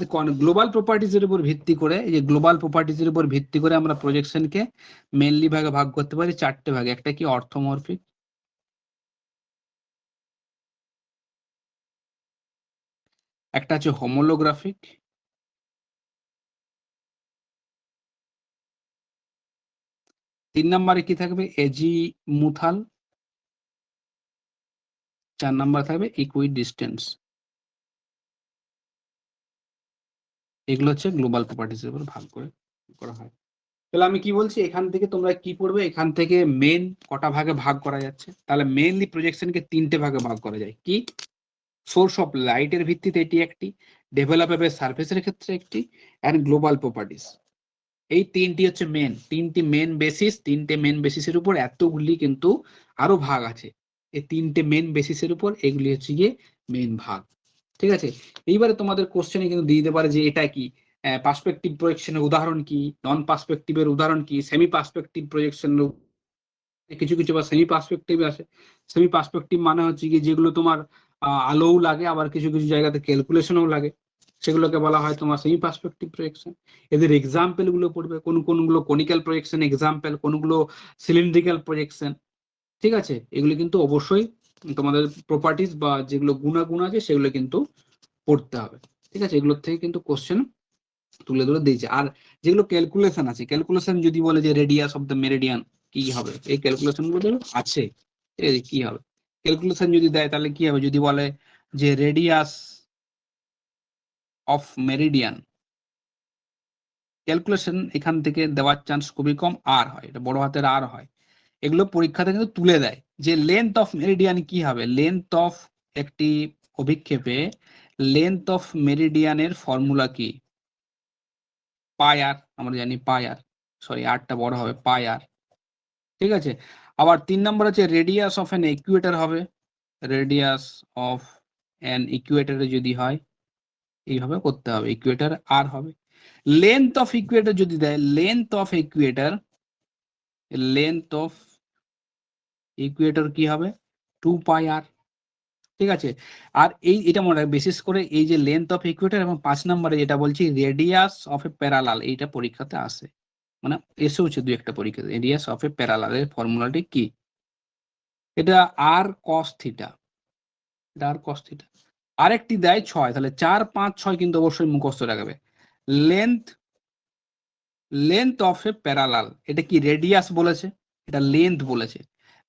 গ্লোবাল প্রপার্টিজের উপর ভিত্তি করে, এই যে গ্লোবাল প্রপার্টিজের উপর ভিত্তি করে আমরা প্রজেকশনকে মেনলি ভাগে ভাগ করতে পারি 4টে ভাগে। একটা কি অর্থমরফিক, একটা আছে হোমোলোগ্রাফিক, তিন নম্বরে কি থাকবে এজিমুথাল, 4 নম্বর থাকবে ইকুইডিস্টেন্স। এগুলো হচ্ছে গ্লোবাল প্রপার্টিজের উপর ভাগ করে করা হয়। তাহলে আমি কি বলছি, এখান থেকে তোমরা কি পড়বে, এখান থেকে মেন কটা ভাগে ভাগ করা যাচ্ছে, তাহলে মেইনলি প্রজেকশনকে 3টে ভাগে ভাগ করা যায়। কি, সোর্স অফ লাইটের ভিত্তিতে এটি একটি, ডেভেলপেবল সারফেসের ক্ষেত্রে একটি, অ্যান্ড গ্লোবাল প্রপার্টিস। এই তিনটি হচ্ছে মেন, তিনটে মেন বেসিসের উপর এতগুলি কিন্তু আরো ভাগ আছে। এই তিনটে মেন বেসিসের উপর এগুলি হচ্ছে গিয়ে মেন ভাগ। ঠিক আছে, এইবারে তোমাদের কোশ্চেনে কিন্তু দিয়ে দিতে পারে যে এটা কি পার্সপেক্টিভ প্রজেকশনের উদাহরণ কি, নন পার্সপেক্টিভের উদাহরণ কি, সেমি পার্সপেক্টিভ প্রজেকশনের কিছু কিছু বা সেমি পার্সপেক্টিভ আছে। সেমি পার্সপেক্টিভ মানে হচ্ছে কি যেগুলো তোমার আলোও লাগে, আবার কিছু কিছু জায়গাতে ক্যালকুলেশনও লাগে, সেগুলোকে বলা হয় তোমার সেমি পার্সপেক্টিভ প্রজেকশন। এদের এক্সাম্পল গুলো পড়বে, কোনগুলো কনিক্যাল প্রজেকশন এক্সাম্পল, কোনগুলো সিলিন্ড্রিক্যাল প্রজেকশন। ঠিক আছে, এগুলো কিন্তু অবশ্যই তোমাদের প্রপার্টিজ বা যেগুলো গুণাগুণ আছে সেগুলো কিন্তু পড়তে হবে। ঠিক আছে, এগুলোর থেকে কিন্তু কোশ্চেন তুলে ধরে দিয়েছে। আর যেগুলো ক্যালকুলেশন আছে, ক্যালকুলেশন যদি বলে যে রেডিয়াস অফ দ্য মেরিডিয়ান কি হবে, এই ক্যালকুলেশন গুলো আছে, ঠিক আছে, কি হবে ক্যালকুলেশন যদি দেয় তাহলে কি হবে, যদি বলে যে রেডিয়াস অফ মেরিডিয়ান, ক্যালকুলেশন এখান থেকে দেওয়ার চান্স খুবই কম, আর হয়, এটা বড় হাতের আর হয়। এগুলো পরীক্ষাতে কিন্তু তুলে দেয় যে লেন্থ অফ মেরিডিয়ান কি হবে, লেন্থ অফ একটি অভিক্ষেপে লেন্থ অফ মেরিডিয়ানের ফর্মুলা কি, পাই আর, আমরা জানি পাই আর, সরি আরটা বড় হবে পাই আর। ঠিক আছে, আবার 3 নম্বর হচ্ছে রেডিয়াস অফ এন ইকুয়েটর হবে, রেডিয়াস অফ এন ইকুয়েটরে যদি হয় এইভাবে করতে হবে, ইকুয়েটর আর হবে। লেন্থ অফ ইকুয়েটর যদি দেয়, length of Ecuador, length of Ecuador কি হবে 2 পাই আর। ঠিক আছে, আর এটা মনে রাখবে বিশেষ করে এই যে লেন্থ অফ ইকুয়েটর, এবং 5 নম্বরে যেটা বলছি রেডিয়াস অফ এ প্যারালাল, এইটা পরীক্ষাতে আসে, মানে এসেওছে 2-1টা পরীক্ষাতে। রেডিয়াস অফ এ প্যারালালের ফর্মুলাটি কি, এটা আর কস থিটা, এটা আর কস থিটা। আরেকটি দেয় 6, তাহলে 4, 5, 6 কিন্তু অবশ্যই মুখস্থ রাখবে। Length, length of A parallel, এটা কি রেডিয়াস বলেছে, এটা লেন্থ বলেছে,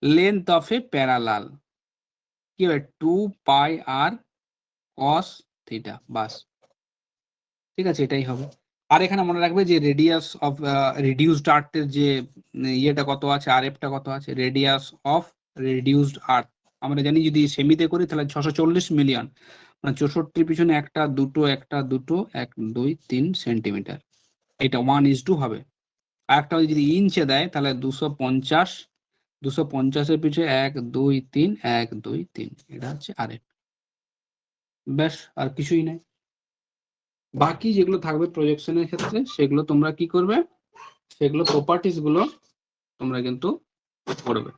লেন্থ অফ এ প্যারালাল কি হবে 2 পাই আর কস থিটা, বাস। ঠিক আছে, এটাই হবে। আর এখানে মনে রাখবে যে রেডিয়াস অফ রিডিউসড আর্থের যে ইয়েটা কত আছে, আর এফটা কত আছে, রেডিয়াস অফ রিডিউসড আর্থ আমরা জানি যদি সেমিতে করি তাহলে 640 মিলিয়ন, মানে 64 পিছনে একটা দুটো 1, 2, 3 সেন্টিমিটার, এটা 1:2 হবে। আর একটা যদি ইঞ্চে দেয় তাহলে 250, 250-এর পিছনে 1, 2, 3, 1, 2, 3, এটা হচ্ছে আর এফ। ব্যাস, আর কিছুই নাই। বাকি যেগুলো থাকবে প্রজেকশনের ক্ষেত্রে সেগুলো তোমরা কি করবে, সেগুলো প্রপার্টিস গুলো তোমরা কিন্তু পড়বে।